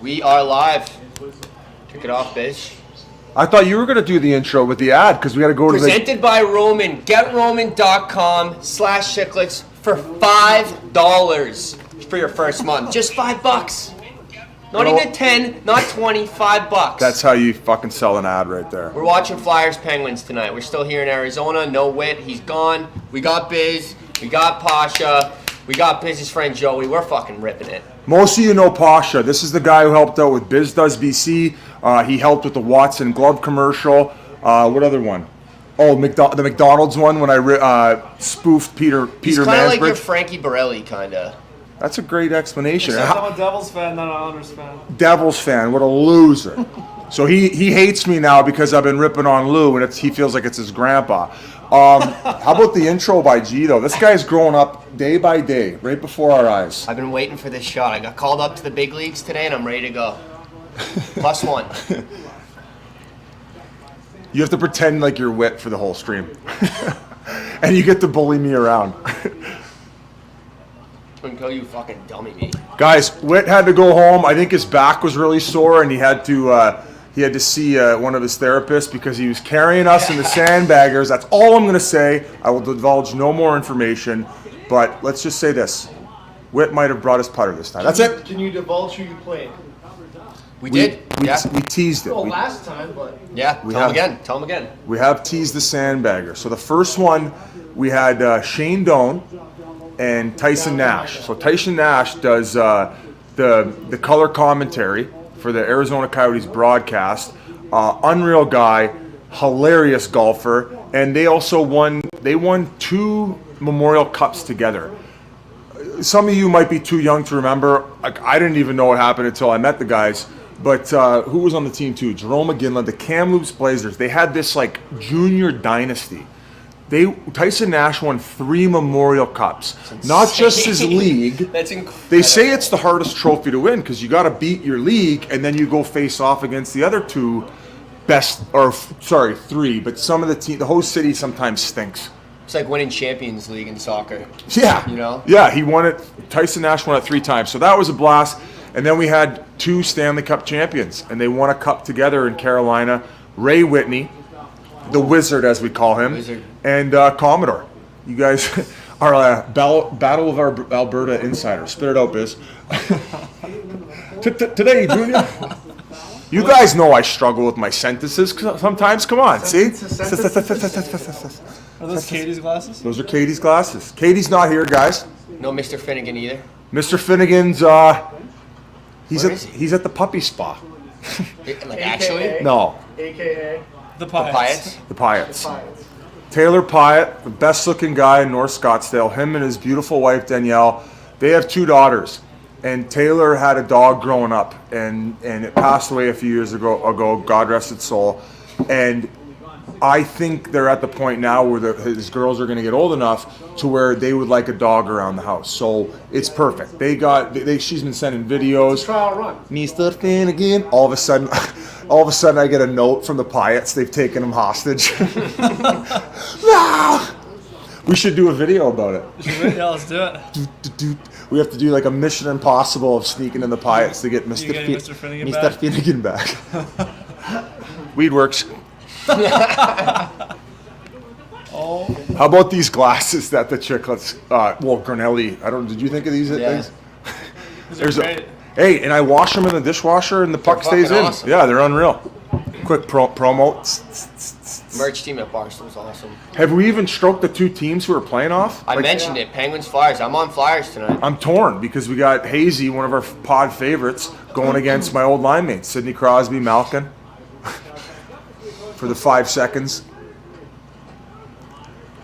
We are live. Kick it off, Biz. I thought you were going to do the intro with the ad because we got to go to the... Presented by Roman. GetRoman.com/Chiclets for $5 for your first month. Just $5. Not even 10, not 20, $5. That's how you fucking sell an ad right there. We're watching Flyers Penguins tonight. We're still here in Arizona. No Wit. He's gone. We got Biz. We got Pasha. We got Biz's friend Joey. We're fucking ripping it. Most of you know Pasha. This is the guy who helped out with Biz Does BC. He helped with the Watson glove commercial. What other one? Oh, the McDonald's one when I spoofed Peter He's kind of like your Mansbridge. Frankie Borelli, kind of. That's a great explanation. Except I'm a Devils fan, not an Islanders fan. Devils fan, what a loser. So he hates me now because I've been ripping on Lou, and he feels like it's his grandpa. How about the intro by G, though? This guy's growing up day by day, right before our eyes. I've been waiting for this shot. I got called up to the big leagues today, and I'm ready to go. +1. You have to pretend like you're Wit for the whole stream. And you get to bully me around. Until you fucking dummy me. Guys, Wit had to go home. I think his back was really sore, and he had to see one of his therapists because he was carrying us in the sandbaggers. That's all I'm going to say. I will divulge no more information, but let's just say this. Wit might have brought his putter this time. That's it. Can you divulge who you played? We did. We teased it. Well, last time, but... Yeah, tell him again. We have teased the sandbagger. So the first one, we had Shane Doan and Tyson Nash. So Tyson Nash does the color commentary for the Arizona Coyotes broadcast. Unreal guy, hilarious golfer, and they also won 2 Memorial Cups together. Some of you might be too young to remember. Like, I didn't even know what happened until I met the guys. But who was on the team too? Jerome McGinley, the Kamloops Blazers. They had this like junior dynasty. Tyson Nash won 3 Memorial Cups, not just his league. That's incredible. They say it's the hardest trophy to win because you got to beat your league and then you go face off against the other 3. But some of the host city sometimes stinks. It's like winning Champions League in soccer. Yeah, you know. Yeah, he won it. Tyson Nash won it 3 times, so that was a blast. And then we had 2 Stanley Cup champions, and they won a cup together in Carolina. Ray Whitney, the Wizard as we call him, and Commodore. You guys are Battle of Alberta insiders. Spit it out, Biz. Today, Junior. You guys know I struggle with my sentences sometimes. Come on, see? Are those Katie's glasses? Those are Katie's glasses. Katie's not here, guys. No Mr. Finnegan either. Mr. Finnegan's he's at the puppy spa. Like actually? No. AKA The Pyatt's? The Pyatt's. Taylor Pyatt, the best looking guy in North Scottsdale. Him and his beautiful wife Danielle. They have 2 daughters. And Taylor had a dog growing up and it passed away a few years ago, God rest its soul. And I think they're at the point now where his girls are going to get old enough to where they would like a dog around the house. So it's perfect. She's been sending videos. trial run. Mr. Finnegan. All of a sudden I get a note from the Pyats. They've taken him hostage. No! We should do a video about it. Yeah, let's do it. We have to do like a Mission Impossible of sneaking in the Pyats to get Mr. Finnegan back. Weed works. Oh. How about these glasses that the Chiclets, Granelli, did you think of these things? These are great. Hey, and I wash them in the dishwasher and the puck stays in. Awesome. Yeah, they're unreal. Quick promo. Merch team at Barstool's awesome. Have we even stroked the 2 teams who are playing off? I mentioned it, Penguins Flyers. I'm on Flyers tonight. I'm torn because we got Hazy, one of our pod favorites, going against my old line mates, Sidney Crosby, Malkin. For the 5 seconds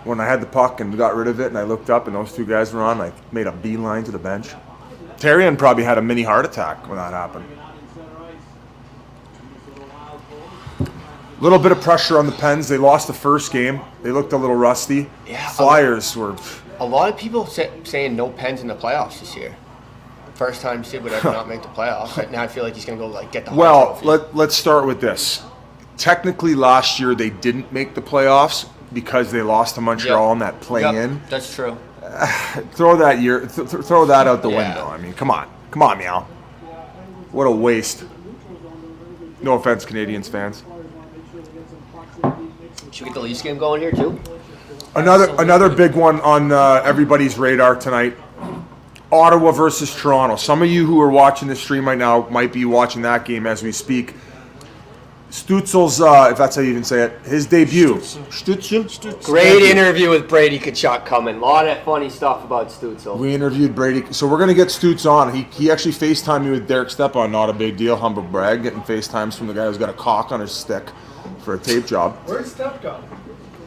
when I had the puck and got rid of it and I looked up and those 2 guys were on, I made a beeline to the bench. Terrian probably had a mini heart attack when that happened. A little bit of pressure on the Pens. They lost the first game. They looked a little rusty. Yeah, Flyers were... A lot of people saying no Pens in the playoffs this year. First time Sid would ever not make the playoffs. But now I feel like he's going to go get the Hart trophy. Let's start with this. Technically, last year they didn't make the playoffs because they lost to Montreal in that play-in. That's true. Throw that out the Yeah. window. I mean, come on, meow. What a waste. No offense, Canadians fans. Should we get the Leafs game going here too? Another big one on everybody's radar tonight. Ottawa versus Toronto. Some of you who are watching this stream right now might be watching that game as we speak. Stutzel's, if that's how you even say it, his debut. Stutzel? Great interview with Brady Tkachuk coming. A lot of funny stuff about Stutzel. We interviewed Brady. So we're going to get Stutz on. He actually FaceTimed me with Derek Stepan. Not a big deal. Humble brag. Getting FaceTimes from the guy who's got a cock on his stick for a tape job. Where'd Steph go?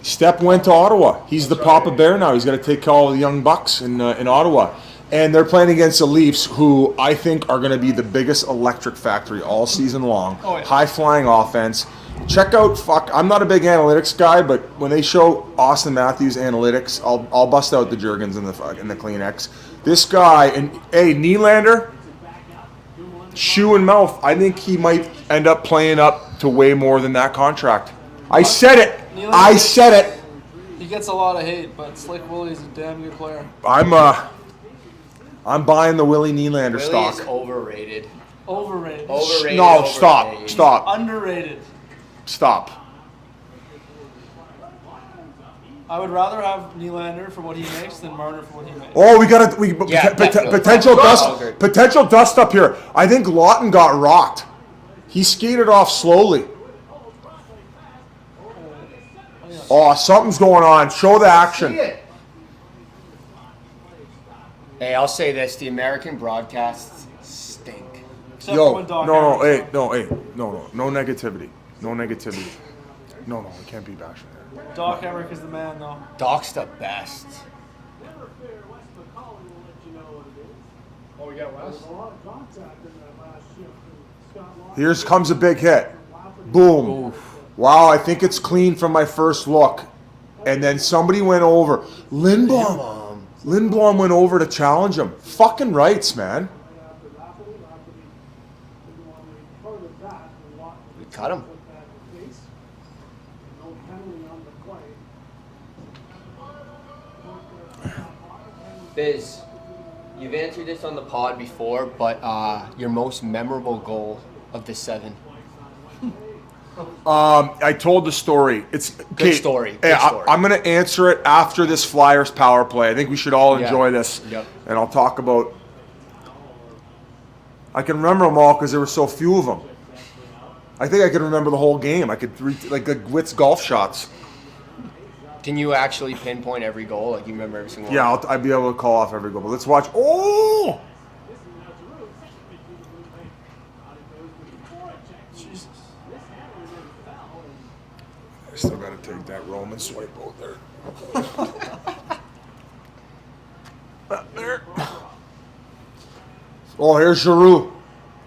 Step went to Ottawa. He's the Papa Bear now. He's got to take care of all the young bucks in Ottawa. And they're playing against the Leafs, who I think are going to be the biggest electric factory all season long. Oh, yeah. High-flying offense. Check out, I'm not a big analytics guy, but when they show Austin Matthews analytics, I'll bust out the Jergens and the Kleenex. This guy, and hey, Nylander, shoe and mouth, I think he might end up playing up to way more than that contract. I said it. I said it. He gets a lot of hate, but Slick Willie's a damn good player. I'm buying the Willie Nylander Willie stock. is overrated. Overrated. Overrated. No, overrated. stop. Underrated. Stop. I would rather have Nylander for what he makes than Marner for what he makes. Oh, Yeah, definitely. potential dust up here. I think Lawton got rocked. He skated off slowly. Oh, something's going on. Show the action. Hey, I'll say this: the American broadcasts stink. Except for when Doc Emmerich- no negativity. No negativity. No, we can't be bashing there. Doc Emmerich is the man, though. Doc's the best. Oh, we got West. Here comes a big hit. Boom. Oof. Wow, I think it's clean from my first look. And then somebody went over. Lindblom went over to challenge him. Fucking rights, man. We cut him. Biz, you've answered this on the pod before, but your most memorable goal of the 7? I told the story. It's Good story. Good Hey, story. I'm going to answer it after this Flyers power play. I think we should all enjoy this. Yep. And I'll talk about. I can remember them all because there were so few of them. I think I can remember the whole game. I could like Witt's golf shots. Can you actually pinpoint every goal? Like you remember every single one? Yeah, I'd be able to call off every goal. But let's watch. Oh! Jesus. I still got to take that Roman swipe out there. There. Oh, here's Giroux.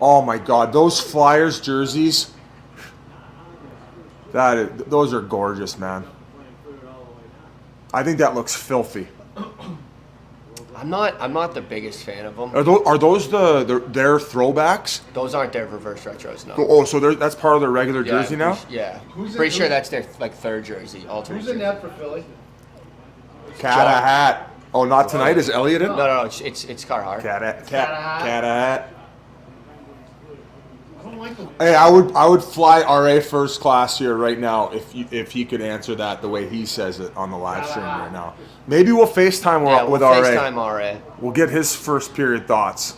Oh my God, those Flyers jerseys. Those are gorgeous, man. I think that looks filthy. I'm not the biggest fan of them. Are those their throwbacks? Those aren't their reverse retros, no. Oh, so that's part of their regular jersey now? Yeah. Who's Pretty in- sure that's their third jersey. Alternate. Who's in jersey. net for Philly? Cat a hat. Oh, not tonight. Is Elliott in? No, it's Carhart. Cat a hat. I don't like them. Hey, I would fly RA first class here right now if he could answer that the way he says it on the live stream right now. Maybe we'll FaceTime Yeah, with we'll RA. FaceTime RA. We'll get his first period thoughts.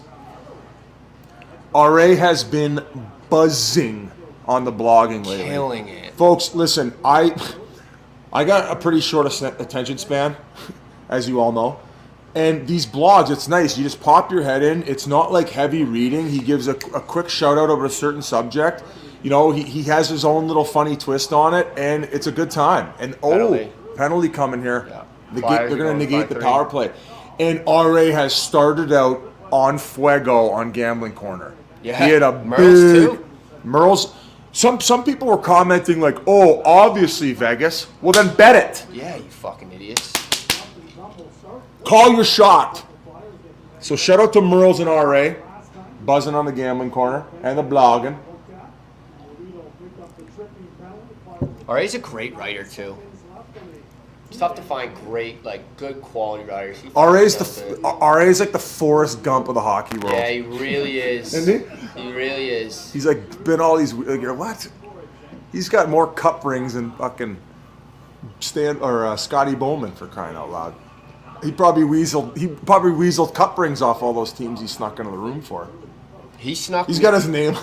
RA has been buzzing on the blogging lately. Killing it. Folks, listen, I got a pretty short attention span, as you all know. And these blogs, it's nice. You just pop your head in. It's not like heavy reading. He gives a quick shout out over a certain subject. You know, he has his own little funny twist on it, and it's a good time. And penalty coming here. Yeah. They're going to negate the power play. And RA has started out on fuego on Gambling Corner. Yeah. He had a Merle's big too. Merle's. Some people were commenting like, "Oh, obviously Vegas." Well, then bet it. Yeah, you fucking idiots. Call your shot. So shout out to Merles and RA, buzzing on the Gambling Corner and the blogging. RA's a great writer too. It's tough to find great, like, good quality riders. RA's like the Forrest Gump of the hockey world. Yeah, he really is. Isn't he? He really is. He's like been all these. Like, you're what? He's got more cup rings than fucking Scotty Bowman, for crying out loud. He probably weaseled cup rings off all those teams he snuck into the room for. He's got his name.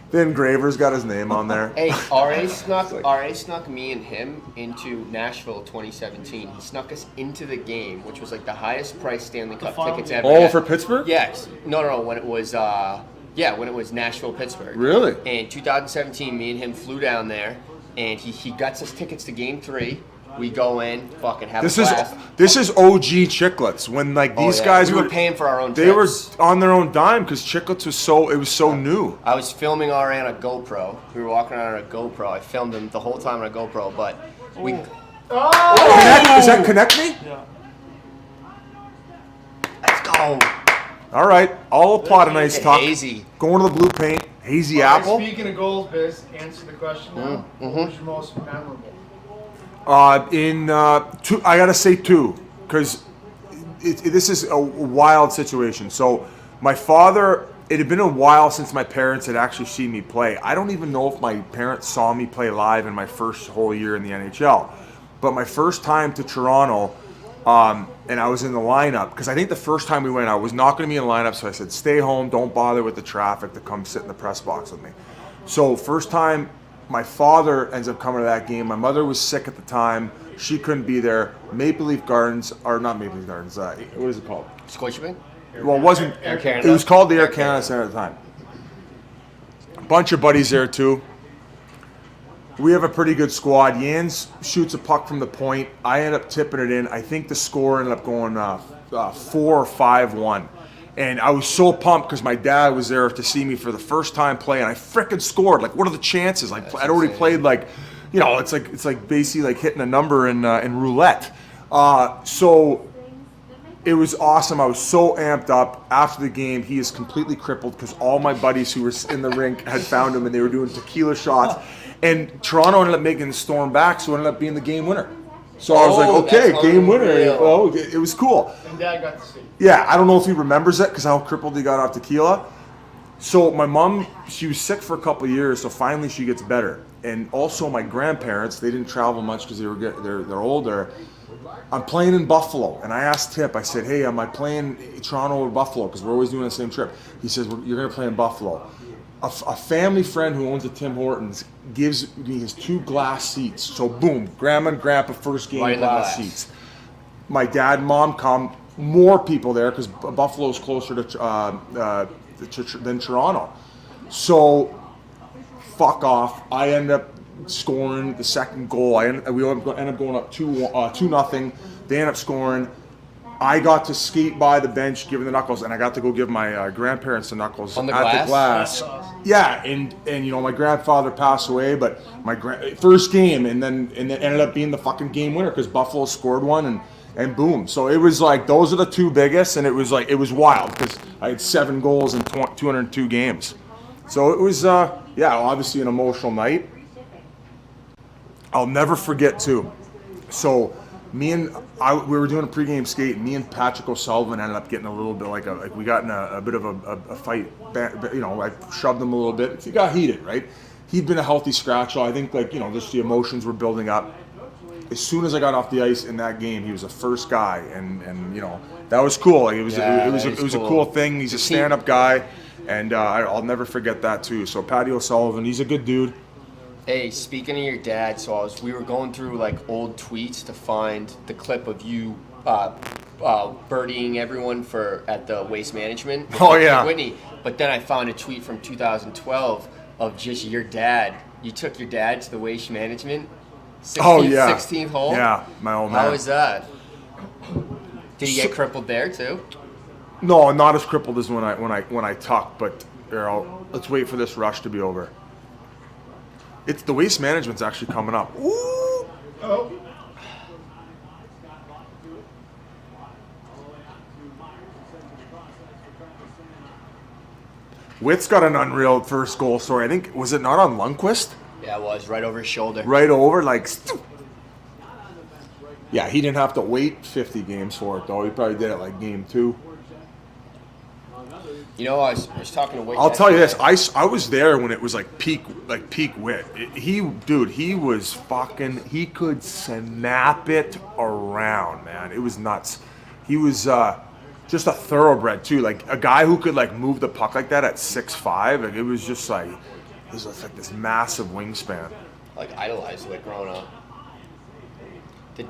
The engraver's got his name on there. Hey, RA snuck me and him into Nashville 2017. He snuck us into the game, which was like the highest price Stanley Cup tickets ever. Oh, for Pittsburgh? Yes. No. When it was when it was Nashville, Pittsburgh. Really? And 2017, me and him flew down there, and he gets us tickets to Game 3. We go in, fucking have a blast. This is OG Chiclets when these guys we were paying for our own They trips. were on their own dime because Chiclets was so new. I was filming RA on a GoPro. We were walking around on a GoPro. I filmed him the whole time on a GoPro, but we. Does that connect me? Yeah. Let's go. All right, I'll applaud a nice talk. Hazy. Going to the blue paint, hazy apple. Speaking of goals, Biz, answer the question now. What was your most memorable? I gotta say two, because this is a wild situation. So my father, it had been a while since my parents had actually seen me play. I don't even know if my parents saw me play live in my first whole year in the NHL. But my first time to Toronto, and I was in the lineup, because I think the first time we went, I was not going to be in the lineup, so I said, stay home, don't bother with the traffic to come sit in the press box with me. So first time, my father ends up coming to that game. My mother was sick at the time. She couldn't be there. Maple Leaf Gardens, or not Maple Leaf Gardens, what is it called? Scotiabank? Well, it wasn't. Air Canada. It was called the Air Canada Center at the time. A bunch of buddies there too. We have a pretty good squad. Jans shoots a puck from the point. I end up tipping it in. I think the score ended up going 4 or 5-1. And I was so pumped because my dad was there to see me for the first time play, and I frickin' scored. Like, what are the chances? Like, I'd already played it's like basically like hitting a number in roulette. So it was awesome. I was so amped up. After the game, he is completely crippled because all my buddies who were in the rink had found him, and they were doing tequila shots. And Toronto ended up making the storm back, so it ended up being the game winner. So I was like, okay, game winner. Oh, it was cool. And Dad got to see. Yeah, I don't know if he remembers it because how crippled he got off tequila. So my mom, she was sick for a couple of years, so finally she gets better. And also my grandparents, they didn't travel much because they're older. I'm playing in Buffalo, and I asked Tip, I said, hey, am I playing Toronto or Buffalo? Because we're always doing the same trip. He says, well, you're going to play in Buffalo. A family friend who owns a Tim Hortons gives me his 2 glass seats. So boom, grandma and grandpa first game Right glass seats. My dad and mom come, more people there because Buffalo's closer than Toronto. So fuck off. I end up scoring the second goal. We end up going up 2-0. They end up scoring. I got to skate by the bench, giving the knuckles, and I got to go give my grandparents the knuckles On the at glass? the glass. Yeah, and my grandfather passed away, but my first game, and then ended up being the fucking game winner because Buffalo scored one, and boom. So it was like those are the 2 biggest, and it was wild because I had 7 goals in 202 games. So it was obviously an emotional night. I'll never forget too. So we were doing a pregame skate, and me and Patrick O'Sullivan ended up getting a little bit we got in a bit of a fight. I shoved him a little bit. He got heated, right? He'd been a healthy scratch, so I think just the emotions were building up. As soon as I got off the ice in that game, he was the first guy, and that was cool. Like, it was a cool thing. He's a stand-up guy, and I'll never forget that too. So Patty O'Sullivan, he's a good dude. Hey, speaking of your dad, we were going through like old tweets to find the clip of you birdieing everyone at the Waste Management. Oh yeah, Whitney. But then I found a tweet from 2012 of just your dad. You took your dad to the Waste Management. 16th hole. Yeah, my old man. How was that? Did he get crippled there too? No, not as crippled as when I tucked. But let's wait for this rush to be over. It's the Waste Management's actually coming up. Ooh. Oh. Witt's got an unreal first goal story. I think, was it not on Lundqvist? Yeah, it was right over his shoulder. Right over, like. Yeah, he didn't have to wait 50 games for it though. He probably did it like game 2. You know, I was talking to Wick. I'll tell you this. yesterday. I was there when it was like peak wit. He was fucking. He could snap it around, man. It was nuts. He was just a thoroughbred too. Like a guy who could like move the puck like that at 6'5". Like, it was just like like this massive wingspan. Like idolized Wick growing up. 2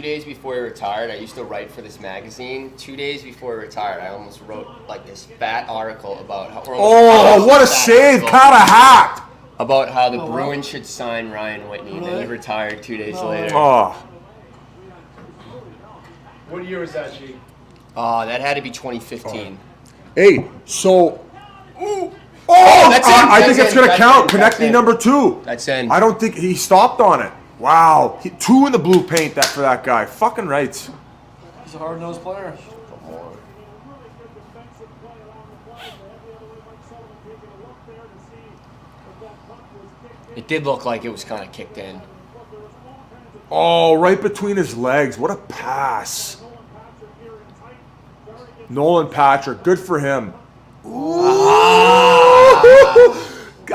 days before he retired, I used to write for this magazine. 2 days before he retired, I almost wrote like this fat article about how. Oh, what a save! Kind of hacked. About how the Bruins should sign Ryan Whitney, and then he retired 2 days later. Oh, What year was that, G? That had to be 2015. hey, so. Oh, I that's in, think that's it's in, going to that's count. in, Connecting that's in. number 2. That's in. I don't think he stopped on it. Wow, 2 in the blue paint for that guy. Fucking rights. He's a hard-nosed player. It did look like it was kind of kicked in. Oh, right between his legs. What a pass. Nolan Patrick, good for him.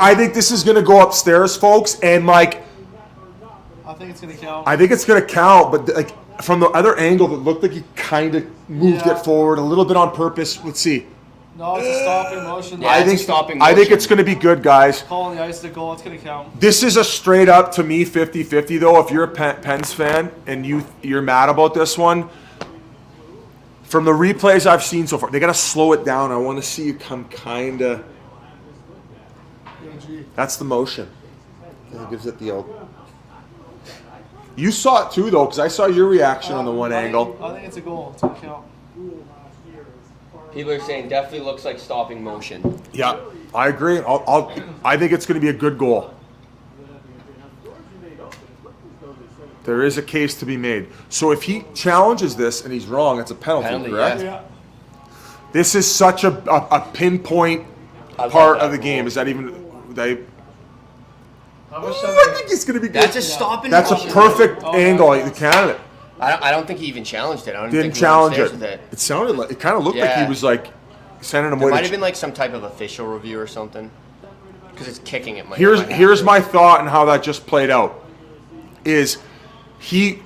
I think this is going to go upstairs, folks, and like. I think it's going to count. I think it's going to count, but like from the other angle, it looked like he kind of moved it forward a little bit on purpose. Let's see. No, it's a stopping motion. Yeah, I it's a think stopping I think motion. it's going to be good, guys. Calling the ice to goal, it's going to count. This is a straight up, to me, 50-50 though. If you're a Pens fan and you're mad about this one, from the replays I've seen so far, they got to slow it down. I want to see you come kind of. That's the motion. It gives it the old. You saw it too, though, because I saw your reaction on the one angle. I think it's a goal. It's going to count. People are saying definitely looks like stopping motion. Yeah, I agree. I think it's going to be a good goal. There is a case to be made. So if he challenges this and he's wrong, it's a penalty, correct? Yeah. This is such a pinpoint part of the game. Is that even? How much I think it's going to be good. That's a stopping That's a motion. perfect Oh, angle. yeah. The candidate I don't think he even challenged it. I don't didn't think he challenge went it. upstairs with It sounded like it kind of looked like he Yeah. was like sending him There away. might to have been like some type of official review or something. Because it's kicking it. Here's my thought and how that just played out. Is he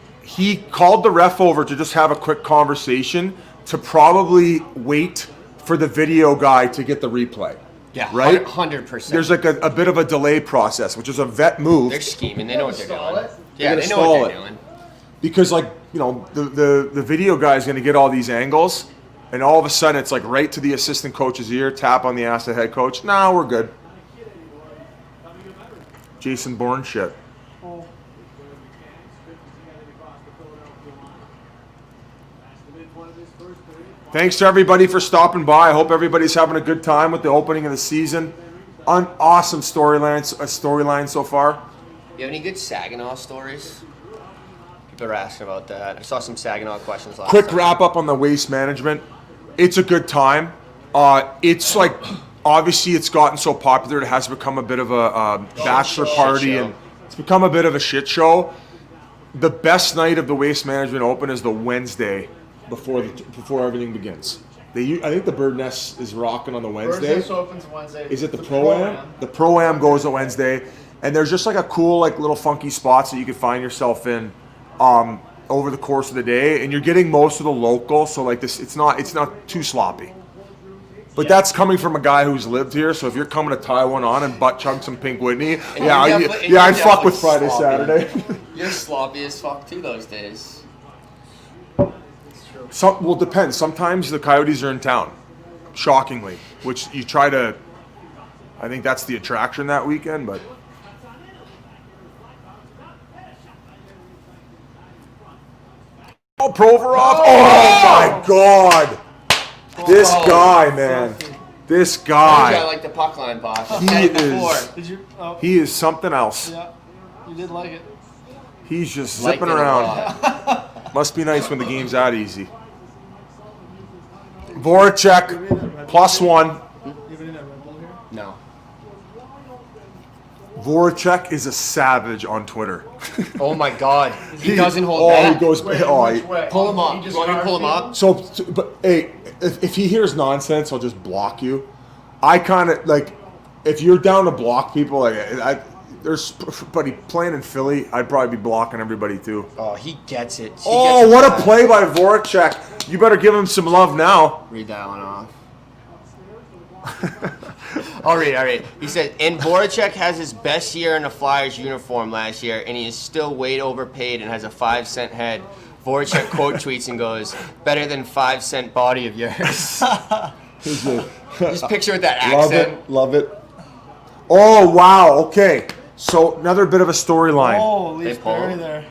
called the ref over to just have a quick conversation to probably wait for the video guy to get the replay. Yeah, right? 100%. There's like a bit of a delay process, which is a vet move. They're scheming. They know what they're Stall doing. it? Yeah, They're they gonna know what stall they're it. doing. Because like, you know, the video guy is going to get all these angles, and all of a sudden it's like right to the assistant coach's ear, tap on the ass of the head coach. Nah, we're good. Jason Bourne shit. Thanks to everybody for stopping by. I hope everybody's having a good time with the opening of the season. An awesome storyline so far. You have any good Saginaw stories? People are asking about that. I saw some Saginaw questions last Quick time. wrap up on the waste management. It's a good time. It's like, obviously it's gotten so popular it has become a bit of a bachelor shit party, show. and it's become a bit of a shit show. The best night of the Waste Management Open is the Wednesday before everything begins. I think the Bird Nest is rocking on the Wednesday. Thursday opens Wednesday. Is it the Pro-Am? The Pro-Am goes on Wednesday, and there's just like a cool, like little funky spots that you can find yourself in over the course of the day, and you're getting most of the local. So like this, it's not too sloppy. But that's coming from a guy who's lived here. So if you're coming to tie one on and butt chug some Pink Whitney, I'd fuck with Friday, sloppy. Saturday. You're sloppy as fuck too those days. Well, it depends. Sometimes the Coyotes are in town, shockingly, which you try to. I think that's the attraction that weekend, but. Oh, Provorov! Oh my God! This guy, man. This I guy. like the puck line, Bosh. He is. Did you? Oh, He is something else. yeah. You did like it. He's just Liked zipping it a around. lot. Must be nice when the game's that easy. Voracek, +1. You have any Red Bull here? No. Voracek is a savage on Twitter. Oh my God, he doesn't hold He back. goes. Wait, Oh, which way? Pull him up. He You just want me to pull him cars up? So, but hey, if he hears nonsense, I'll just block you. I kind of like if you're down to block people. Like, there's buddy playing in Philly, I'd probably be blocking everybody too. Oh, he gets it. What a play by Voracek! You better give him some love now. Read that one off. I'll read. He said, and Voracek has his best year in a Flyers uniform last year, and he is still way overpaid and has a 5-cent head. Voracek quote tweets and goes, better than 5-cent body of yours. Just picture with that accent. Love it. Oh wow! Okay, so another bit of a storyline. Oh, Leafs Hey, Paul. Barry there.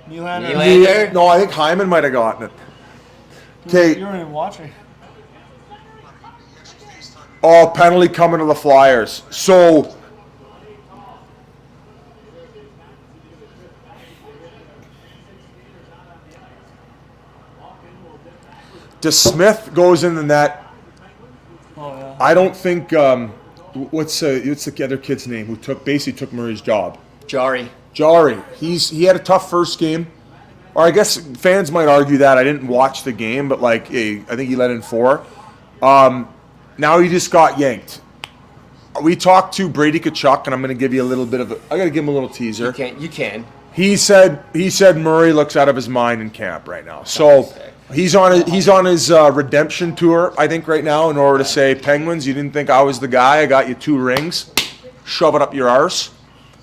Nylander. Nylander? No, I think Hyman might have gotten it. Okay. You weren't even watching. Oh, penalty coming to the Flyers. So, DeSmith goes in the net. Oh yeah. I don't think. What's the other kid's name who basically took Murray's job? Jari. Jari. He had a tough first game. Or I guess fans might argue that I didn't watch the game, but I think he let in 4. Now he just got yanked. We talked to Brady Tkachuk, and I'm going to give you a little bit of I got to give him a little teaser. You can. He said Murray looks out of his mind in camp right now. So he's on his redemption tour, I think, right now, in order to say, Penguins, you didn't think I was the guy. I got you 2 rings. Shove it up your arse.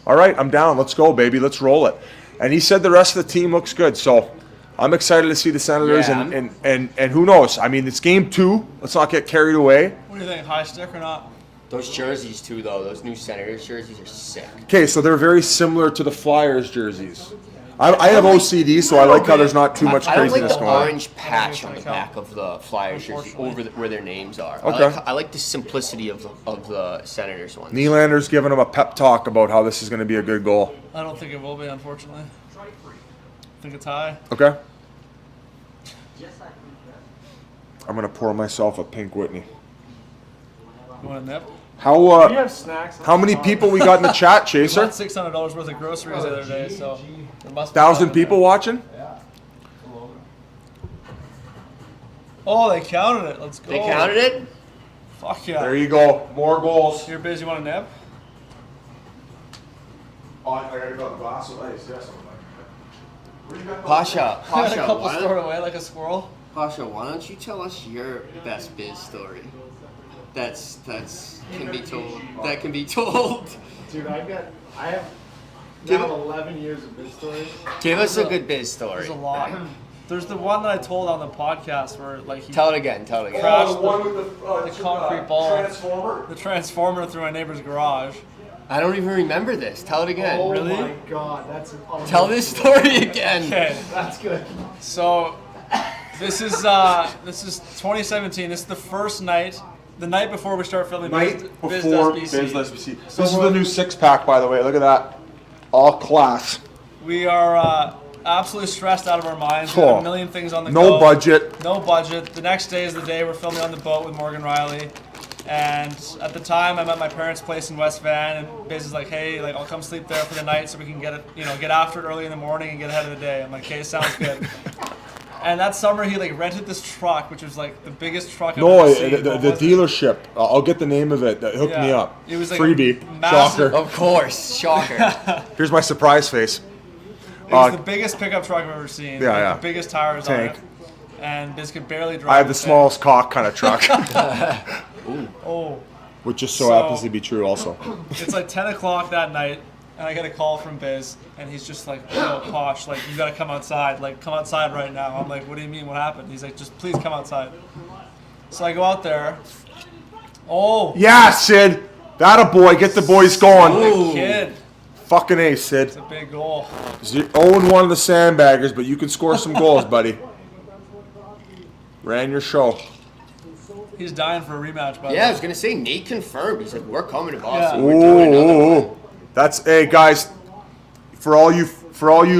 All right, I'm down. Let's go, baby. Let's roll it. And he said the rest of the team looks good. So I'm excited to see the Senators, Yeah. and who knows? I mean, it's game 2. Let's not get carried away. What do you think? High stick or not? Those jerseys, too, though. Those new Senators jerseys are sick. Okay, so they're very similar to the Flyers jerseys. I have OCD, so I like how there's not too much I don't like craziness the going on. orange patch on the back of the Flyers jersey over where their names are. Okay. I like the simplicity of the Senators ones. Nylander's giving him a pep talk about how this is going to be a good goal. I don't think it will be, unfortunately. I think it's high. Okay? I'm going to pour myself a Pink Whitney. You want a nip? How We have snacks. how many people we got in the chat, We Chaser? bought $600 worth of groceries the other day, so there must be 1,000 something people there. watching? Oh, they counted it. Let's go. They counted it? Fuck yeah. There you go. More goals. You're busy. You want a nip? Oh, I got to go a glass of ice. Yes. Pasha, I had a couple why stored don't, away like a squirrel. Pasha, why don't you tell us your best biz story? That's can be told. That can be told. Dude, I have Give now it- 11 years of this story. Give us a good biz story. There's a lot. There's the one that I told on the podcast where like he Tell it again. Tell it again. Crashed the one with the concrete ball. transformer. the transformer through my neighbor's garage. I don't even remember this. Tell it again. Oh Really? my god, that's an Tell this story again. Okay, That's good. so this is 2017. This is the first night, the night before we start filming Night Biz before Does Biz BC. Does BC. This is the new 6-pack, by the way. Look at that. All class. We are absolutely stressed out of our minds. We have Oh. a million things on the No go. budget. No budget. The next day is the day we're filming on the boat with Morgan Riley. And at the time, I'm at my parents' place in West Van, and Biz is like, "Hey, like I'll come sleep there for the night, so we can get it, get after it early in the morning and get ahead of the day." I'm like, "Okay, sounds good." And that summer, he like rented this truck, which was like the biggest truck I've No, ever seen. the What was it? dealership. I'll get the name of it. That hooked me Yeah. up. It was like Freebie. a massive- Shocker. Of course. Shocker. Here's my surprise face. It was Uh, the biggest pickup truck I've ever seen. Yeah, like, yeah. The biggest tires Tank. on it. And Biz could barely drive. I have the it there. smallest cock kind of truck, Oh. which just so So- happens to be true also. It's like 10 o'clock that night, and I get a call from Biz, and he's just like, "Yo, Posh, like, you gotta come outside. Like, come outside right now." I'm like, "What do you mean? What happened?" He's like, "Just please come outside." So I go out there. Oh, Yeah, Sid. That a boy. Get the boys going. the kid. Fucking A, Sid. It's a big goal. 0-1 of the Sandbaggers, but you can score some goals, buddy. Ran your show. He's dying for a rematch, by the Yeah, I way. was gonna say Nate confirmed. He's like, we're coming to Boston. Yeah. We're doing another one. That's hey guys. For all you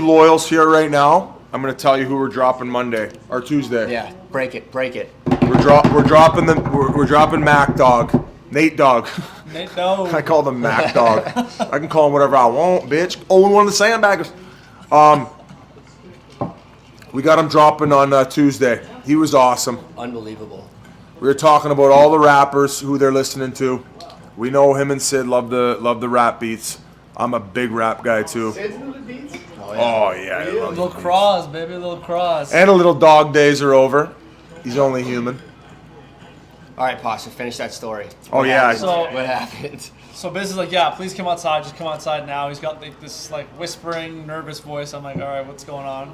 loyals here right now, I'm gonna tell you who we're dropping Monday or Tuesday. Yeah, break it. We're dropping Mac Dog. Nate Dog. Nate, no. I call them Mac Dog. I can call him whatever I want, bitch. Oh, and one of the sandbaggers. We got him dropping on Tuesday. He was awesome. Unbelievable. We were talking about all the rappers who they're listening to. We know him and Sid love the rap beats. I'm a big rap guy too. Sid's into the beats? Oh yeah, I love Little the cross, baby, little cross. beats. And a little dog days are over. He's only human. All right, Pasha, finish that story. Oh, What yeah. happened? So- What happened? So Biz is like, yeah, please come outside. Just come outside now. He's got like this like whispering, nervous voice. I'm like, all right, what's going on?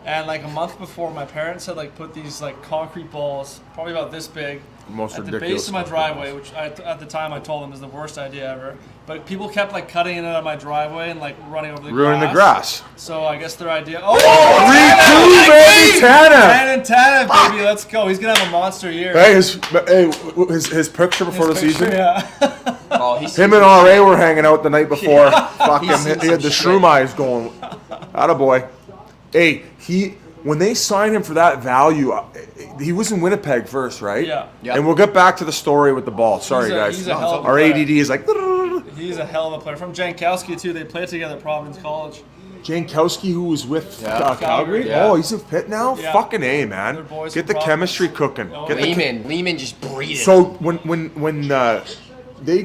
And like a month before, my parents had like put these like concrete balls, probably about this big, Most at the ridiculous base of my stuff. driveway, which at the time I told them is the worst idea ever. But people kept like cutting it out of my driveway and like running over the Ruining the grass. So I guess their idea. Oh, 3-2, baby, Tana. Tana, baby, let's go. He's gonna have a monster year. Hey, his picture before the His picture, season. yeah. Oh, he's Him and RA were hanging out the night before. Fuck He's him. seen He had the some shroom eyes going. Attaboy. Hey, when they signed him for that value, he was in Winnipeg first, right? Yeah. Yep. And we'll get back to the story with the ball. Sorry, guys. He's a hell of a Our player. ADD is like. He's a hell of a player. From Jankowski, too. They played together at Providence College. Jankowski, who was with Yeah. Calgary? Yeah. Oh, he's a fit now? Yeah. Fucking A, man. They're boys Get from the chemistry cooking. Oh, Get the Lehman just breathing. So when they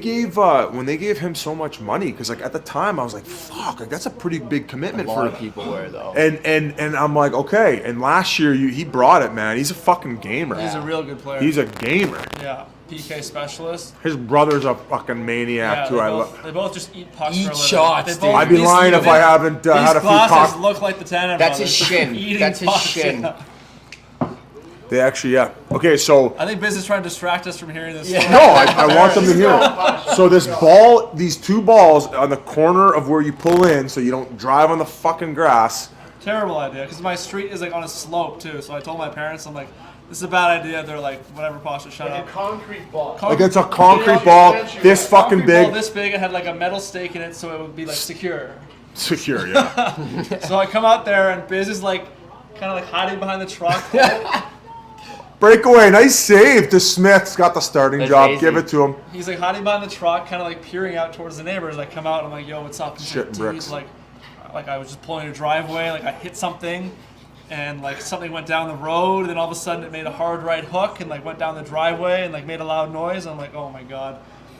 gave him so much money, because like at the time I was like, fuck, like that's a pretty big a commitment lot for. of people were though. And I'm like, okay. And last year he brought it, man. He's a fucking gamer. He's a real good player. He's a gamer. Yeah. PK specialist. His brother's a fucking maniac Yeah, too. they both just eat pucks Eat for a living. shots, They both- dude. I'd be these- lying if I haven't these had a few glasses cock. look like the Tanner That's his brothers. shin. Eating That's his pucks, shin. yeah. They actually, yeah. Okay, so I think Biz is trying to distract us from hearing this. Yeah. story. no, I want them to hear it. So this ball, these two balls on the corner of where you pull in, so you don't drive on the fucking grass. Terrible idea, because my street is like on a slope too. So I told my parents, I'm like, this is a bad idea. They're like, whatever, Pasha, shut Like up. a concrete ball. Like it's a concrete ball, this fucking Concrete ball big, this big, it had like a metal stake in it, so it would be like secure. secure, yeah. So I come out there, and Biz is like, kind of like hiding behind the truck. Breakaway, nice save to Smith's got the starting That's job. easy. Give it to him. He's like hiding behind the truck, kind of like peering out towards the neighbors. I come out, and I'm like, yo, what's up? He's Shit like, and bricks. He's like I was just pulling a driveway, like I hit something, and like something went down the road, and then all of a sudden it made a hard right hook, and like went down the driveway, and like made a loud noise. I'm like, oh my god.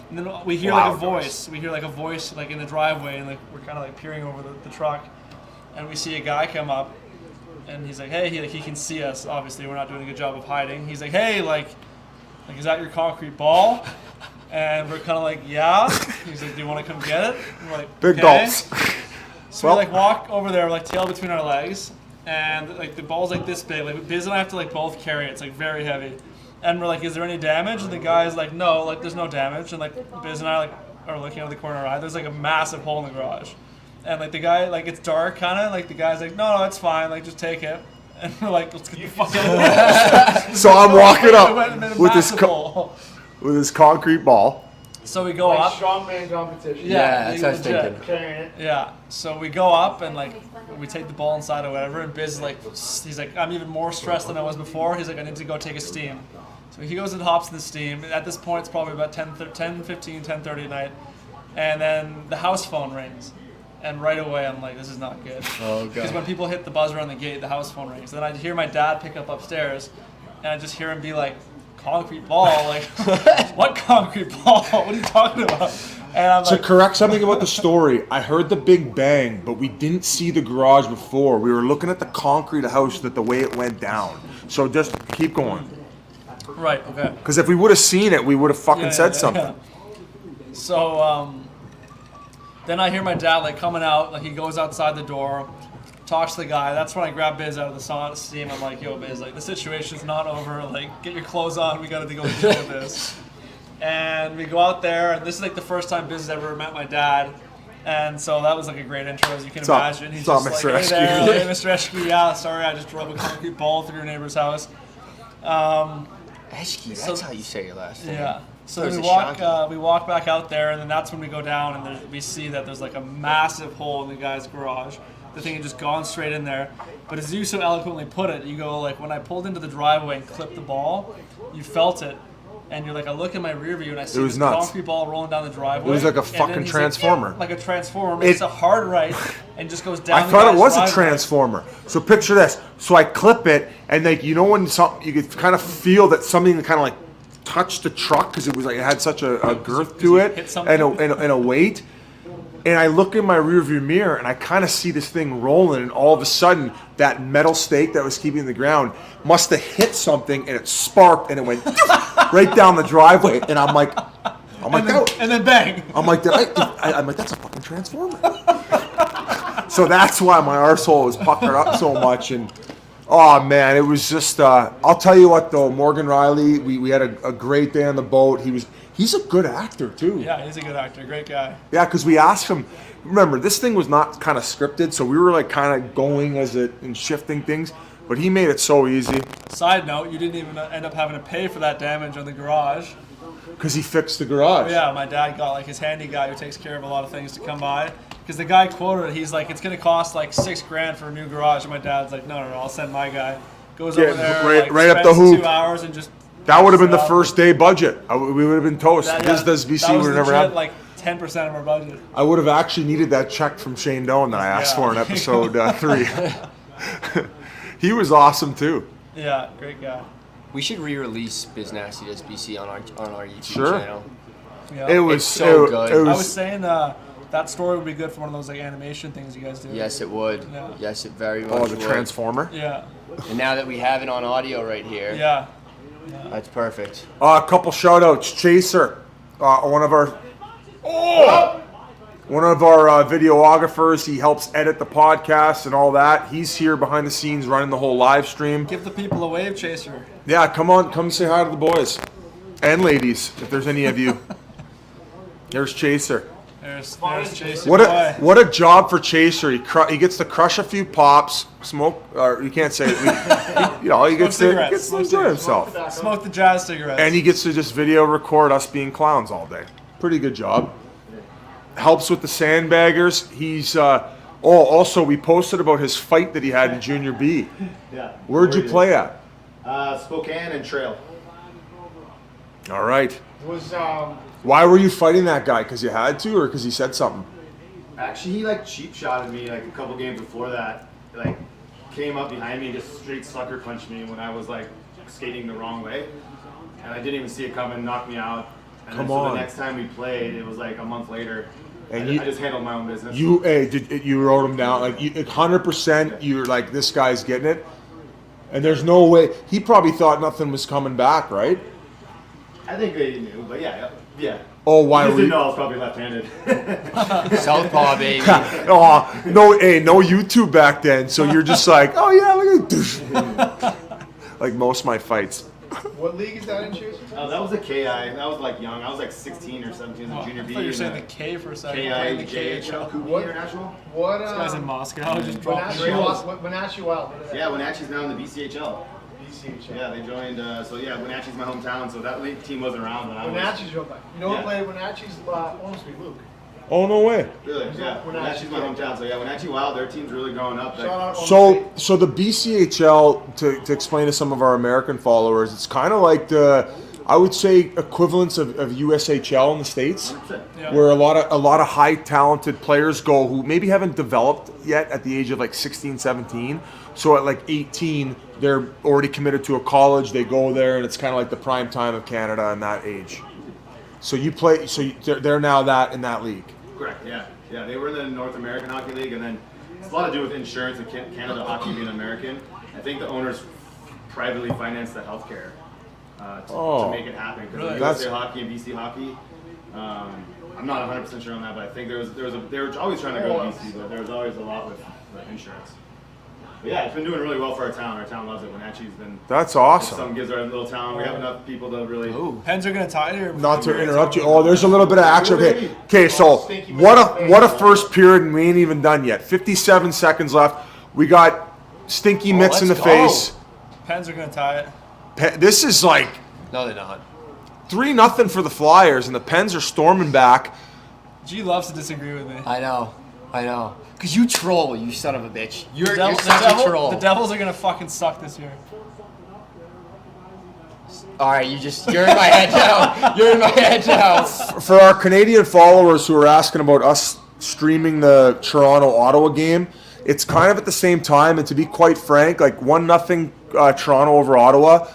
And then we hear like a Loud voice. We hear like a voice like in the driveway, and like we're kind of like peering over the truck, and we see a guy come up. And he's like, hey, he can see us. Obviously, we're not doing a good job of hiding. He's like, hey, like is that your concrete ball? And we're kind of like, yeah. He's like, do you want to come get it? And we're like, Big okay. gulps. So we like walk over there, like tail between our legs, and like the ball's like this big. Like Biz and I have to like both carry it. It's like very heavy. And we're like, is there any damage? And the guy's like, no, like there's no damage. And like Biz and I like are looking out of the corner of our eye. There's like a massive hole in the garage. And like the guy, like it's dark kind of, like the guy's like, no, that's fine, like just take it. And we're like, let's get the fuck out of here. So I'm walking It up went in a with this massive hole. with this concrete ball. So we go Like up. strongman competition. Yeah, that's what I was legit. thinking. Carrying it. Yeah. So we go up and like we take the ball inside or whatever. And Biz is like, he's like, I'm even more stressed than I was before. He's like, I need to go take a steam. So he goes and hops in the steam. At this point, it's probably about 10:30 at night. And then the house phone rings. And right away, I'm like, this is not good. Oh, God. Because when people hit the buzzer on the gate, the house phone rings. Then I hear my dad pick up upstairs, and I just hear him be like, concrete ball? Like, what concrete ball? What are you talking about? And I'm To like, correct something about the story, I heard the big bang, but we didn't see the garage before. We were looking at the concrete house, that the way it went down. So just keep going. right, okay. Because if we would have seen it, we would have fucking said something. yeah. So then I hear my dad like coming out, like he goes outside the door, talks to the guy. That's when I grab Biz out of the steam. I'm like, yo, Biz, like the situation's not over. Like, get your clothes on. We gotta go deal with this. And we go out there, and this is like the first time Biz has ever met my dad. And so that was like a great intro, as you can What's up? imagine. He's What's up, just Mr. like, hey Eskew? there, hey, Mr. Eskew, yeah, sorry, I just drove a concrete ball through your neighbor's house. Eshki, that's how you say your last name. Yeah. So There's we a walk, Shaggy. we walk back out there, and then that's when we go down, and we see that there's like a massive hole in the guy's garage. The thing had just gone straight in there. But as you so eloquently put it, you go like, when I pulled into the driveway and clipped the ball, you felt it And you're like, I look in my rear view and I see was this nuts. concrete ball rolling down the driveway. It was like a and then fucking he's transformer. Like a transformer. Makes a hard right and just goes down. I thought it was a driveway. transformer. So picture this. So I clip it, and like you know when something you could kind of feel that something kind of like touched the truck because it was like it had such a girth to it hit something? and a weight. And I look in my rearview mirror and I kind of see this thing rolling, and all of a sudden that metal stake that was keeping the ground must have hit something, and it sparked and it went right down the driveway. And I'm like, And then bang. I'm like, I'm like, that's a fucking transformer. So that's why my arsehole was puckered up so much. And oh man, it was just. I'll tell you what though, Morgan Riley, we had a great day on the boat. He's a good actor too. Yeah, he's a good actor, great guy. Yeah, because we asked him. Remember, this thing was not kind of scripted, so we were like kind of going as it and shifting things. But he made it so easy Side note, you didn't even end up having to pay for that damage on the garage. because he fixed the garage. Yeah, my dad got like his handy guy who takes care of a lot of things to come by. Because the guy quoted it, he's like, it's gonna cost like $6,000 for a new garage. And my dad's like, no, I'll send my guy. Goes Yeah, over there, right up the spends hoop. 2 hours and just. That would have been the Yeah. first day budget. We would have been toast. This does BC that was would have never legit, happened. like 10% of our budget. I would have actually needed that check from Shane Doan that I asked Yeah. for in episode 3. He was awesome too. Yeah, great guy. We should re-release Biz Nasty Does BC on our YouTube Sure. channel. Yeah. It was It's so it- good. it I was- was saying that story would be good for one of those like animation things you guys do. Yes, it would. Yeah. Yes, it very much oh, the would. transformer. Yeah. And now that we have it on audio right here, Yeah. that's perfect. A couple shout outs. Chaser, one of our videographers. He helps edit the podcast and all that. He's here behind the scenes running the whole live stream. Give the people a wave chaser. Yeah, come say hi to the boys and ladies if there's any of you. There's Chaser. There's Chaser. What a job for Chaser. He gets to crush a few pops, smoke, or you can't say it. He gets to enjoy himself. Smoke the jazz cigarettes. And he gets to just video record us being clowns all day. Pretty good job. Helps with the sandbaggers. He's also we posted about his fight that he had in Junior B. Yeah. Where'd you play at? Spokane and Trail. All right. Was Why were you fighting that guy? Because you had to, or because he said something? Actually, he like cheap shotted me like a couple games before that. Like came up behind me and just straight sucker punched me when I was like skating the wrong way, and I didn't even see it coming. Knocked me out. And Come then, so on. the next time we played, it was like a month later. And I just handled my own business. You wrote him down like 100%. You're like, this guy's getting it, and there's no way. He probably thought nothing was coming back, right? I think they knew, but yeah. Oh, why I just were didn't you? know I was probably left-handed. Southpaw, baby. Oh, no YouTube back then. So you're just like, oh yeah, look at like most of my fights. what league is that in, Chaser? That was a KI. That was like young. I was like 16 or 17 in Junior I B. thought you were saying and, the K for a second. KI, Playing the JHL, Kubi What? International. What? This guy's in Moscow. Just dropping Trails. Wenatchee Wild. What is that? Yeah, Wenatchee's now in the BCHL. BCH. Yeah, they joined. Wenatchee's my hometown, so that league team wasn't around when I was. Wenatchee's real bad. You know Yeah. who played Wenatchee's? Almost be Luke. Oh no way. Really? Yeah, Wenatchee's my hometown. So yeah, Wenatchee Wild, their team's really growing up. Shout out. So the BCHL, to explain to some of our American followers, it's kind of like the, I would say, equivalents of USHL in the States, Yeah. where a lot of high talented players go who maybe haven't developed yet at the age of like 16, 17. So at like 18, they're already committed to a college. They go there, and it's kind of like the prime time of Canada in that age. So you play. So they're now in that league. Correct. Yeah. They were in the North American Hockey League, and then it's a lot to do with insurance and Canada hockey being American. I think the owners privately financed the healthcare to make it happen because Really? USA Hockey and BC Hockey. I'm not 100% sure on that, but I think they were always trying to go to BC, but there was always a lot with insurance. But yeah, it's been doing really well for our town. Our town loves it. Wenatchee's been. That's awesome. Some gives our little town. We have enough people to really. Ooh. Pens are gonna tie it here. Not to interrupt you. Oh, there's a little bit of action. Okay. So what a first period, and we ain't even done yet. 57 seconds left. We got stinky mitts in the let's go. face. Pens are gonna tie it. This is like No, they're not. 3-0 for the Flyers, and the Pens are storming back. G loves to disagree with me. I know. Cause you troll, you son of a bitch. You're The such a troll. Devils are gonna fucking suck this year. All right, you're in my head now. You're in my head now. For our Canadian followers who are asking about us streaming the Toronto-Ottawa game, it's kind of at the same time, and to be quite frank, like 1-0 Toronto over Ottawa.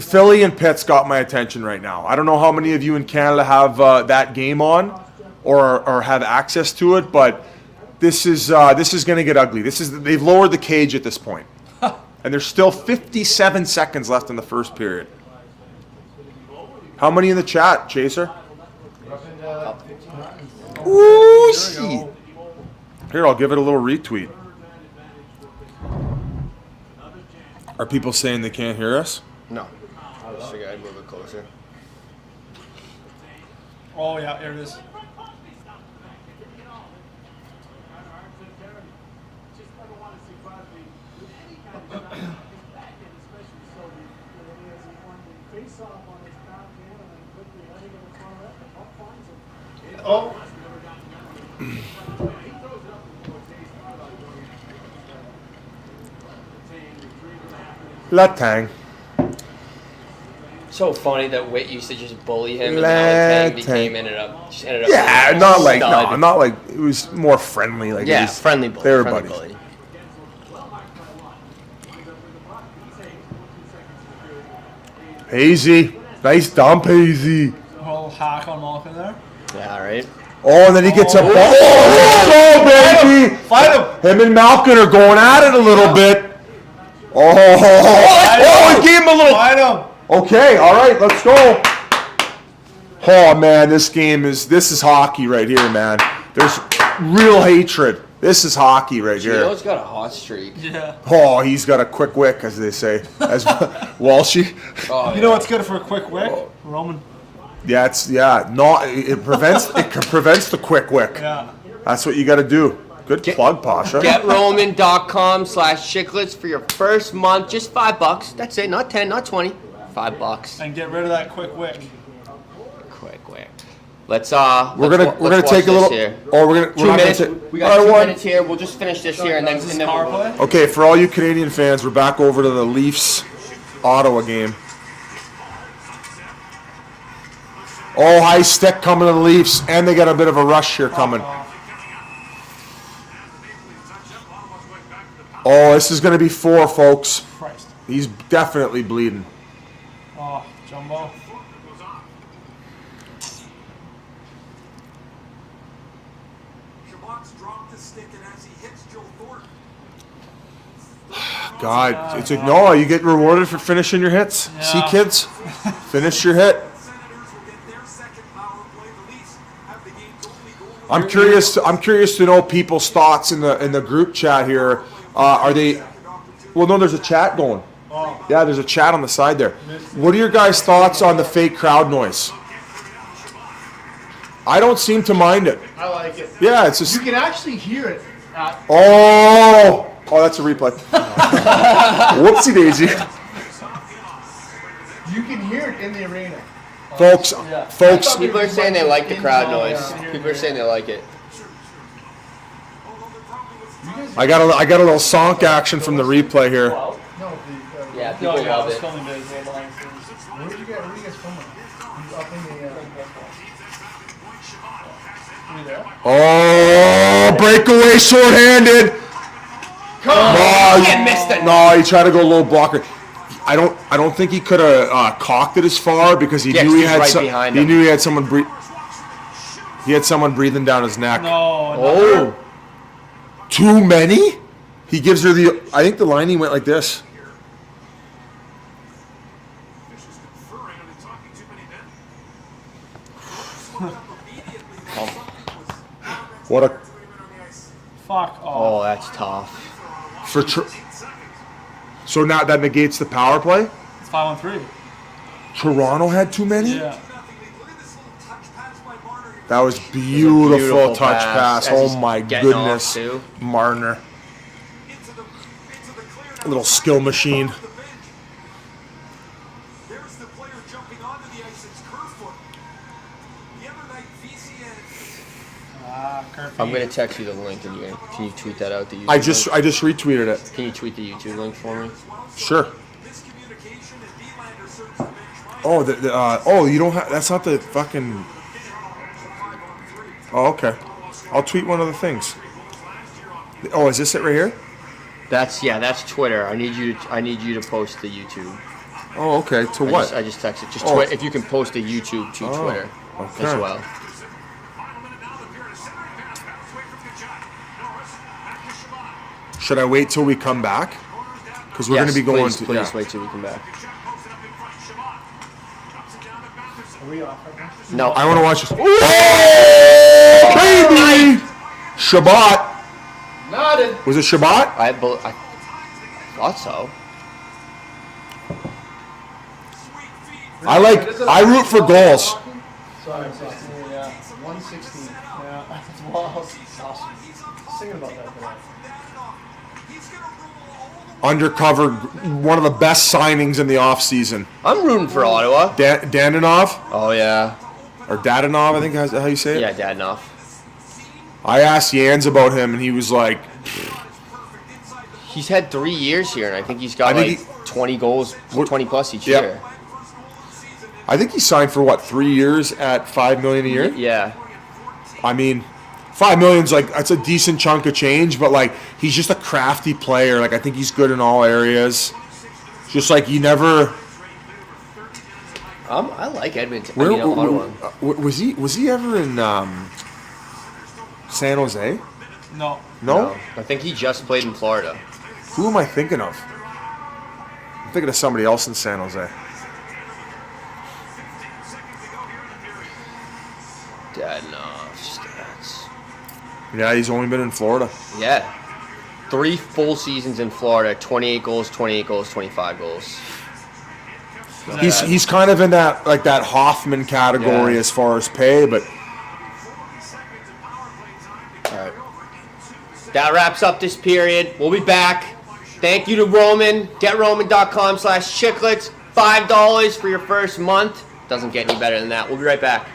Philly and Pitt's got my attention right now. I don't know how many of you in Canada have that game on or have access to it, but this is going to get ugly. They've lowered the cage at this point. And there's still 57 seconds left in the first period. How many in the chat, Chaser? Ooh, shit. Here, I'll give it a little retweet. Are people saying they can't hear us? No. I just figured I'd move it closer. Oh, yeah, here it is. Oh. Letang. So funny that Witt used to just bully him, and now Letang ended up. Yeah, not like it was more friendly. Like Yeah, it was, friendly bully. They were friendly buddies. bully. Hazy, nice dump, Hazy. A little hack on Malkin there. Yeah, right. Oh, and then he gets a ball. Oh, baby! Fight him! Him and Malkin are going at it a little bit. He gave him a little. Fight him! Okay, all right, let's go. Oh man, this is hockey right here, man. There's real hatred. This is hockey right here. Gino's got a hot streak. Yeah. Oh, he's got a quick wick, as they say, as Walshy. Oh, You know what's good for a quick wick? Roman. Yeah, it prevents the quick wick. Yeah. That's what you got to do. Good plug, Pasha. GetRoman.com/chiclets for your first month. Just $5. That's it. Not 10, not 20. $5. And get rid of that quick wick. Quick wick. Let's We're gonna take a little. Here. Oh, we're not 2 minutes. Gonna We got 2 minutes here. We'll just finish this here and then. Is this power play? Okay, for all you Canadian fans, we're back over to the Leafs Ottawa game. Oh, high stick coming to the Leafs, and they got a bit of a rush here coming. Oh, this is going to be 4, folks. Christ. He's definitely bleeding. Oh, Jumbo. God, it's like, no, you get rewarded for finishing your hits. Yeah. See, kids? Finish your hit. I'm curious to know people's thoughts in the group chat here. Are they? Well, no, there's a chat going. Yeah, there's a chat on the side there. What are your guys' thoughts on the fake crowd noise? I don't seem to mind it. I like it. Yeah, it's just. You can actually hear it. Oh, that's a replay. Whoopsie daisy, You can hear it in the arena. folks. Folks, People are saying they like the crowd noise. People are saying they like it. I got a little sonk action from the replay here. No, Yeah, people I love was it. filming this. where did you guys filming? He's up in the. You there? Oh, breakaway shorthanded. missed it. No, he tried to go low blocker. I don't think he could have cocked it as far because he Yeah, knew he he's had right behind he him. knew he had someone he had someone breathing down his neck. No. Oh. Too many? He gives her the. I think the lining went like this. What a Fuck off. Oh, that's tough. for. So now that negates the power play. It's 5-on-3. Toronto had too many. Yeah. That was beautiful touch pass. as Oh he's my getting off, goodness, too. Marner. A little skill machine. There's the player jumping onto the ice. It's Kerfoot. The other night, VCN. Curfew. I'm gonna text you the link, and can you tweet that out? The YouTube I just link? retweeted it. Can you tweet the YouTube link for me? Sure. Miscommunication and Oh, oh, you don't have. That's not the fucking. Oh, okay. I'll tweet one of the things. Oh, is this it right here? That's Twitter. I need you to post the YouTube. Oh, okay. To what? I just texted. Just Oh. if you can post a YouTube to Twitter okay. as well. Should I wait till we come back? Because we're Yes, going to be going please, to. Please Yeah. wait till we come back. Are we off right now? No, I want to watch this. Baby! Shabbat. Nodded. Was it Shabbat? I thought so. I root for goals. Sorry, 16. Yeah, 116. Yeah, that's wild. Awesome. Singing about that today. Undercover, one of the best signings in the offseason. I'm rooting for Ottawa. Danonov, Oh yeah. or Dadanov, I think is how you say it. Yeah, Dadnoff. I asked Jans about him, and he was like, He's had 3 years here, and I think he's got I think 20 goals, 20 plus each Yep. year. I think he signed for what, 3 years at $5 million a year? Yeah. I mean, $5 million's like, that's a decent chunk of change, but like, he's just a crafty player. Like, I think he's good in all areas. Just like you never. I like Edmonton. Where, Ottawa. was he ever in San Jose? No. No? I think he just played in Florida. Who am I thinking of? I'm thinking of somebody else in San Jose. Dadnoff stats. Yeah, he's only been in Florida. Yeah. 3 full seasons in Florida, 28 goals, 28 goals, 25 goals. He's kind of in that that Hoffman category Yeah. as far as pay, but All right. That wraps up this period. We'll be back. Thank you to Roman. GetRoman.com/chiclets. $5 for your first month. Doesn't get any better than that. We'll be right back.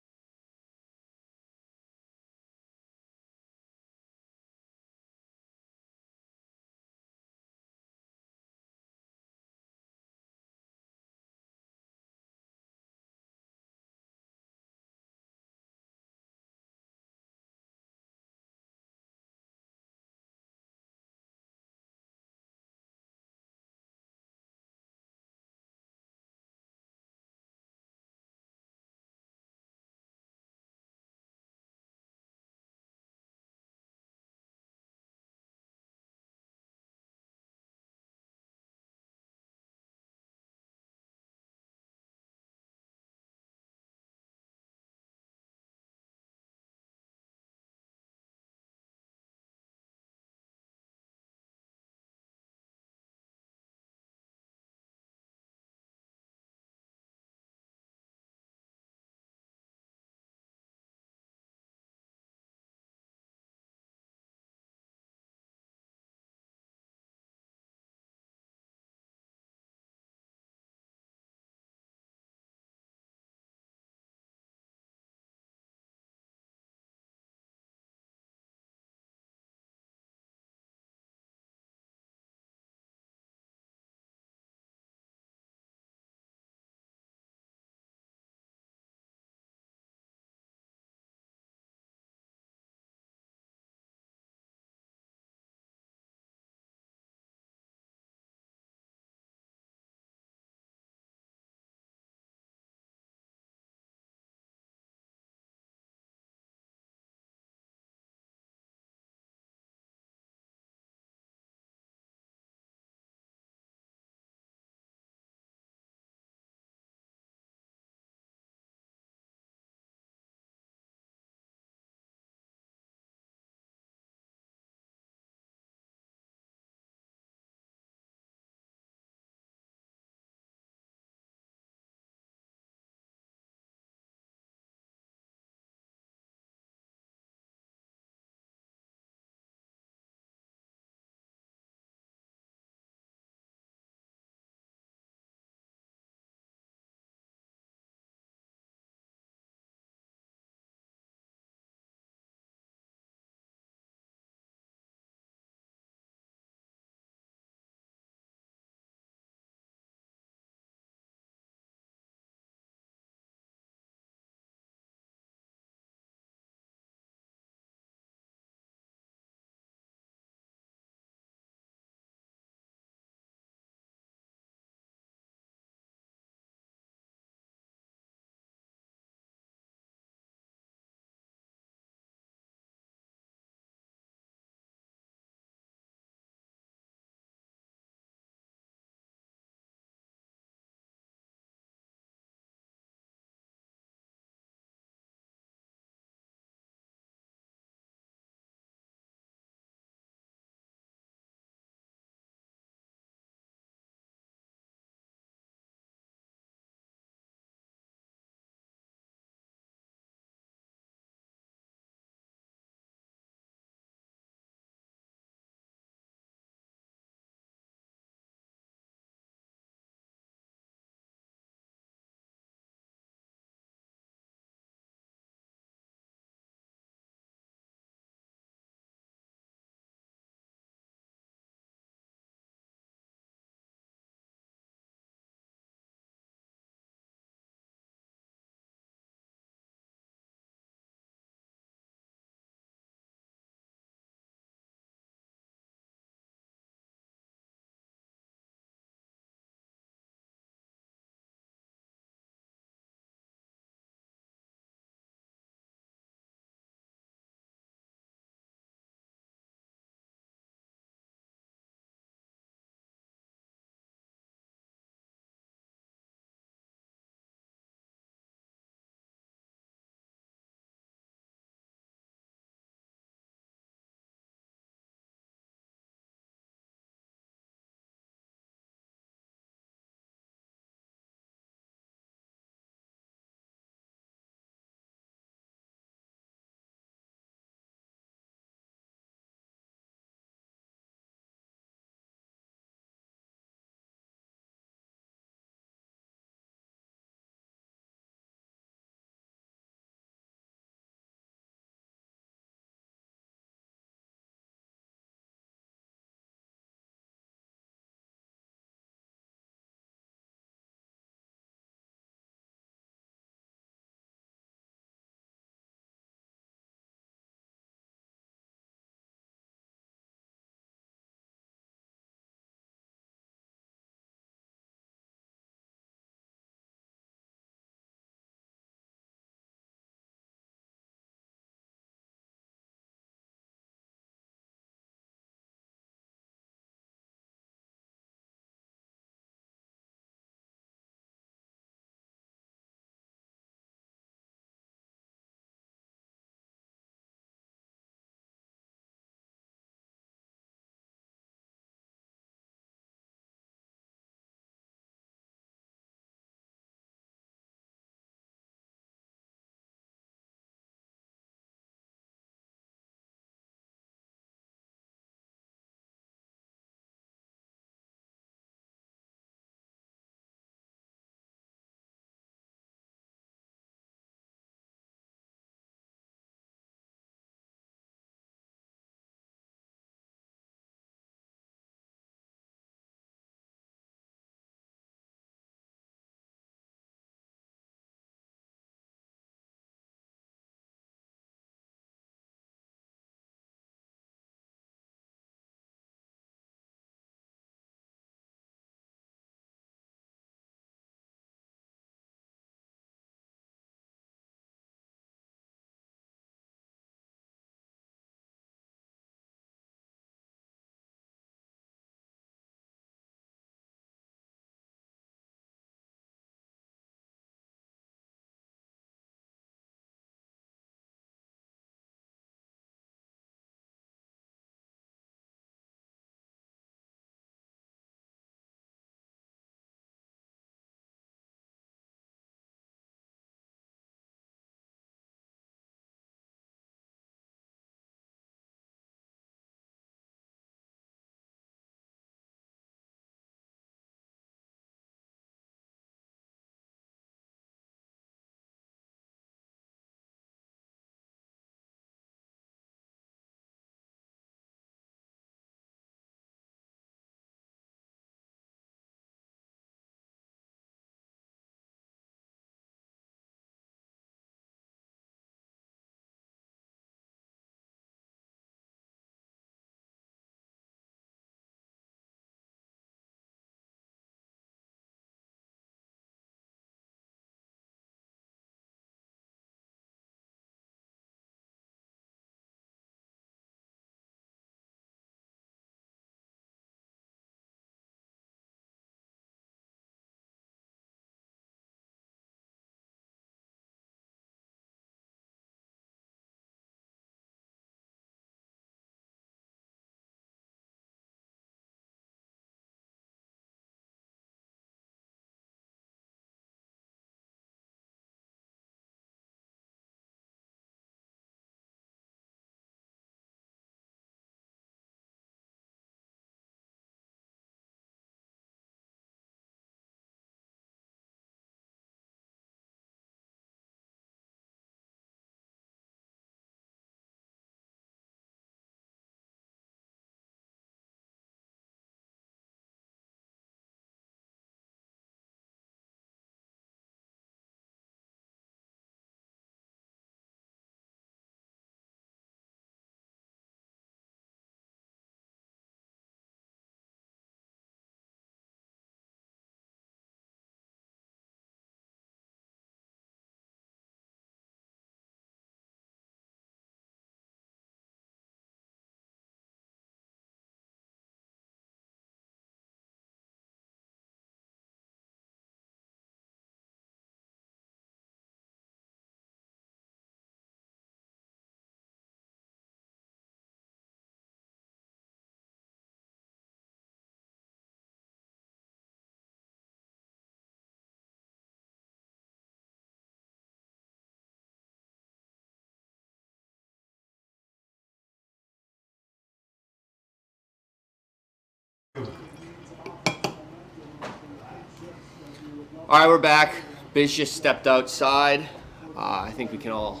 All right, we're back. Biz just stepped outside. I think we can all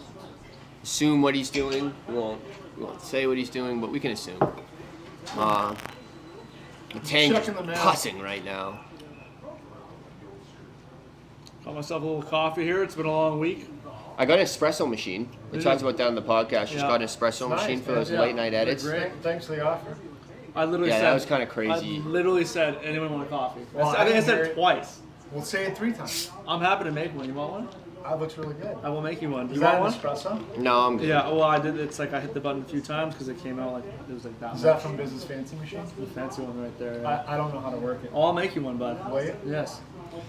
assume what he's doing. We won't say what he's doing, but we can assume. The tank is Checking the mail. pussing right now. Got myself a little coffee here. It's been a long week. I got an espresso machine. We talked about that on the podcast. Just Yeah. got an espresso Nice, machine for man. those Yeah. late night edits. Great. Thanks for the offer. I literally Yeah, said that was kind of crazy. I literally said, anyone want a coffee? Well, I think I I didn't hear said it. twice. We'll say it 3 times. I'm happy to make one. You want one? That looks really good. I will make you one. Is You that want an one? espresso? No, I'm good. Yeah, well, I did. It's like I hit the button a few times because it came out like it was like that. Is much. that from Business Fancy Machine? The fancy one right there? Yeah. I don't know how to work it. Oh, I'll make you one, bud. Will you? Yes.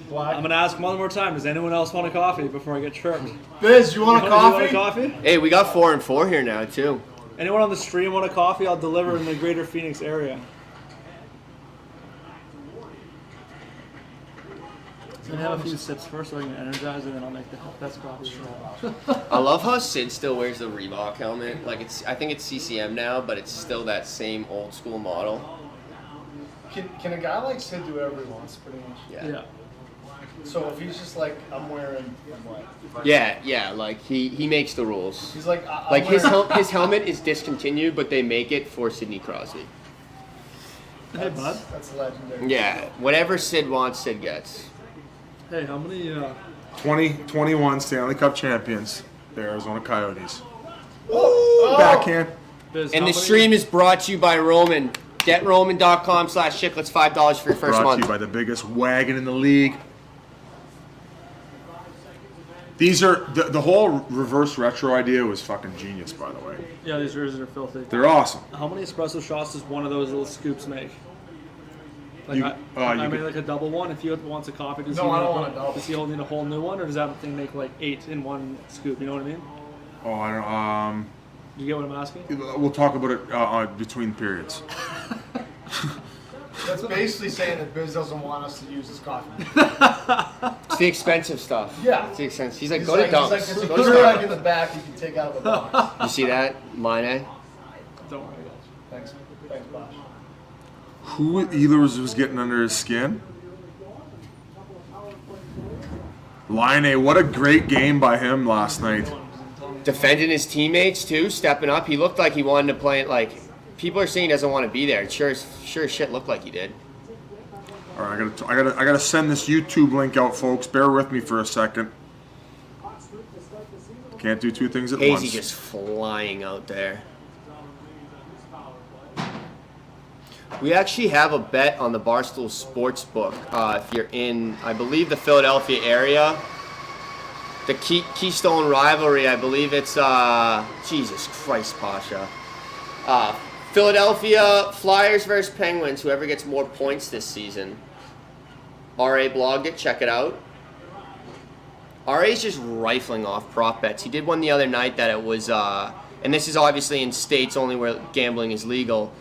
Black. I'm gonna ask one more time. Does anyone else want a coffee before I get chirped? Biz, you want a You want coffee? a coffee? Hey, we got 4 and 4 here now too. Anyone on the stream want a coffee? I'll deliver in the greater Phoenix area. I'm gonna have a few sips first so I can energize and then I'll make the best coffee. I love how Sid still wears the Reebok helmet. Like I think it's CCM now, but it's still that same old school model. Can a guy like Sid do whatever he wants, pretty much? Yeah. So if he's just like, I'm wearing what? Yeah. Like he makes the rules. He's like, I'm Like his wearing- his helmet is discontinued, but they make it for Sidney Crosby. Hey, bud. That's legendary. Yeah, whatever Sid wants, Sid gets. Hey, how many? 2021 Stanley Cup champions, the Arizona Coyotes. Oh! Backhand. Biz, And how the many- stream is brought to you by Roman. GetRoman.com/Chiclets, $5 for your first Brought to you month. by the biggest wagon in the league. These are the whole reverse retro idea was fucking genius, by the way. Yeah, these jerseys are filthy. They're awesome. How many espresso shots does one of those little scoops make? Like You- I you made could- like a double one. If he wants a coffee, does No, he I need don't want a double. Does he need a whole new one, or does that thing make like 8 in one scoop? You know what I mean? Oh, I don't. You get what I'm asking? We'll talk about it between periods. That's basically saying that Biz doesn't want us to use his coffee. It's the expensive stuff. Yeah. It's the expensive. He's like, He's go to Dunks. There's a Go to Keurig Dunks. in the back you can take out of the box. You see that? Line A? Don't worry. Thanks. Thanks, Bosh. Who either was getting under his skin? Line, what a great game by him last night. Defending his teammates too, stepping up. He looked like he wanted to play it. Like people are saying he doesn't want to be there. It sure as shit looked like he did. All right, I gotta send this YouTube link out, folks. Bear with me for a second. Can't do 2 things at Hazy once. just flying out there. We actually have a bet on the Barstool Sportsbook. If you're in, I believe, the Philadelphia area, the Keystone rivalry, I believe it's, Jesus Christ, Pasha. Philadelphia Flyers versus Penguins, whoever gets more points this season. RA blogged it, check it out. RA's just rifling off prop bets. He did one the other night that it was, and this is obviously in states only where gambling is legal,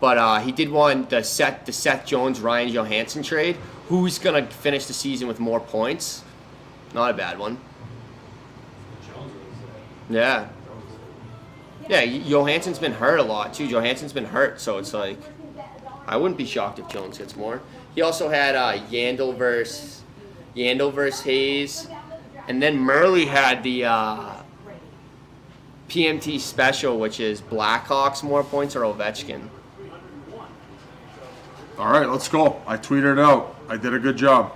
but he did one, the Seth Jones-Ryan Johansson trade. Who's going to finish the season with more points? Not a bad one. Yeah. Yeah, Johansson's been hurt a lot too. Johansson's been hurt, so it's like, I wouldn't be shocked if Jones gets more. He also had Yandel versus Hayes. And then Murley had the PMT special, which is Blackhawks more points or Ovechkin. All right, let's go. I tweeted it out. I did a good job.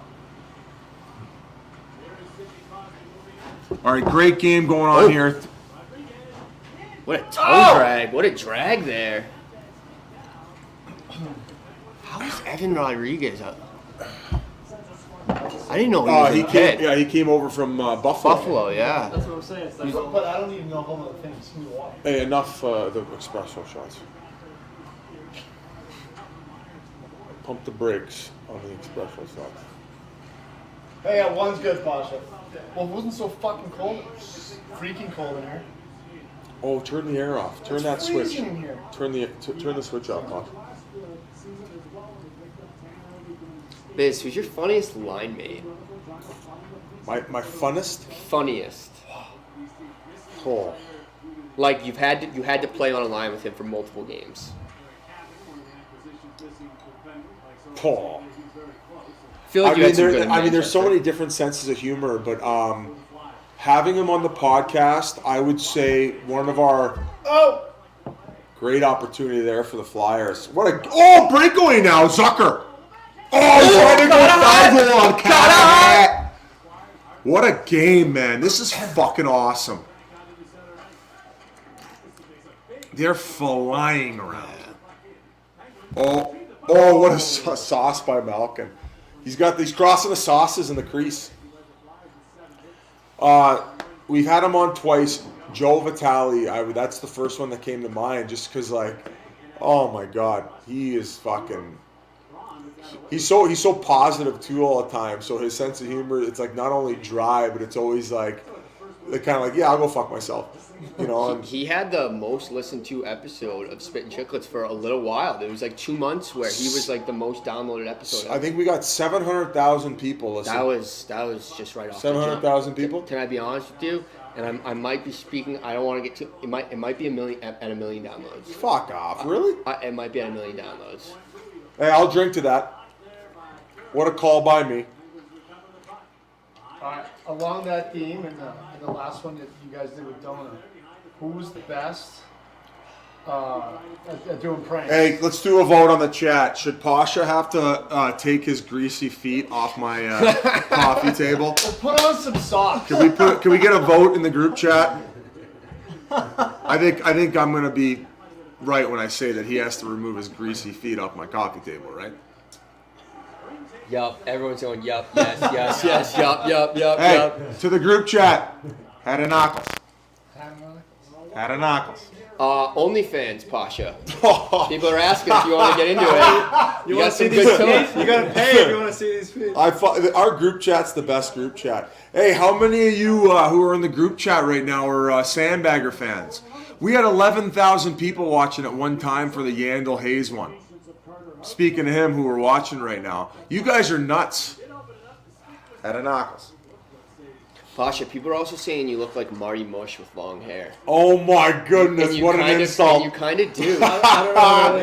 All right, great game going on here. What a toe drag. What a drag there. How is Evan Rodriguez up? I didn't know he was He a kid. came over from Buffalo. Buffalo, yeah. That's what I'm saying. It's like, But I don't even know all the things. Who to watch. Hey, enough the espresso shots. Pump the brakes on the espresso shots. Hey, yeah, one's good, Pasha. Well, it wasn't so fucking cold. It was freaking cold in here. Oh, turn the air off. Turn It's that switch. freezing in here. Turn the switch off, Bob. Biz, who's your funniest line mate? My funnest. Funniest. Oh, Like you had to play on a line with him for multiple games. oh. feel like you had some good in I mean, there's so Manchester. many different senses of humor, but having him on the podcast, I would say one of our great opportunity there for the Flyers. Breakaway now, Zucker. Trying to go 5-0 on Cat. What a game, man! This is fucking awesome. They're flying around. Oh, what a sauce by Malkin. He's crossing the sauces in the crease. We've had him on twice. Joe Vitale, that's the first one that came to mind just because, like, oh my God, he is fucking... He's so positive, too, all the time. So his sense of humor, it's like not only dry, but it's always like kind of like, yeah, I'll go fuck myself. You know, and He had the most listened to episode of Spittin Chiclets for a little while. There was like 2 months where he was like the most downloaded episode. I think we got 700,000 people listening. That was just right off. 700,000 people? Can I be honest with you? And I might be speaking. I don't want to get too. It might be a million at $1 million downloads. Fuck off, really? It might be at $1 million downloads. Hey, I'll drink to that. What a call by me. All right. Along that theme, and the last one that you guys did with Donor, who's the best at doing pranks? Hey, let's do a vote on the chat. Should Pasha have to take his greasy feet off my coffee table? Well, put on some socks. Can we get a vote in the group chat? I think I'm gonna be right when I say that he has to remove his greasy feet off my coffee table, right? Yup. Everyone's going yup. Yes. Yup. Hey, to the group chat. Had a knuckles. Had a knuckles. OnlyFans, Pasha. People are asking if you want to get into it. You got some good toys. You gotta pay if you want to see these feet. Our group chat's the best group chat. Hey, how many of you who are in the group chat right now are Sandbagger fans? We had 11,000 people watching at one time for the Yandel Hayes one. Speaking of him, who are watching right now, you guys are nuts. Had a knuckles. Pasha, people are also saying you look like Marty Mush with long hair. Oh my goodness, what an insult. And you kind of do. I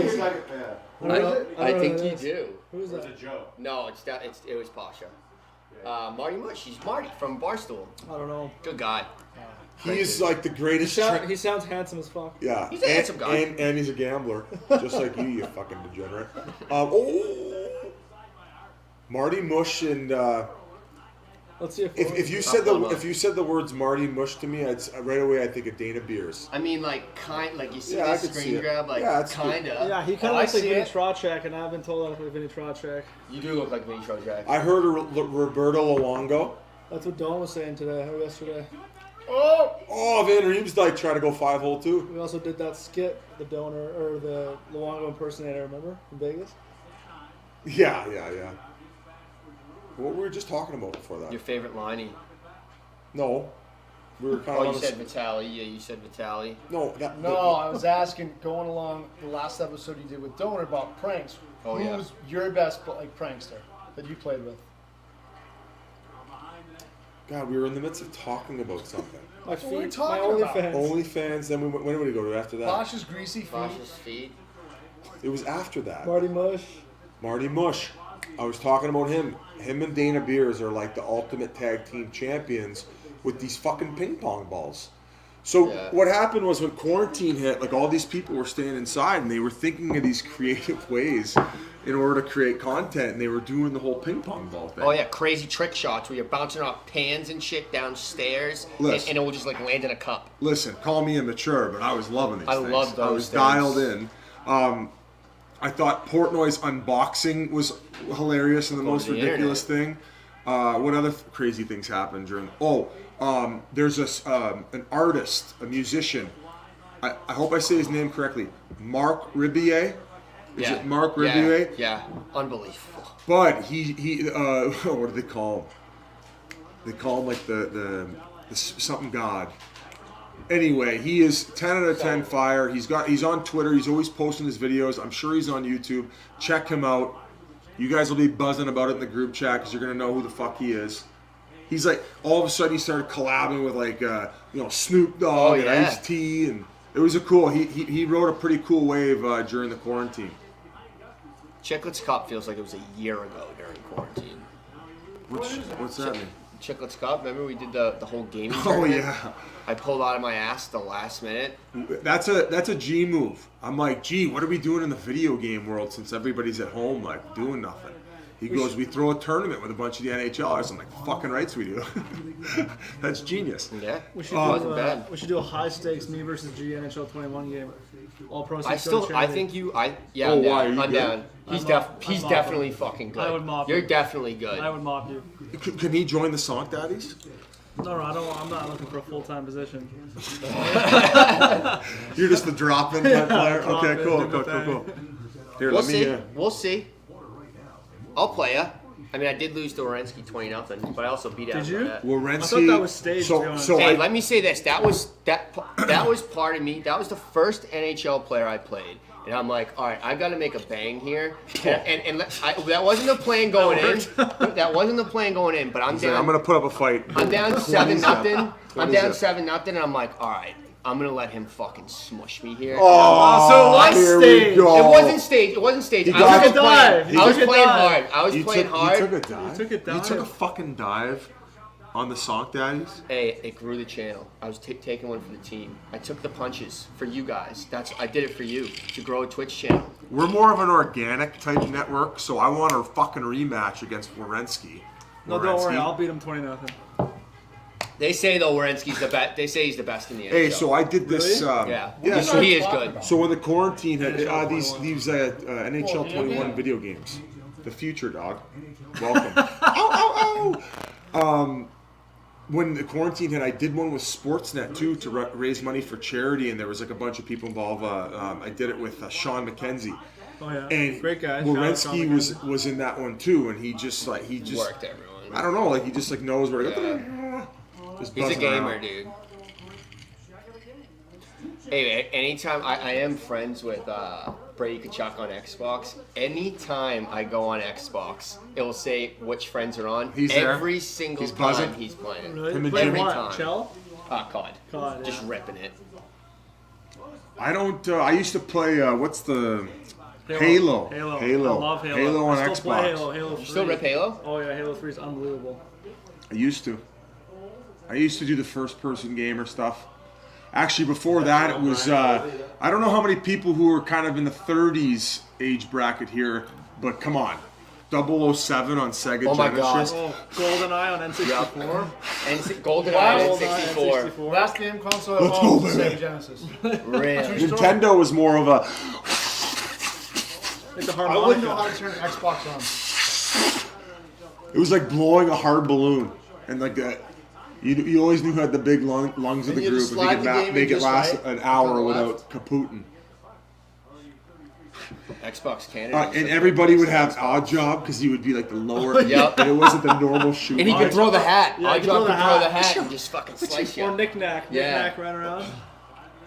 think you do. Who's that? It's a joke. No, it was Pasha. Marty Mush. He's Marty from Barstool. I don't know. Good guy. He's like the greatest. He sounds handsome as fuck. Yeah. He's a handsome guy. And he's a gambler, just like you fucking degenerate. Marty Mush and Let's see if you said the words Marty Mush to me, right away I think of Dana Beers. I mean, like you see Yeah, I this could see screen it. grab, like Yeah, it's kinda. Yeah, he kind of I looks like see Vinny it. Trocek, and I've been told I look like Vinny Trocek. You do look like Vinny Trocek. I heard Roberto Luongo. That's what Don was saying today or yesterday. Oh, Van Riemsdyk trying to go 5-hole too. We also did that skit, the Donor or the Luongo impersonator. Remember in Vegas? Yeah. What were we just talking about before that? Your favorite liney? No, we were kind Oh, of. you said Vitali. Yeah, you said Vitali. No, No, I was asking, going along the last episode you did with Donor about pranks. Oh, yeah. Who's your best prankster that you played with? God, we were in the midst of talking about something. My what we're feet, my talking about. OnlyFans. OnlyFans. Then when did we go to after that? Bosch's greasy feet. Pasha's feet. It was after that. Marty Mush. Marty Mush. I was talking about him. Him and Dana Beers are like the ultimate tag team champions with these fucking ping pong balls. So Yeah. what happened was when quarantine hit, like all these people were staying inside and they were thinking of these creative ways in order to create content, and they were doing the whole ping pong ball thing. Oh yeah, crazy trick shots where you're bouncing off pans and shit downstairs, and Listen. it will just like land in a cup. Listen, call me immature, but I was loving these I things. love those I was things. dialed in. I thought Portnoy's unboxing was hilarious and the most the ridiculous thing. What other crazy things happened during? There's an artist, a musician. I hope I say his name correctly. Mark Ribier. Is it Mark Ribier? Yeah, unbelievable. But he what do they call him? They call him like the something god. Anyway, he is 10 out of 10 fire. He's on Twitter. He's always posting his videos. I'm sure he's on YouTube. Check him out. You guys will be buzzing about it in the group chat because you're gonna know who the fuck he is. He's like, all of a sudden he started collabing with like Snoop Dogg and Ice-T, and it was a cool. He rode a pretty cool wave during the quarantine. Chiclets Cup feels like it was a year ago during quarantine. What's that mean? Chiclets Cup. Remember we did the whole gaming Oh tournament? yeah. I pulled out of my ass the last minute. That's a G move. I'm like, gee, what are we doing in the video game world since everybody's at home, like, doing nothing? He goes, we throw a tournament with a bunch of the NHLers. I'm like, fucking rights we do. That's genius. Yeah, We should, wasn't bad. we should do a high stakes me versus G NHL 21 game. All proceeds. I go to charity. think you, yeah, Oh, I'm why? Are down. you I'm good? down. He's I'm definitely mopping. fucking good. I would mop You're him. definitely good. I would mop you. Can he join the Sonk Daddies? No, I'm not looking for a full-time position. You're just the drop-in type player? Drop Okay, in, cool. do my thing. Here, We'll let me... see. We'll see. I'll play ya. I mean, I did lose to Orensky 20-0, but I also beat out. Did you? Werenski, I thought that was staged, to be honest. So Hey, I, let me say this. That was part of me. That was the first NHL player I played. And I'm like, all right, I got to make a bang here. That wasn't the plan going in. That wasn't the plan going in. But I'm down. I'm going to put up a fight. I'm down 7-0. I'm 20 down zip. 7-0, and I'm like, all right, I'm gonna let him fucking smush me here. Oh, So what's here staged? we go. It wasn't staged. It wasn't staged. got I was a dive. He I was took a playing dive. hard. I was playing hard. You took a dive? took a dive. You took a fucking dive on the Sonk Daddies? Hey, it grew the channel. I was taking one for the team. I took the punches for you guys. I did it for you to grow a Twitch channel. We're more of an organic type network, so I want a fucking rematch against Werenski. No, don't worry. I'll beat him 20-0. They say though Werenski's the best. They say he's the best in the NHL. Hey, so I did this. Really? yeah, Yeah, so so, he is good. so when the quarantine had these NHL 21 video games, the future, dog. Welcome. Ow, ow, ow. When the quarantine hit, I did one with Sportsnet too to raise money for charity, and there was like a bunch of people involved. I did it with Sean McKenzie. Oh yeah, And great guy. Shout out Sean Werenski McKenzie. was in that one too, and he just Worked everyone. I don't know, like he just like knows where to go. Just He's a buzzing gamer, around. dude. Hey, anytime I am friends with Brady Kachuk on Xbox, anytime I go on Xbox, it will say which friends are on. He's there? Every single He's time buzzing? he's playing. Really? Him and Play Jimmy? what? Time. Chell? COD. COD, Just yeah. ripping it. I don't. I used to play. What's the Halo. Halo? I love Halo. Halo on I Xbox. still play Halo. Halo 3. You still rip Halo? Oh yeah, Halo 3 is unbelievable. I used to. I used to do the first-person gamer stuff. Actually, before that, it was. I don't know how many people who were kind of in the 30s age bracket here, but come on, 007 on Sega Oh my Genesis. God. Oh, GoldenEye on N64. And GoldenEye GoldenEye N64. N64. Last game console I Let's owned go, was baby. Sega Genesis. Really? Nintendo was more of a. Like the I wouldn't know harmonica. how to turn an Xbox on. It was like blowing a hard balloon, and like that. You always knew who had the big lungs of And the you group just if you slide could the game in make it just last right, an hour to the without left. kapooting. Xbox Canada. And everybody would have odd job because he would be like the lower, Yep. and it wasn't the normal shoot. And he could throw the hat. Yeah, I he could throw could the throw the hat. hat and just fucking slice Or you. knick-knack. Yeah. Knick-knack ran around.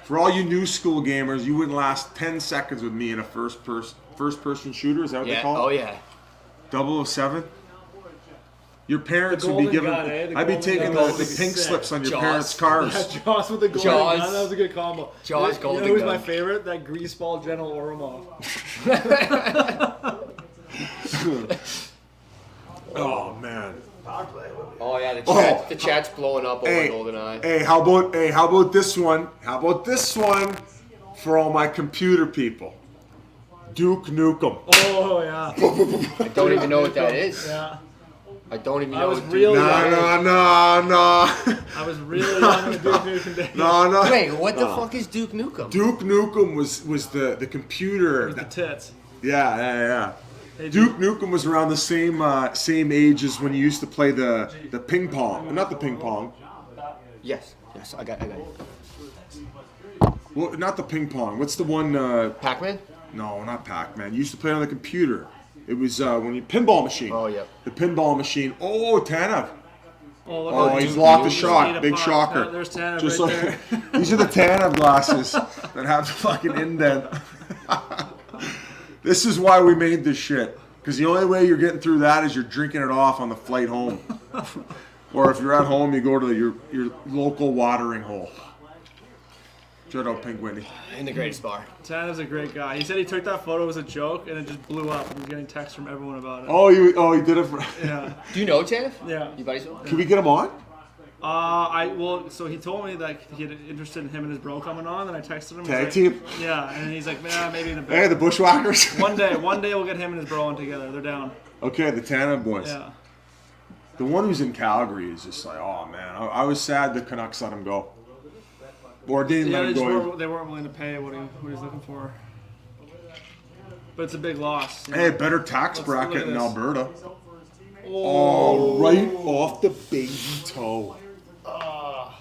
For all you new school gamers, you wouldn't last 10 seconds with me in a first person shooter. Is that what they Yeah. call Oh it? yeah. 007. Your parents The would be golden giving. gun, eh? The I'd be golden taking gun the would be pink sick. slips on your Jaws. parents' cars. Yeah, Jaws with the golden Jaws. gun. That was a good combo. Jaws, You golden know who's gun. my favorite? That greaseball General Oromov. Oh man. Oh yeah. The chat's blowing up over Hey, GoldenEye. hey, how about this one? How about this one for all my computer people? Duke Nukem. Oh yeah. I don't even know what that is. Yeah. I don't even I know was what real Duke young. Nukem No. I was really young in the Duke Nukem days. No. is. Wait, what the fuck is Duke Nukem? Duke Nukem was the computer. The tits. Yeah. Hey, Duke Nukem was around the same age as when you used to play the ping pong. Not the ping pong. Yes, I got it. Well, not the ping pong. What's the one? Pac-Man? No, not Pac-Man. You used to play on the computer. It was when you pinball machine. Oh, yep. The pinball machine. Oh, Tanev. Oh, look Oh, at he's Duke locked a Nukem. shot. Need Big pop. shocker. Yeah, there's Tanner Just right like there. these are the Tanev glasses that have the fucking indent. This is why we made this shit. Because the only way you're getting through that is you're drinking it off on the flight home. Or if you're at home, you go to your local watering hole. Shout out Pink Whitney. In the greatest bar. Tana's a great guy. He said he took that photo as a joke and it just blew up. He was getting texts from everyone about it. Oh, he did it for. Yeah. Do you know Tanif? Yeah. You buddies with him? Can we get him on? So he told me that he had interested in him and his bro coming on, and I texted him. Tag He's team. like, yeah, and he's like, man, maybe in a bit. Hey, the Bushwhackers. One day we'll get him and his bro on together. They're down. Okay, the Tana boys. Yeah. The one who's in Calgary is just like, oh man, I was sad the Canucks let him go. Or didn't let him go. They weren't willing to pay what he's looking for. But it's a big loss. You know? Hey, better tax Look bracket at in this. Alberta. Oh, right off the baby toe. Oh,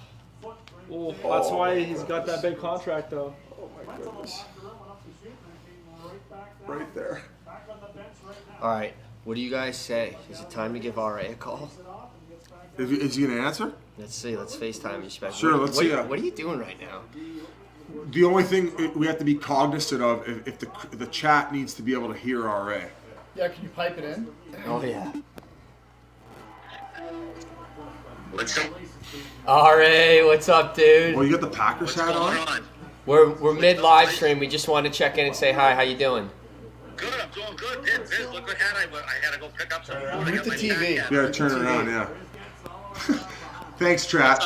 that's why he's got that big contract, though. Oh my goodness. Right there. All right. What do you guys say? Is it time to give RA a call? Is he gonna answer? Let's see. Let's FaceTime you, Spec. Sure, let's see. What are you doing right now? The only thing we have to be cognizant of if the chat needs to be able to hear RA. Yeah, can you pipe it in? Oh yeah. What's up? RA, what's up, dude? Well, you got the Packers hat Going on? on? We're mid live stream. We just wanted to check in and say hi. How you doing? Good, I'm doing good. Biz, look what hat I had to go pick up some food. I Mute got the my TV. jacket. Yeah, turn it on, yeah. Thanks, chat.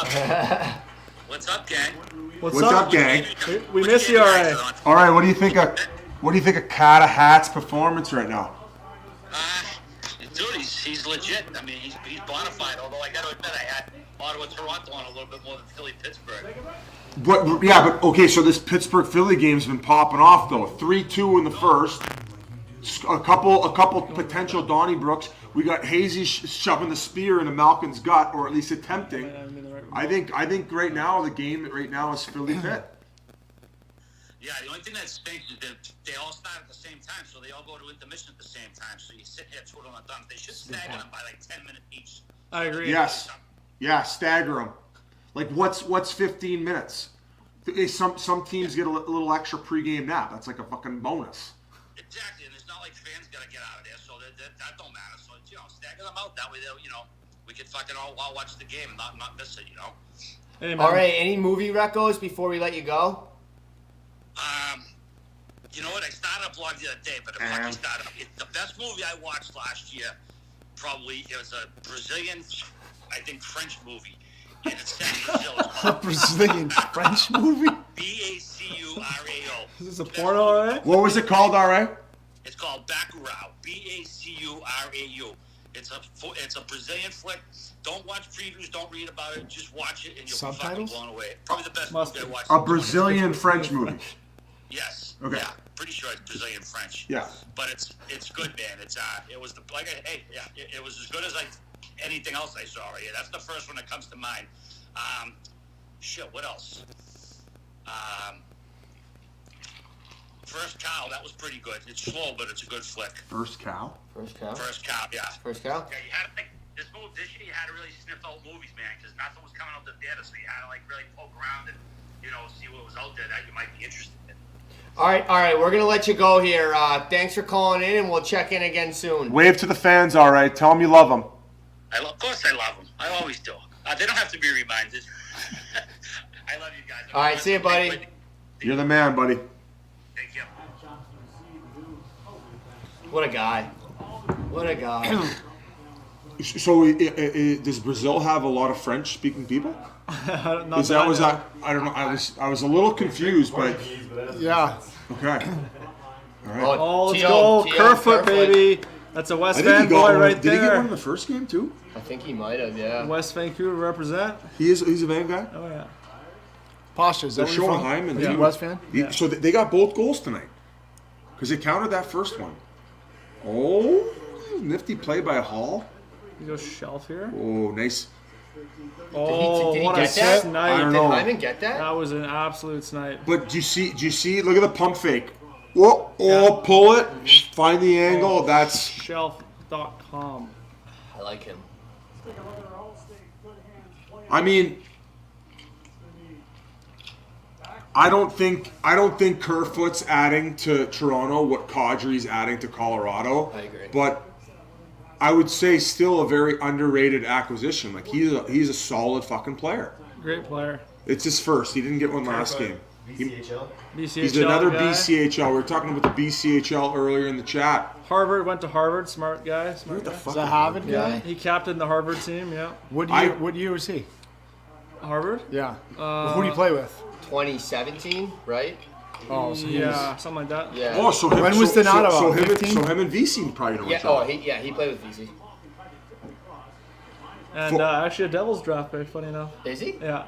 What's up, gang? What's up, gang? We miss you, RA. All right, what do you think of Kata Hat's performance right now? Dude, he's legit. I mean, he's bona fide. Although I got to admit, I had Ottawa, Toronto on a little bit more than Philly, Pittsburgh. But okay, so this Pittsburgh Philly game's been popping off though. 3-2 in the first. A couple potential Donnybrooks. We got Hazy shoving the spear into Malkin's gut, or at least attempting. I think right now the game right now is Philly Pitt. Yeah, the only thing that stinks is that they all start at the same time, so they all go to intermission at the same time. So you sit here twiddling the thumbs. They should stagger them by like 10 minutes each. I agree. Yes, yeah, stagger them. Like what's 15 minutes? Some teams get a little extra pregame nap. That's like a fucking bonus. Exactly, and it's not like fans got to get out of there, so that don't matter. So, stagger them out. That way, we could fucking all watch the game and not miss it, Hey, man. All right. Any movie recos before we let you go? You know what? I started a blog the other day, but the best movie I watched last year, probably, it was a Brazilian, I think, French movie. And it's set in Brazil. It's A Brazilian French movie? Bchl. Is this a porno, RA? What was it called, RA? It's called Bchl. Bchl. It's a Brazilian flick. Don't watch previews. Don't read about it. Just watch it, and you'll be fucking blown away. Probably the best movie I watched. A Brazilian French movie. Yes. Okay. Yeah. Pretty sure it's Brazilian French. Yeah. But it's good, man. It was it was as good as anything else I saw right here. That's the first one that comes to mind. What else? First Cow, that was pretty good. It's slow, but it's a good flick. First cow. First cow. First Cow, yeah. First cow. Yeah, you had to think this year you had to really sniff out movies, man, because nothing was coming out the theater, so you had to really poke around and see what was out there that you might be interested in. All right. We're gonna let you go here. Thanks for calling in, and we'll check in again soon. Wave to the fans, all right. Tell them you love them. Of course I love them. I always do. They don't have to be reminded. I love you guys. All right, see you, buddy. You're the man, buddy. Thank you. What a guy. What a guy. So, does Brazil have a lot of French-speaking people? Not Is that was that? I don't know. I was a little confused, but Yeah. okay. Oh, let's Tio, go. Tio, Kerfoot, baby. That's a West I think Van he got boy one. right Did he get one in there. the first game too? I think he might have, yeah. West Vancouver represent. He's a Van guy. Oh, yeah. Pasha, is that They're where you're showing from? Hyman. Are you too. a West fan? So they got both goals tonight because they counted that first one. Oh, nifty play by Hall. You go shelf here. Oh, nice. Oh, did he what a get that? snipe. I don't Did know. Hyman get that? That was an absolute snipe. But do you see? Look at the pump fake. Oh, pull it. Find the angle. That's. Shelf.com. I like him. I mean, I don't think Kerfoot's adding to Toronto what Kadri's adding to Colorado. I agree. But I would say still a very underrated acquisition. Like he's a solid fucking player. Great player. It's his first. He didn't get one last game. BCHL. BCHL He's another guy. BCHL. We were talking about the BCHL earlier in the chat. Harvard, went to Harvard. Smart guy. Smart What the guy. fuck? Is that Harvard guy? He captained the Harvard team. Yeah. What year was he? Harvard. Yeah. Who do you play with? 2017, right? Oh, so he Yeah, something like that. Yeah. Oh, so him, When was Donato so out? him, 15? so him and VC probably know Yeah. each Oh, other. he played with VC. And actually a Devils draft pick. Funny enough. Is he? Yeah.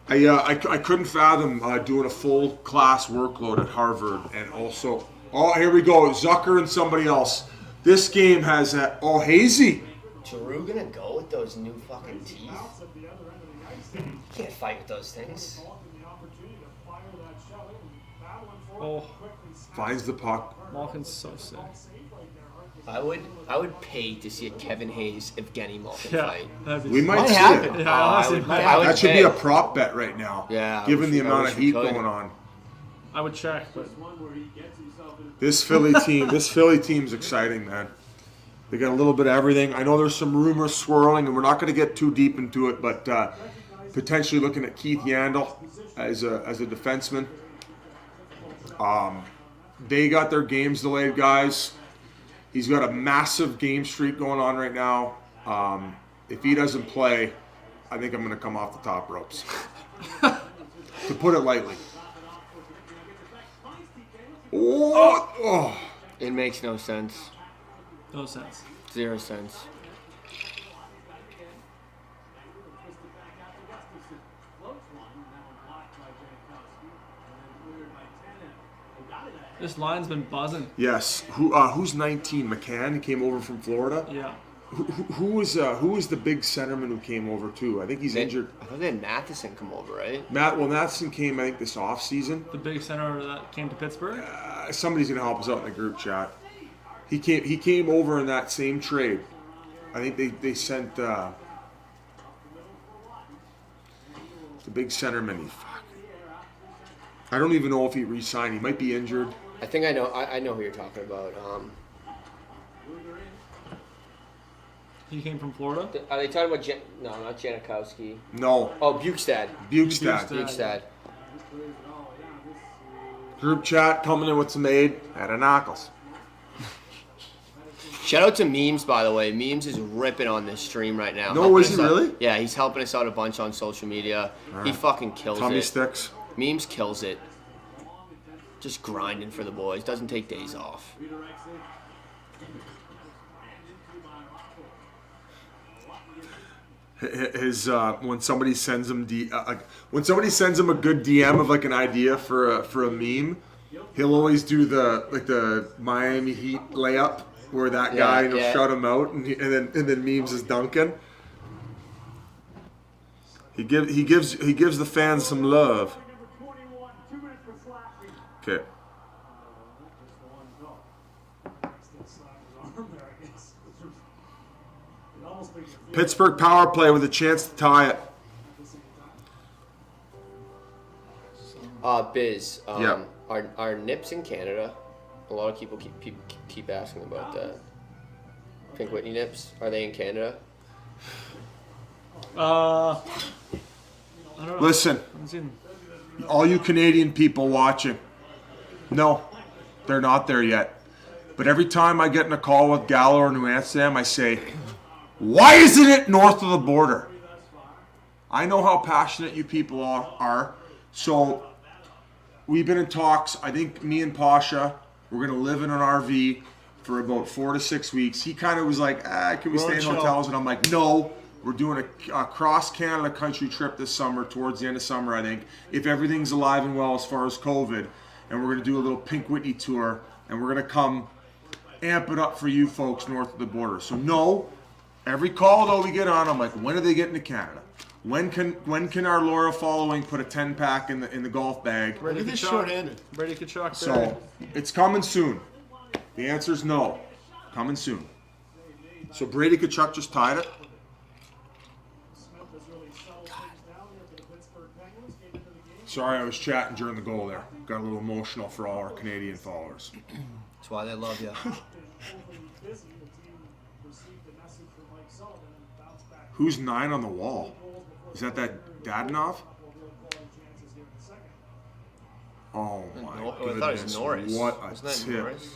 I couldn't fathom doing a full class workload at Harvard and also. Oh, here we go. Zucker and somebody else. This game has Hazy. Giroux gonna go with those new fucking teeth? You can't fight with those things. Oh, Finds the puck. Malkin's so sick. I would pay to see a Kevin Hayes Evgeny Malkin Yeah. fight. That'd be We sick. might see happen. it. Yeah, I honestly, would- might I would That should be pay. a prop bet right now. Yeah, I Given wish- the I amount wish of we heat could. going on. I would check, but This Philly team's exciting, man. They got a little bit of everything. I know there's some rumors swirling, and we're not going to get too deep into it, but potentially looking at Keith Yandel as a defenseman. They got their games delayed, guys. He's got a massive game streak going on right now. If he doesn't play, I think I'm going to come off the top ropes. To put it lightly. Oh. It makes no sense. no sense. 0 sense. This line's been buzzing. Yes. Who's 19? McCann. He came over from Florida. Yeah. Who was the big centerman who came over too? I think he's injured. I thought they had Matheson come over, right? Matheson came, I think, this off season. The big center that came to Pittsburgh. Somebody's gonna help us out in the group chat. He came over in that same trade. I think they sent the big centerman. Fuck. I don't even know if he re-signed. He might be injured. I think I know. I know who you're talking about. He came from Florida. Are they talking about no, not Janikowski. No. Oh, Bukestad. Bukestad. Group chat coming in with some aid at a knuckles. Shout out to Memes, by the way. Memes is ripping on this stream right now. No, helping is he us out. really? Yeah, he's helping us out a bunch on social media. He fucking kills Tummy it. sticks. Memes kills it. Just grinding for the boys. Doesn't take days off. His when somebody sends him when somebody sends him a good DM of like an idea for a meme, he'll always do the Miami Heat layup where that guy and he'll shout him out and then Memes is dunking. He gives the fans some love. Okay. Pittsburgh power play with a chance to tie it. Biz. Yeah. Are nips in Canada? A lot of people keep asking about that. Pink Whitney nips. Are they in Canada? I don't know. Listen, I haven't seen them. all you Canadian people watching, no, they're not there yet. But every time I get in a call with Gallo or New Amsterdam, I say, why isn't it north of the border? I know how passionate you people are. So we've been in talks. I think me and Pasha, we're going to live in an RV for about 4 to 6 weeks. He kind of was like, can we stay in hotels? And I'm like, no. We're doing a cross-Canada country trip this summer, towards the end of summer, I think, if everything's alive and well as far as COVID. And we're going to do a little Pink Whitney tour, and we're going to come amp it up for you folks north of the border. So, no, every call, though, we get on, I'm like, when are they getting to Canada? When can our loyal following put a 10-pack in the golf bag? Look at this short-handed. Brady Tkachuk. So, it's coming soon. The answer is no. Coming soon. So, Brady Tkachuk just tied it. Sorry, I was chatting during the goal there. Got a little emotional for all our Canadian followers. That's why they love you. Who's 9 on the wall? Is that Dadonov? Oh my I goodness! thought it was Norris. What a Wasn't that tip! Norris?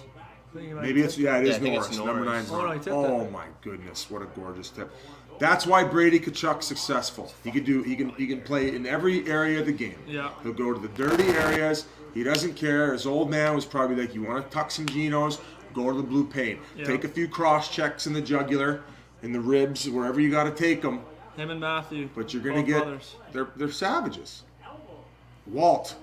Maybe it's it is Yeah, I think Norris. it's Number Norris. 9's Oh, no, he Norris. tipped Oh it. my goodness! What a gorgeous tip. That's why Brady Kachuk's successful. He can play in every area of the game. Yeah. He'll go to the dirty areas. He doesn't care. His old man was probably like, you want to tuck some Genos, go to the blue paint. Yeah. Take a few cross checks in the jugular, in the ribs, wherever you got to take them. Him and Matthew. But you're gonna both get brothers. they're savages. Walt.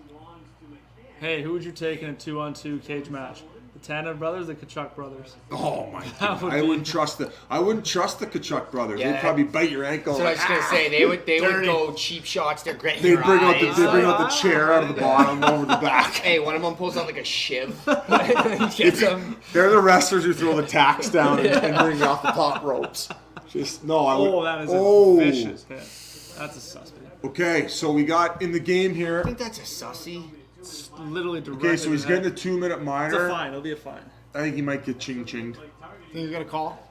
Hey, who would you take in a 2-on-2 cage match? The Tanev brothers, the Kachuk brothers. Oh my That god! would I be- wouldn't trust the Kachuk brothers. Yeah. They'd probably bite your ankle. So I was like, gonna say they would dirty. go cheap shots. They're gritting They your bring out eyes. the chair out of the bottom over the back. Hey, one of them pulls out like a shiv. Gets them. They're the wrestlers who throw the tacks down and bring off the top ropes. Just no, I would. Oh, that is Oh. a vicious hit. That's a suspect. Okay, so we got in the game I here. think that's a sussy. It's literally directly. Okay, so he's in the getting head. a 2-minute It's a minor. fine. It'll be a fine. I think he might get ching-chinged. Think he's gonna call?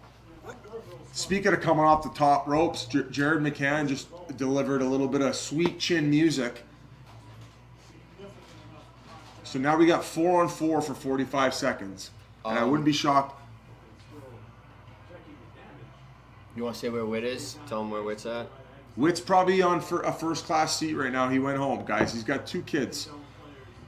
Speaking of coming off the top ropes, Jared McCann just delivered a little bit of sweet chin music. So now we got 4-on-4 for 45 seconds. And I wouldn't be shocked. You want to say where Witt is? Tell him where Witt's at. Witt's probably on for a first-class seat right now. He went home, guys. He's got 2 kids.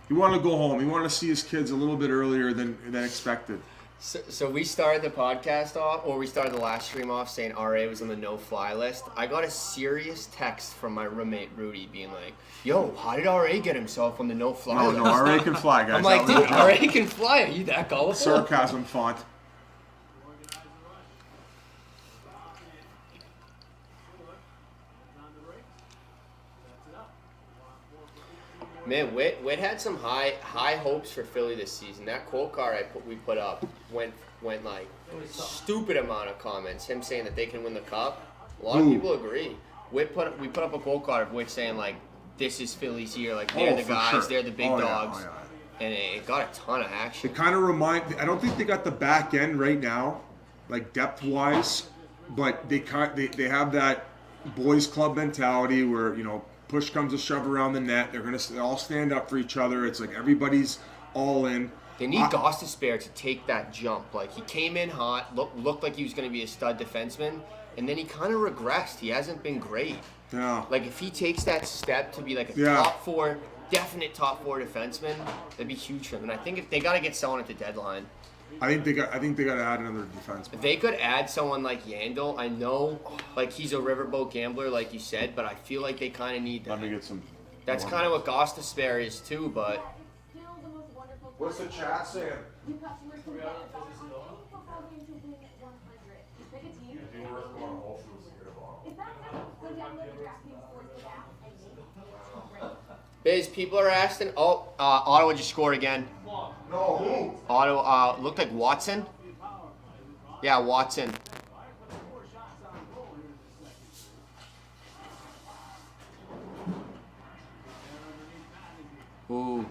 He wanted to go home. He wanted to see his kids a little bit earlier than expected. So we started the podcast off, or we started the last stream off saying RA was on the no-fly list. I got a serious text from my roommate Rudy being like, "Yo, how did RA get himself on the no-fly No, list?" no, RA can fly, guys. I'm like, That was dude, RA can fly. Are you that gullible? sarcasm font. Man, Witt had some high hopes for Philly this season. That quote card we put up went like stupid amount of comments. Him saying that they can win the cup. A lot of people agree. We put up a quote card of Witt saying like, "This is Philly's year. Like they're the for guys, sure. they're the big Oh, yeah, dogs." oh, yeah. And it got a ton of action. It kind of I don't think they got the back end right now, like depth-wise, but they have that boys club mentality where, you know, push comes to shove around the net. They all stand up for each other. It's like everybody's all in. They need Gostisbehere to take that jump. Like he came in hot, looked like he was going to be a stud defenseman, and then he kind of regressed. He hasn't been great. Yeah. Like if he takes that step to be like a Yeah. definite top four defenseman, that'd be huge for him. And I think if they got to get someone at the deadline. I think they got to add another defenseman. If they could add someone like Yandel, I know like he's a riverboat gambler, like you said, but I feel like they kind of need that. Let me get some. That's kind of what Gostisbehere is too, but What's the chat saying? Biz, people are asking. Oh, Ottawa just scored again. No, who? Ottawa looked like Watson. Yeah, Watson. Ooh.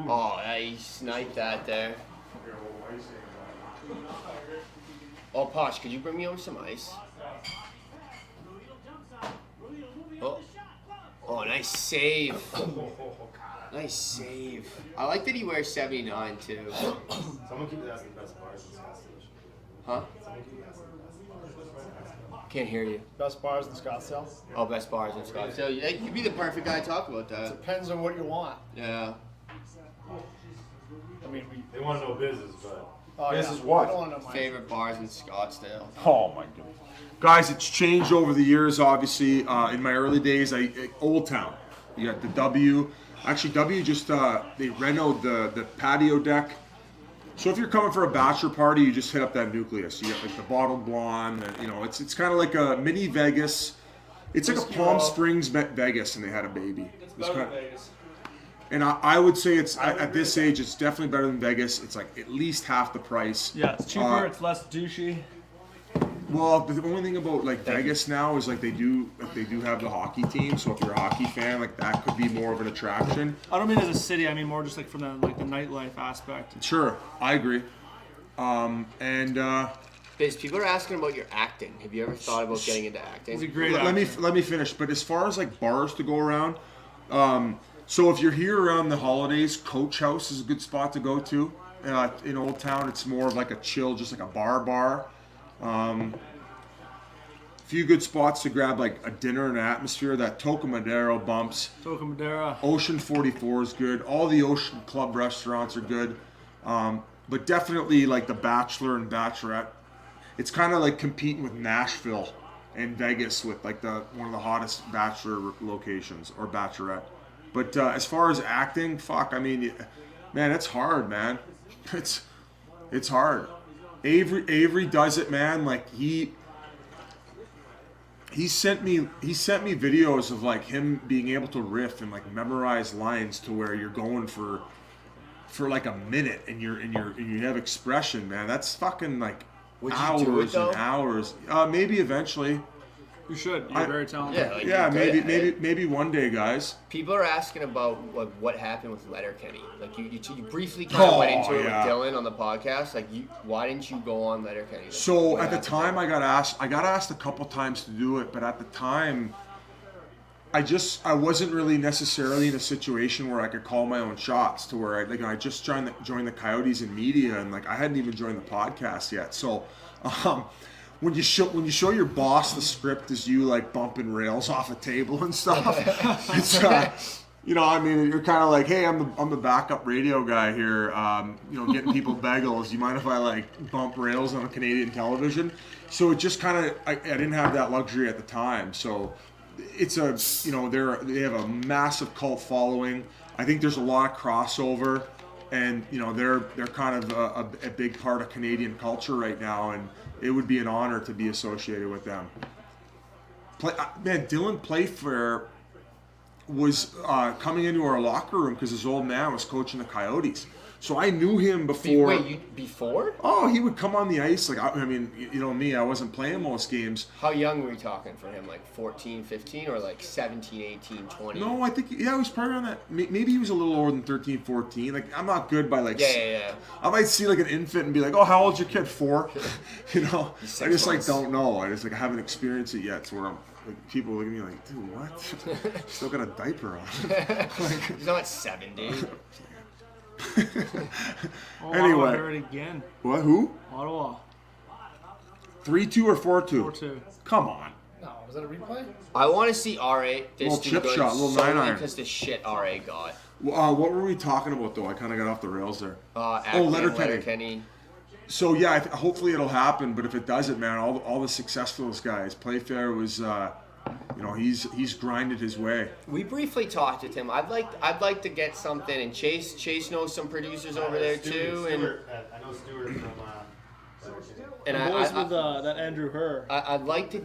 Oh, yeah, he sniped that there. Oh, Posh, could you bring me over some ice? Oh, nice save. Nice save. I like that he wears 79 too. Someone keep asking the best bars in Scottsdale. Huh? Can't hear you. Best bars in Scottsdale? Oh, best bars in Scottsdale. Yeah, you'd be the perfect guy to talk about that. Depends on what you want. Yeah. I mean, They want to know business, but This yeah. is what? I don't want to know mine. Favorite bars in Scottsdale. Oh my goodness. Guys, it's changed over the years, obviously. In my early days, Old Town. You got the W. Actually, W just, they renoed the patio deck. So if you're coming for a bachelor party, you just hit up that nucleus. You get like the bottled blonde, you know, it's kind of like a mini Vegas. It's like a Palm Springs Vegas, and they had a baby. It's better than Vegas. And I would say it's, at this age, it's definitely better than Vegas. It's like at least half the price. Yeah, it's cheaper. It's less douchey. Well, the only thing about like Vegas now is like they do have the hockey team. So if you're a hockey fan, like that could be more of an attraction. I don't mean as a city. I mean more just like from the nightlife aspect. Sure, I agree. Biz, people are asking about your acting. Have you ever thought about getting into acting? He's a great Let actor. me finish. But as far as like bars to go around, so if you're here around the holidays, Coach House is a good spot to go to. In Old Town, it's more of like a chill, just like a bar. Few good spots to grab like a dinner and an atmosphere. That Toca Madero bumps. Toca Madera. Ocean 44 is good. All the Ocean Club restaurants are good. But definitely like the Bachelor and Bachelorette. It's kind of like competing with Nashville and Vegas with like one of the hottest Bachelor locations or Bachelorette. But as far as acting, fuck, I mean, man, it's hard, man. It's hard. Avery does it, man. Like he sent me videos of like him being able to riff and like memorize lines to where you're going for like a minute and you have expression, man. That's fucking like Would you hours do it, though? and hours. Maybe eventually. You should. You're very talented. Yeah, like, Yeah, you're good at it. maybe one day, guys. People are asking about like what happened with Letterkenny. Like you briefly kind of went into it yeah. with Dylan on the podcast. Like why didn't you go on Letterkenny? Like, So what at the happened time, there? I got asked a couple times to do it, but at the time, I wasn't really necessarily in a situation where I could call my own shots. To where I just joined the Coyotes in media, and like I hadn't even joined the podcast yet. So, when you show your boss the script as you like bumping rails off a table and stuff, it's I mean, you're kind of like, hey, I'm the backup radio guy here, getting people bagels. You mind if I like bump rails on Canadian television? So it just kind of, I didn't have that luxury at the time. So it's they have a massive cult following. I think there's a lot of crossover, and they're kind of a big part of Canadian culture right now, and it would be an honor to be associated with them. Dylan Playfair was coming into our locker room because his old man was coaching the Coyotes. So I knew him before. Before? Oh, he would come on the ice. Like, I mean, you know me, I wasn't playing most games. How young were we talking for him? Like 14, 15, or like 17, 18, 20? No, I think, he was probably around that. Maybe he was a little older than 13, 14. Like, I'm not good by like... Yeah. I might see like an infant and be like, oh, how old's your kid? 4? I just like months. don't know. I just like I haven't experienced it yet. So where I'm, like, people look at me like, dude, what? Still got a diaper on. He's not 7, dude. Anyway. I heard it again. What? Who? Ottawa. 3-2 or 4-2? 4-2. Come on. No, was that a replay? I want to see RA Little just do chip good shot, little solely 9-iron. because the shit RA got. What were we talking about though? I kind of got off the rails there. Acting, Letterkenny. Letterkenny. So yeah, hopefully it'll happen. But if it doesn't, man, all the success for those guys. Playfair was, he's grinded his way. We briefly talked with him. I'd like to get something, and Chase knows some producers over there too, and I know Stuart from. and The boys with that Andrew Herr. I'd like to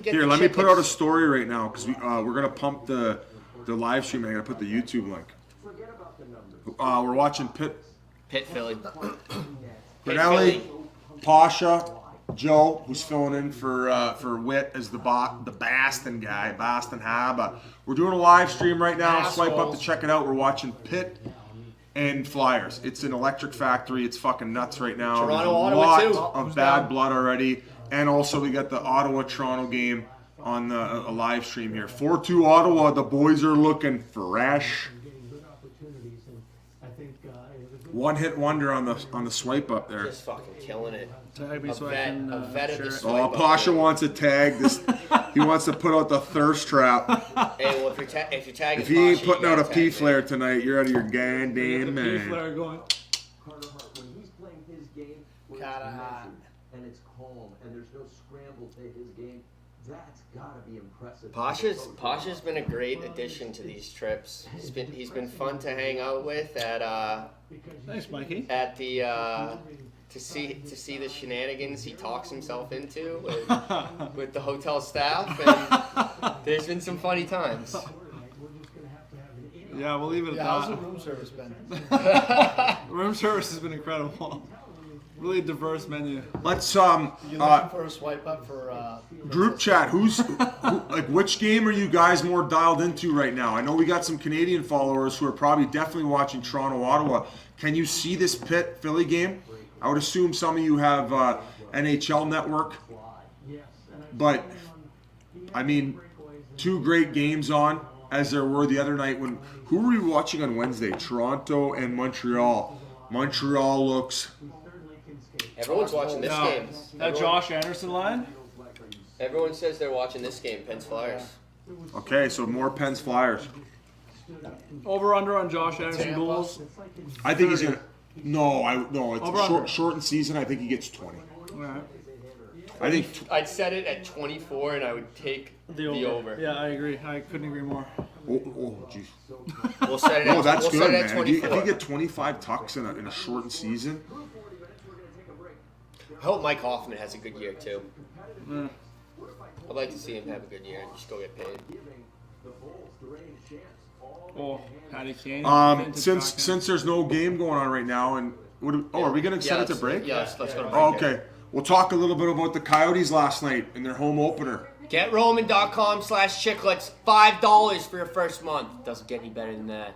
get. Here, the let me put out a chickens. story right now because we're gonna pump the live stream. And I gotta put the YouTube link. We're watching Pitt, Philly. Benelli, Pasha, Joe, who's filling in for Witt as the Boston guy, Boston Haba. We're doing a live stream right now. Swipe up to check it out. We're watching Pitt and Flyers. It's an electric factory. It's fucking nuts right now. Toronto, There's a Ottawa, lot too. of bad blood already. And also we got the Ottawa-Toronto game on a live stream here. 4-2 Ottawa. The boys are looking fresh. One hit wonder on the swipe up there. Just fucking killing it. Tag me A so I vet, can a vet of share the it. swipe up. Pasha dude. wants a tag. He wants to put out the thirst trap. Hey, well, if you're tagging If he ain't Pasha, putting you out a gotta P tag flare tonight, you're out of your goddamn P man. flare going. When he's playing his game, where Kinda it's hot. measured and it's calm and there's no scramble to his game, that's gotta be impressive. Pasha's been a great addition to these trips. He's been fun to hang out with Thanks, Mikey. at the to see the shenanigans he talks himself into with the hotel staff, and there's been some funny times. Yeah, we'll leave it Yeah, how's at the that. room service been? Room service has been incredible. Really diverse menu. Let's You looking for a swipe up for group chat. Which game are you guys more dialed into right now? I know we got some Canadian followers who are probably definitely watching Toronto Ottawa. Can you see this Pitt Philly game? I would assume some of you have NHL Network, but I mean, 2 great games on as there were the other night. Who were you watching on Wednesday? Toronto and Montreal. Montreal looks. Everyone's watching this game. That Josh Anderson line? Everyone says they're watching this game, Pens Flyers. Okay, so more Pens Flyers. Over under on Josh Anderson goals. I think he's gonna. No, it's Over a under. shortened season. I think he gets 20. Alright. I think. I'd set it at 24, and I would take the over. Yeah, I agree. I couldn't agree more. Oh, jeez. We'll set it at, Oh, that's we'll good, set it at man. If you 24. get 25 tucks in a shortened season. I hope Mike Hoffman has a good year, too. I'd like to see him have a good year and just go get paid. Oh, Patty Kane. Since there's no game going on right now, and are we gonna send it to break? Yeah, let's go to break. Oh, okay. We'll talk a little bit about the Coyotes last night in their home opener. GetRoman.com/Chiclets. $5 for your first month. Doesn't get any better than that.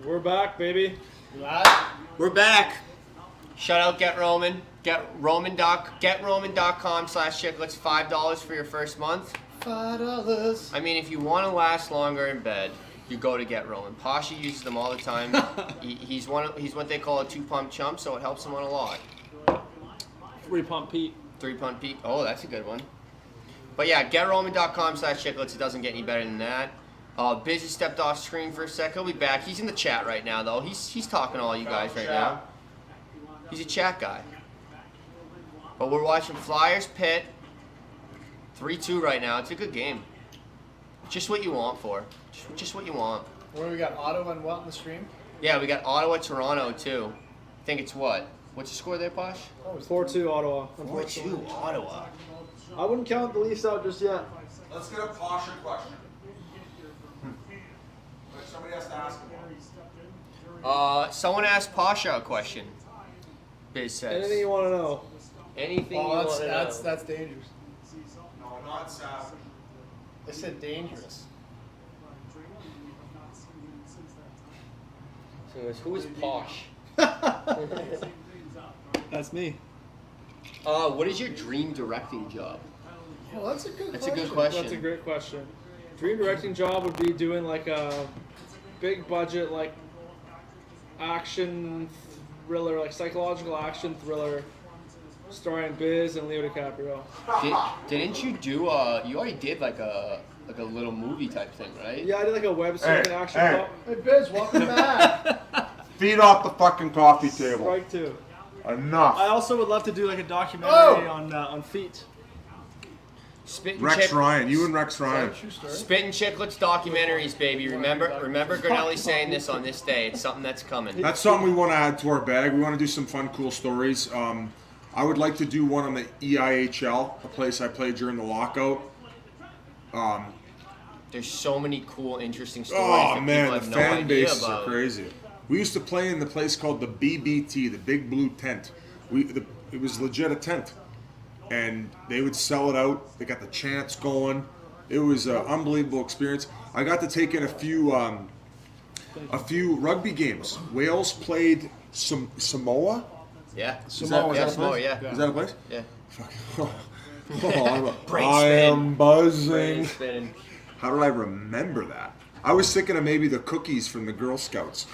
We're back, baby. We're back. Shout out Get Roman. GetRoman.com/chiclets. $5 for your first month. $5. I mean, if you want to last longer in bed, you go to Get Roman. Pasha uses them all the time. He's what they call a 2-pump chump, so it helps him on a lot. 3-pump Pete. 3-pump Pete. Oh, that's a good one. But yeah, GetRoman.com/chiclets. It doesn't get any better than that. Biz has stepped off screen for a sec. He'll be back. He's in the chat right now, though. He's talking to all you guys right now. He's a chat guy. But we're watching Flyers Pitt. 3-2 right now. It's a good game. Just what you want for. Just what you want. Where we got Ottawa and what in the stream? Yeah, we got Ottawa, Toronto, too. I think it's what? What's the score there, Posh? 4-2 Ottawa. 4-2 Ottawa. I wouldn't count the Leafs out just yet. Let's get a Pasha question. Somebody has to ask him. Someone asked Pasha a question. Biz says. Anything you want to know? Anything you Oh, want to know. that's dangerous. No, not savage. They said dangerous. So who is Posh? That's me. What is your dream directing job? Well, that's a good That's a question. good question. That's a great question. Dream directing job would be doing like a big budget, like action thriller, like psychological action thriller, starring Biz and Leo DiCaprio. Didn't you do? You already did like a little movie type thing, right? Yeah, I did like a web series action. hey. Hey, Biz, welcome back. Feet off the fucking coffee table. Strike 2. Enough. I also would love to do like a documentary on feet. Rex Ryan. You and Rex Ryan. Spittin Chiclets documentaries, baby. Remember Grinelli saying this on this day. It's something that's coming. That's something we want to add to our bag. We want to do some fun, cool stories. I would like to do one on the EIHL, a place I played during the lockout. There's so many cool, interesting stories Oh that man, people the have no fan idea bases about. are crazy. We used to play in the place called the BBT, the Big Blue Tent. It was legit a tent, and they would sell it out. They got the chants going. It was an unbelievable experience. I got to take in a few rugby games. Wales played Samoa. Yeah. Samoa, Yeah, is that a Samoa, place? yeah. Is that a place? Yeah. I am buzzing. Spinning. How did I remember that? I was thinking of maybe the cookies from the Girl Scouts.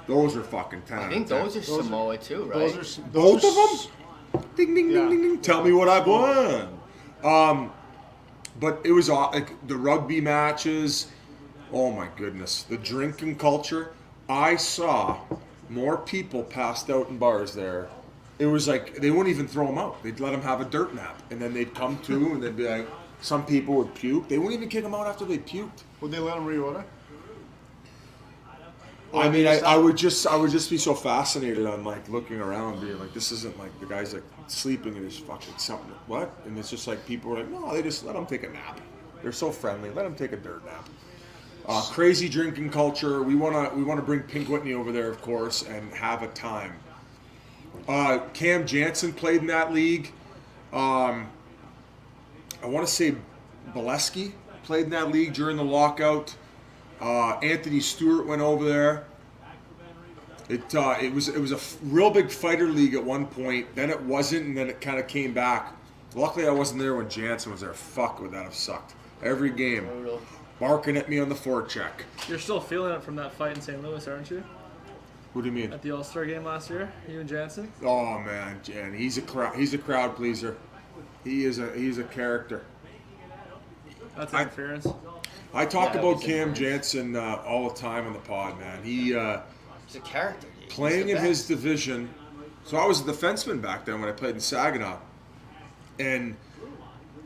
Those are fucking 10 I out think of 10. those are Samoa too, right? Both of them? Ding, ding, ding, ding, ding. Tell me what I won. But it was like the rugby matches. Oh my goodness. The drinking culture. I saw more people passed out in bars there. It was like they wouldn't even throw them out. They'd let them have a dirt nap. And then they'd come to and they'd be like, some people would puke. They wouldn't even kick them out after they puked. Would they let them reorder? I mean, I would just be so fascinated on like looking around, being like, this isn't like the guy's like sleeping in his fucking something. What? And it's just like people were like, no, they just let them take a nap. They're so friendly. Let them take a dirt nap. Crazy drinking culture. We wanna bring Pink Whitney over there, of course, and have a time. Cam Jansen played in that league. I want to say Bolesky played in that league during the lockout. Anthony Stewart went over there. It was a real big fighter league at one point. Then it wasn't, and then it kind of came back. Luckily, I wasn't there when Jansen was there. Fuck, would that have sucked? Every game, barking at me on the forecheck. You're still feeling it from that fight in St. Louis, aren't you? What do you mean? At the All-Star game last year, you and Jansen. Oh man, Jan, he's a crowd pleaser. He's a character. That's interference. I talk Yeah, about he's Cam a- Jansen all the time on the pod, man. He He's a character. Dude. playing He's in the his best. division. So I was a defenseman back then when I played in Saginaw, and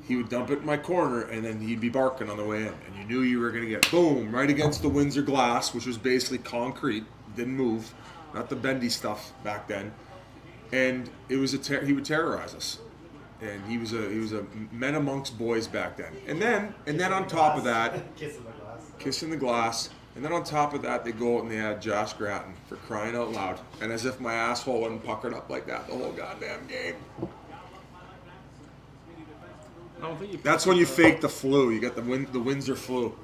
he would dump it in my corner, and then he'd be barking on the way in, and you knew you were going to get boom right against the Windsor glass, which was basically concrete, didn't move, not the bendy stuff back then, and it was he would terrorize us, and he was a men amongst boys back then, and then on top of that, kissing the glass. And then on top of that, they go out and they had Josh Gratton for crying out loud. And as if my asshole wasn't puckered up like that the whole goddamn game. I don't think you. That's when you fake the flu. You got the Windsor flu.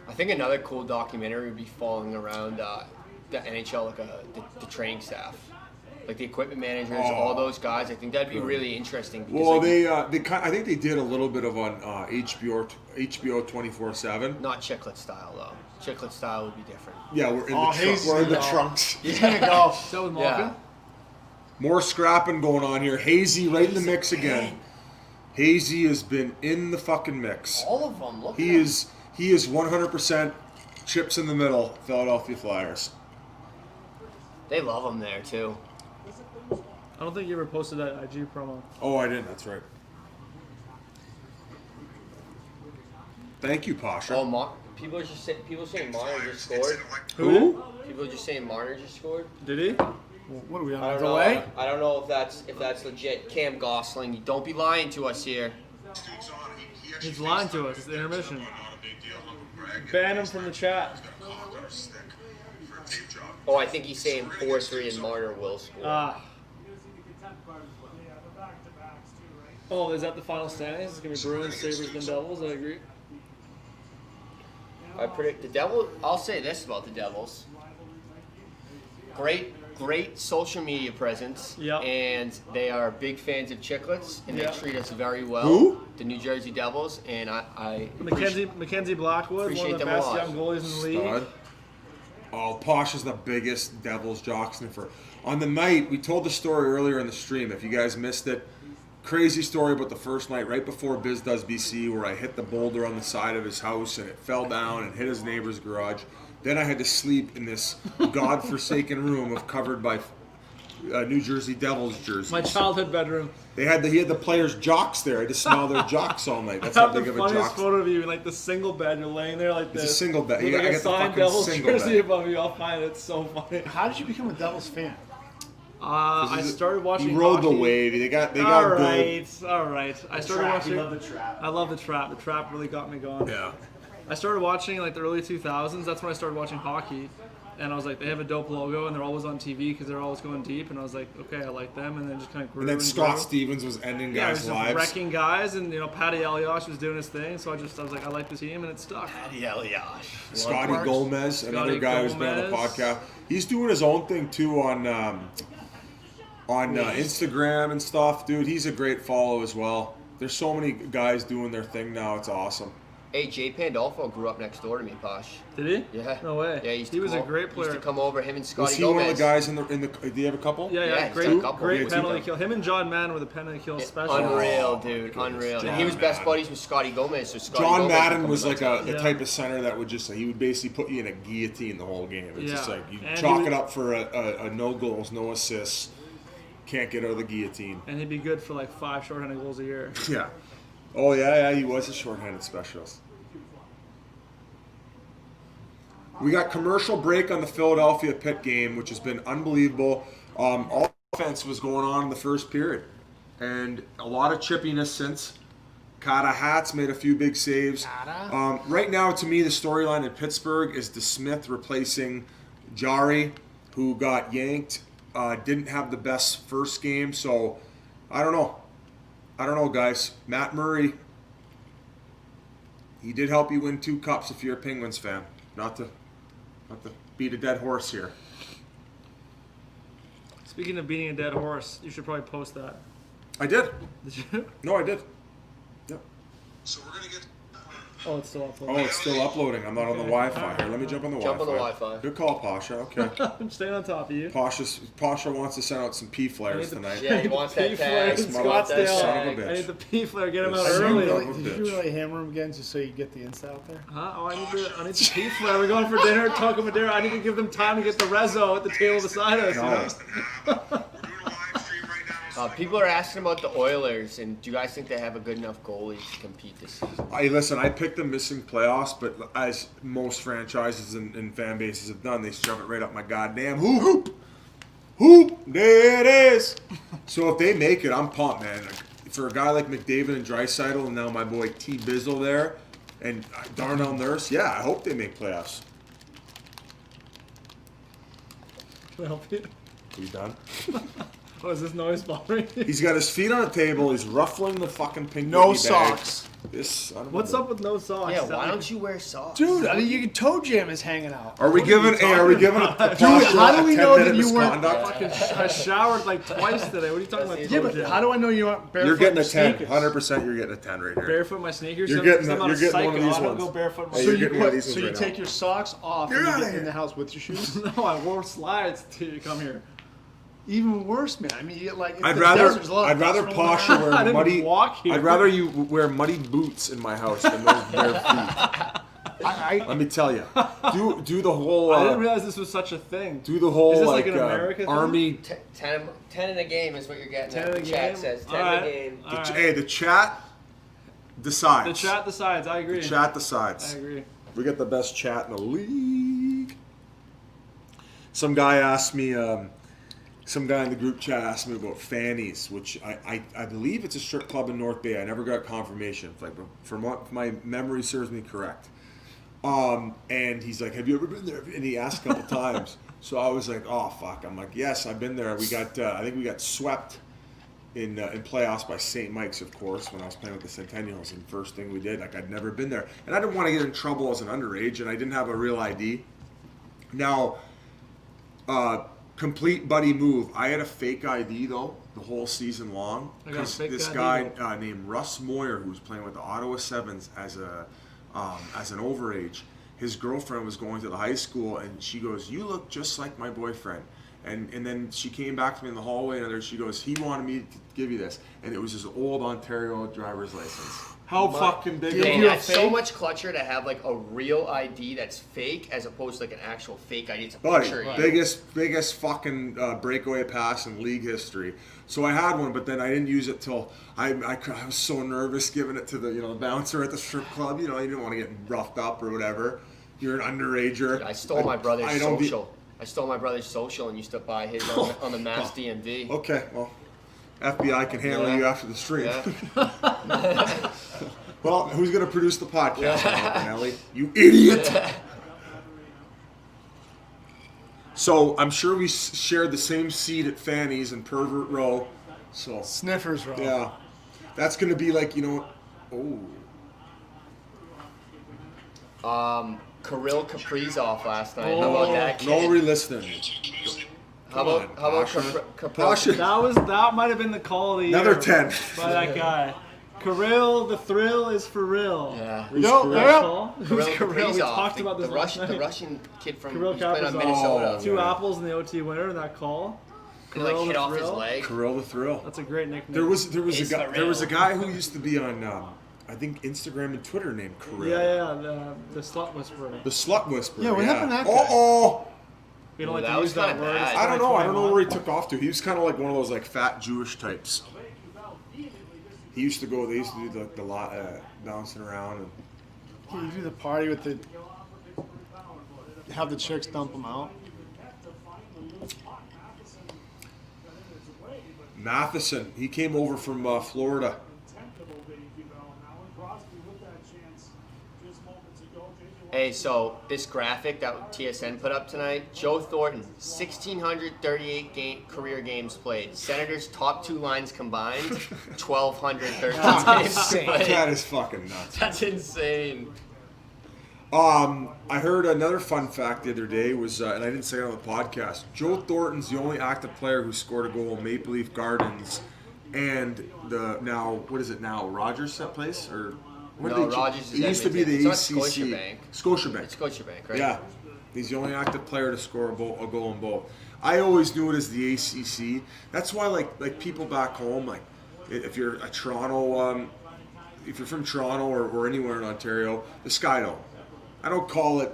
I think another cool documentary would be following around the NHL, like the training staff, like the equipment managers, all those guys. I think that'd be really interesting. Because Well, I think they did a little bit of on HBO 24/7. not Chiclet style though. Chiclet style would be different. Yeah, we're in We're in the trunks. He's gonna go. Is that with Malkin? Yeah. More scrapping going on here. Hazy right in the mix again. Hazy has been in the fucking mix. All of them. Look. He is 100% chips in the middle. Philadelphia Flyers. They love him there too. I don't think you ever posted that IG promo. Oh, I didn't. That's right. Thank you, Pasha. Oh, people saying Marner just scored. Who? People are just saying Marner just scored. Did he? What are we on? I don't know. I don't know if that's legit. Cam Gosling, don't be lying to us here. He's lying to us. It's the intermission. Ban him from the chat. Oh, I think he's saying 4-3 and Marner will score. Oh, is that the final standings? It's going to be Bruins, Sabres, then Devils. I agree. I predict the Devils. I'll say this about the Devils. Great social media presence. Yep. And they are big fans of Chiclets, and Yep. they treat us very well. Who? The New Jersey Devils, and I Mackenzie Blackwood, one appreciate of the them a best lot. young goalies in the league. Stud. Oh, Posh is the biggest Devils jock sniffer. On the night, we told the story earlier in the stream. If you guys missed it, crazy story about the first night right before Biz Does BC, where I hit the boulder on the side of his house and it fell down and hit his neighbor's garage. Then I had to sleep in this godforsaken room covered by New Jersey Devils jerseys. My childhood bedroom. He had the players' jocks there. I had to smell their jocks all night. That's I how have the big of a funniest jock. photo of you in like the single bed. You're laying there like this. It's a single bed. With Yeah, like I a got the signed fucking Devils single jersey bed. above you. I'll find it. It's so funny. How did you become a Devils fan? I started watching. He rode the hockey. wave. They got good. All right. I started watching. You love the trap. I love the trap. The trap really got me going. Yeah. I started watching in like the early 2000s. That's when I started watching hockey. And I was like, they have a dope logo, and they're always on TV because they're always going deep. And I was like, okay, I like them. And then just kind of grew. And then and Scott grew. Stevens was ending Yeah, guys' just lives. wrecking guys, and Patty Eliosh was doing his thing. So I was like, I like the team, and it stuck. Scotty Gomez, another Scotty guy who's been on the Gomez. podcast. He's doing his own thing too on Instagram and stuff, dude. He's a great follow as well. There's so many guys doing their thing now. It's awesome. Hey, Jay Pandolfo grew up next door to me, Posh. Did he? Yeah. No way. Yeah, he was a great player. Used to come over, him and Scotty Was he Gomez. one of the guys in the? Do you have a couple? Yeah, Yeah, he's great, got a couple. great Yeah, two penalty guys. kill. Him and John Madden were the penalty kill special. Unreal, Oh, dude. goodness. Unreal. John And he was best Madden. buddies with Scotty Gomez. So Scotty John Gomez Madden would was come like to the Yeah. type of center that would just he would basically put you in a guillotine the whole game. It's just Yeah. like you And he chalk would- it up for a no goals, no assists, can't get out of the guillotine. And he'd be good for like 5 shorthanded goals a year. Yeah. Oh yeah, he was a shorthanded specialist. We got commercial break on the Philadelphia Pitt game, which has been unbelievable. All offense was going on in the first period, and a lot of chippiness since. Kata Hats made a few big saves. Right now, to me, the storyline in Pittsburgh is DeSmith replacing Jari, who got yanked. Didn't have the best first game, so I don't know, guys. Matt Murray, he did help you win 2 cups if you're a Penguins fan. Not to beat a dead horse here. Speaking of beating a dead horse, you should probably post that. I did. Did you? No, I did. Yep. So we're gonna get. Oh, it's still up. Oh, it's still uploading. I'm not on the Wi-Fi. Here, let me jump on the Jump on the Wi-Fi. Wi-Fi. Good call, Pasha. Okay. I'm staying on top of you. Pasha wants to send out some P flares I need the- tonight. Yeah, he wants that P tag. flare in Mother of a Scottsdale. son of a I bitch. need the P flare. Get him out Son of a early. bitch. Did you really hammer him again just so you get the Insta out there? Huh? Oh, I need the P flare. We're going for dinner, Taco Madera. I need to give them time to get the rezo at the table beside us. No. You know? We're doing a live stream right now. People are asking about the Oilers, and do you guys think they have a good enough goalie to compete this season? Listen, I picked them missing playoffs, but as most franchises and fan bases have done, they shove it right up my goddamn hoop. There it is. So if they make it, I'm pumped, man. For a guy like McDavid and Draisaitl, and now my boy T. Bchl there, and Darnell Nurse, yeah, I hope they make playoffs. Can I help you? Are you done? Oh, is this noise bothering you? He's got his feet on a table. He's ruffling the fucking pink No Whitney bag. socks. This. I don't What's know. up with no socks? Yeah, why don't you wear socks? Dude, I mean, your toe jam is hanging out. Are we giving? Hey, are we giving a Dude, how do we know that you weren't? I showered like twice today. What are you talking about? Yeah, but how do I know you aren't barefoot? You're getting a in 10. sneakers? 100%. You're getting a 10 right here. Barefoot in my sneakers? You're So- getting- so I'm not you're a getting one of psycho. these I don't ones. go barefoot in my Hey, So you're you getting one of these so ones you right take now. your socks off You're and outta you get in here. the house with your shoes? No, I wore slides till you come here. Even worse, man. I mean, you get like. I'd the rather desert's a lot of I'd rather dust Posh rolling around. I wear didn't muddy. walk here. I'd rather you wear muddy boots in my house than those bare feet. Let me tell you. Do the whole. I didn't realize this was such a thing. Do the whole Is this like, like an America thing? army. 10 in a game is what you're getting 10 at. in a The chat game? says 10 Alright. in a game. Alright. Hey, the chat decides. The chat decides. I agree. The chat decides. I agree. We got the best chat in the league. Some guy asked me. Some guy in the group chat asked me about Fanny's, which I believe it's a strip club in North Bay. I never got confirmation. Like, from what my memory serves me correct. And he's like, "Have you ever been there?" And he asked a couple times. So I was like, "Oh fuck!" I'm like, "Yes, I've been there." We got, I think we got swept in playoffs by St. Mike's, of course, when I was playing with the Centennials. And first thing we did, like, I'd never been there, and I didn't want to get in trouble as an underage, and I didn't have a real ID. Now, complete buddy move. I had a fake ID though the whole season long. I got a fake This ID. guy named Russ Moyer, who was playing with the Ottawa Sevens as an overage. His girlfriend was going to the high school, and she goes, "You look just like my boyfriend." And then she came back to me in the hallway, and she goes, "He wanted me to give you this," and it was his old Ontario driver's license. How fucking big? Dang, of a- that's so much clutcher to have like a real ID that's fake as opposed to like an actual fake ID. It's a Buddy, picture of you. biggest fucking breakaway pass in league history. So I had one, but then I didn't use it till I was so nervous giving it to the the bouncer at the strip club. You didn't want to get roughed up or whatever. You're an underager. I stole my brother's I don't be- social. I stole my brother's social and used to buy his on the Mass DMV. Okay, well, FBI can handle Yeah. you after the stream. Yeah. Well, who's going to produce the podcast, Ellie? You idiot! So I'm sure we shared the same seat at Fanny's and Pervert Row. So Sniffers, bro. yeah, that's going to be like Kirill Kaprizov last night. How about that kid? no re-listening. How about Pasha. Kaprizov? That might have been the call of the Another year 10. by that guy. Kirill, the thrill is for real. Yeah. No, That call? Who's Kirill Kirill? We Kaprizov, talked about this the last Russian, night. the Russian kid from Kirill who's playing on Kaprizov. Minnesota. Two Yeah. apples in the OT winner in that call. He like Kirill hit the off his thrill. leg. Kirill the Thrill. That's a great nickname. There was It's there was a Kirill. guy who used to be on I think Instagram and Twitter named Kirill. Yeah, the slut whisperer. The Slut Whisperer. Yeah, what happened to that guy? Oh. We don't like That to was use that kinda word. bad. It's I don't know. I don't know 2021. where he took off to. He was kind of like one of those like fat Jewish types. He used to go. They used to do the lot bouncing around. And You do the party with the. Have the chicks dump them out. Matheson, he came over from Florida. Hey, so this graphic that TSN put up tonight, Joe Thornton, 1,638 career games played. Senators' top two lines combined, 1,213 games played. That is fucking nuts. That's insane. I heard another fun fact the other day was, and I didn't say it on the podcast. Joe Thornton's the only active player who scored a goal in Maple Leaf Gardens, and what is it now? Rogers that place or? What No, did they- Rogers is It used to be the Edmonton. It's not ACC. Scotiabank. Scotiabank. Scotiabank, right? Yeah, he's the only active player to score a goal in both. I always knew it as the ACC. That's why, like people back home, like if you're a Toronto, if you're from Toronto or anywhere in Ontario, the Sky Dome. I don't call it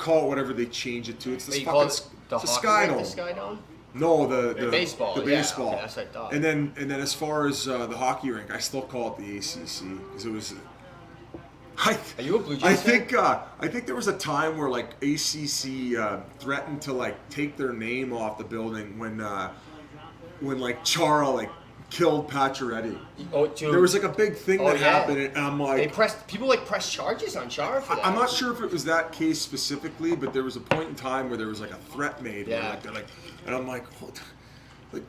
whatever they change it to. It's But the you call fucking it the it's the hockey Sky rink, Dome. the Sky Dome? No, the baseball, The yeah, baseball. okay, that's what I thought. And then as far as the hockey rink, I still call it the ACC because it was. Are you a Blue Jays I fan? think there was a time where like ACC threatened to like take their name off the building when like Chara like killed Pacioretty. Oh, dude. There was like a big thing Oh, that yeah. happened, and I'm like, People pressed charges on Chara for that. I'm not sure if it was that case specifically, but there was a point in time where there was like a threat made. Yeah. And I'm like, what? Like,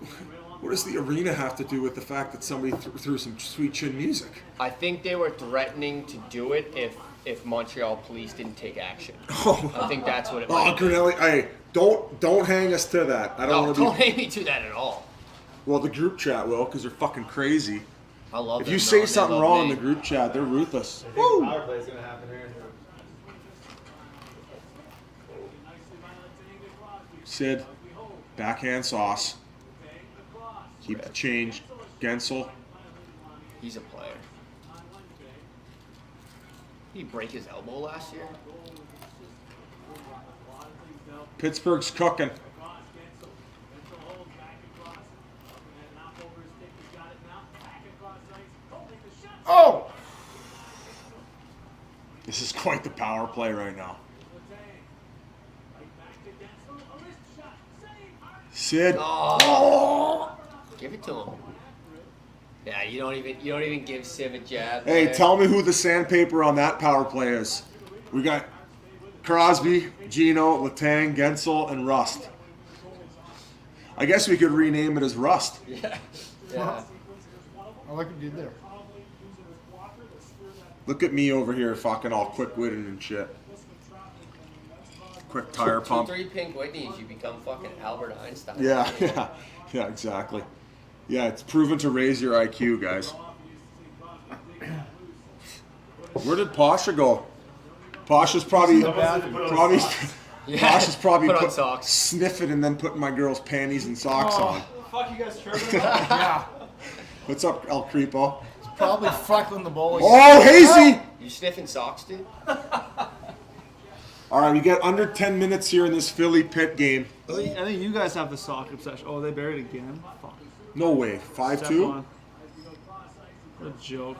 What does the arena have to do with the fact that somebody threw some sweet chin music? I think they were threatening to do it if Montreal police didn't take action. Oh, I think that's what it was. Grinelli, hey, don't hang us to that. I don't No, want to don't be. hang me to that at all. Well, the group chat will, because they're fucking crazy. I love If them, you though. say They something love wrong in me. the group chat, they're ruthless. I think the power play is gonna happen here. Sid, backhand sauce. Keep the change. Gensel. He's a player. Did he break his elbow last year? Pittsburgh's cooking. Oh! This is quite the power play right now. Sid. Oh! Give it to him. Yeah, you don't even give Civ a jab. Hey, there. tell me who the sandpaper on that power play is. We got Crosby, Gino, Letang, Gensel, and Rust. I guess we could rename it as Rust. Yeah. Yeah. I like what you did there. Look at me over here fucking all quick-witted and shit. Quick tire pump. 2-3 Pink Whitneys, you become fucking Albert Einstein. Yeah, exactly. Yeah, it's proven to raise your IQ, guys. Where did Pasha go? Pasha's probably Yeah. Pasha's probably Put on socks. sniffing and then putting my girl's panties and socks on. Fuck you guys tripping about? Yeah. What's up, El Creepo? Probably freckling the bowl. Oh, Hazy! You sniffing socks, dude? All right, we get under 10 minutes here in this Philly Pitt game. I think you guys have the sock obsession. Oh, they buried again. Fuck. No way. Step 5-2? on. What a joke.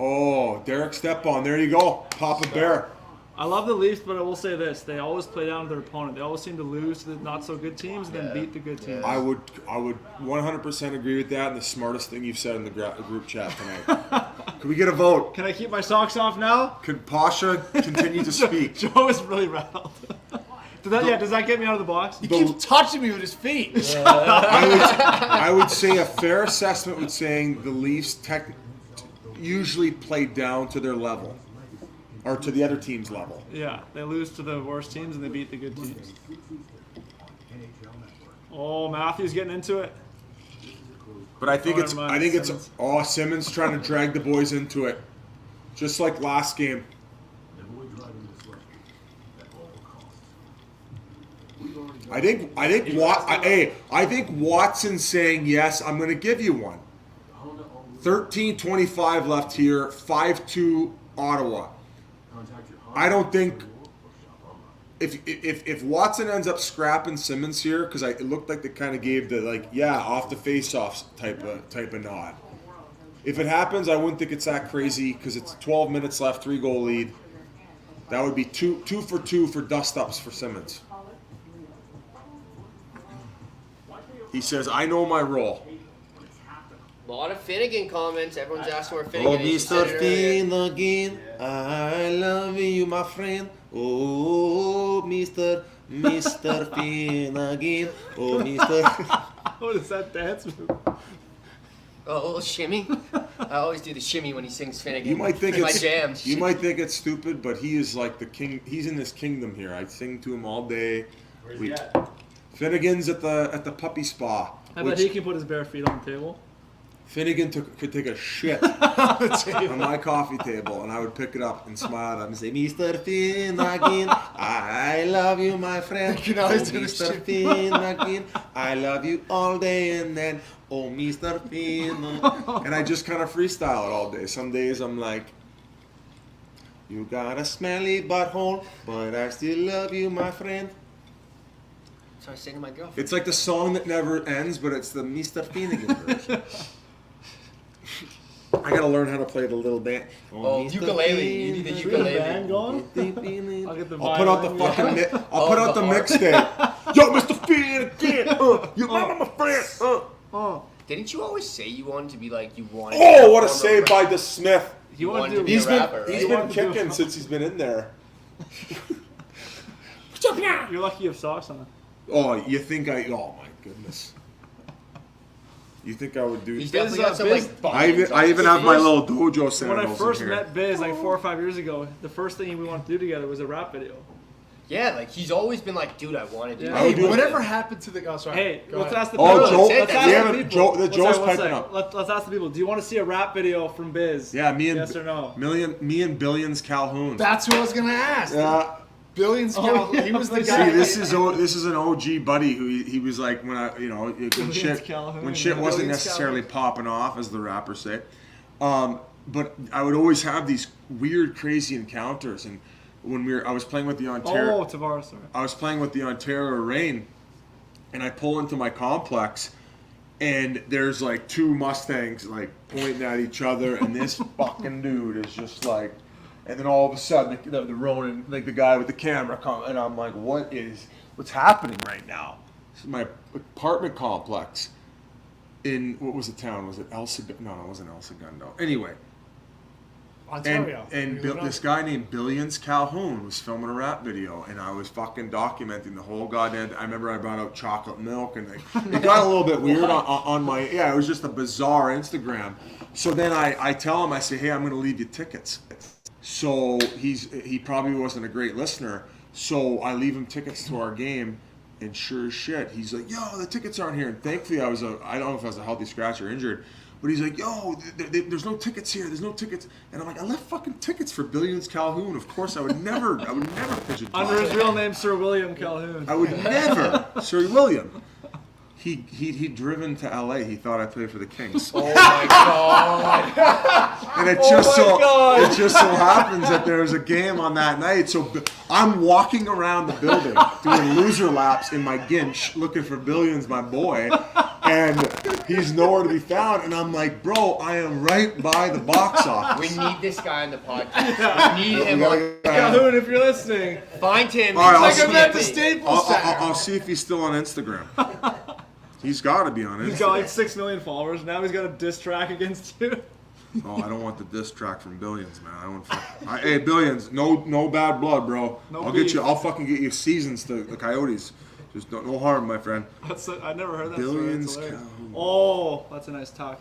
Oh, Derek Stepan. There you go. Papa Bear. I love the Leafs, but I will say this: they always play down to their opponent. They always seem to lose to the not so good teams and then beat the good teams. I would 100% agree with that, and the smartest thing you've said in the group chat tonight. Can we get a vote? Can I keep my socks off now? Could Pasha continue to speak? Joe is really rattled. Does that get me out of the box? He keeps touching me with his feet. I would say a fair assessment would saying the Leafs usually play down to their level, or to the other team's level. Yeah, they lose to the worst teams and they beat the good teams. Oh, Matthew's getting into it. But I think never mind, Simmons. Simmons trying to drag the boys into it, just like last game. I think Watson's saying yes. I'm going to give you one. 13:25 left here. 5-2 Ottawa. I don't think if Watson ends up scrapping Simmons here, because it looked like they kind of gave the off the face-offs type of nod. If it happens, I wouldn't think it's that crazy because it's 12 minutes left, 3-goal lead. That would be two for 2 for dust-ups for Simmons. He says, "I know my role." A lot of Finnegan comments. Everyone's asking where Finnegan Oh, is. You said Mr. it earlier. Finnegan, I love you, my friend. Oh, Mr. Finnegan. Oh, Mr. What is that dance move? Oh, a little shimmy. I always do the shimmy when he sings Finnegan. You might think my it's jam. You might think it's stupid, but he is like the king. He's in this kingdom here. I sing to him all day. Where's he at? Finnegan's at the puppy spa. I bet he can put his bare feet on the table. Finnegan could take a shit on my coffee table, and I would pick it up and smile at him and say, Mr. Finnegan, I love you, my friend. You can always do this Mr. shit. Finnegan, I love you all day and then. Oh, Mr. Finnegan. and I just kind of freestyle it all day. Some days I'm like, You got a smelly butthole, but I still love you, my friend. So I say to my girlfriend. it's like the song that never ends, but it's the Mr. Finnegan version. I gotta learn how to play the little band. Oh, Mr. ukulele. You need the We got a band ukulele. going? I'll get the I'll put out the violin. fucking. I'll put out the mixtape. Yo, Mr. Finnegan, you mama, my friend. Oh, Didn't you always say you wanted to be like you wanted? Oh, what a to save by the Smith. you wanted want to to be do? a rapper, He's right? been wanted to do- kicking since he's been in there. You're lucky you have socks on. Oh, you think oh my goodness. You think I would do? He's definitely got some Biz- like. I even have my little dojo When sandals I first in here. met Biz like 4 or 5 years ago, the first thing we wanted to do together was a rap video. Yeah, like he's always been like, dude, I want to do. Yeah. that. I would do it. Whatever happened to the? Oh, sorry. Hey, Go let's ahead. ask the Oh, people. Joe, Let's we ask haven't- the people. Joe- Joe's One piping second. up. Let's ask the people. Do you want to see a rap video from Biz? Yeah, me and Yes or no? me and Billions Calhoun. That's who I was gonna ask. Yeah. Billions. yeah. He was the See, guy. See, this is an OG buddy who he was like when I when shit Calhoun. when shit wasn't Billions necessarily popping off, as the rappers say. But I would always have these weird, crazy encounters, and when I was playing with the Ontario. Oh, Tavares, sorry. I was playing with the Ontario Reign, and I pull into my complex, and there's like two Mustangs like pointing at each other, and this fucking dude is just like, and then all of a sudden the Ronin, like the guy with the camera, and I'm like, what's happening right now? This is my apartment complex in, what was the town? Was it El Segundo? No, it wasn't El Segundo. Anyway. Ontario. And this guy named Billions Calhoun was filming a rap video, and I was fucking documenting the whole goddamn. I remember I brought out chocolate milk, and it got a little bit weird on my. Yeah, it was just a bizarre Instagram. So then I tell him, I say, hey, I'm going to leave you tickets. So he probably wasn't a great listener. So I leave him tickets to our game, and sure as shit, he's like, yo, the tickets aren't here. And thankfully, I don't know if I was a healthy scratch or injured. But he's like, yo, there's no tickets here. There's no tickets. And I'm like, I left fucking tickets for Billions Calhoun. Of course, I would never pitch it. Under his real name, Sir William Calhoun. I would never, Sir William. He'd driven to LA. He thought I played for the Kings. Oh my god! And it just so happens that there was a game on that night. So I'm walking around the building doing loser laps in my Ginch, looking for Billions, my boy, and he's nowhere to be found. And I'm like, bro, I am right by the box office. We need this guy on the podcast. We need him. Calhoun, if you're listening. Find him. All right, He's I'll like see- a Memphis Staples Center. I'll see if he's still on Instagram. He's got to be on He's got Instagram. like 6 million followers. Now he's got a diss track against you. Oh, I don't want the diss track from Billions, man. Hey, Billions, no bad blood, bro. No I'll beef. get you. I'll fucking get you seasons to the Coyotes. Just no harm, my friend. I never heard that Billions story. That's hilarious. Calhoun. Oh, that's a nice talk.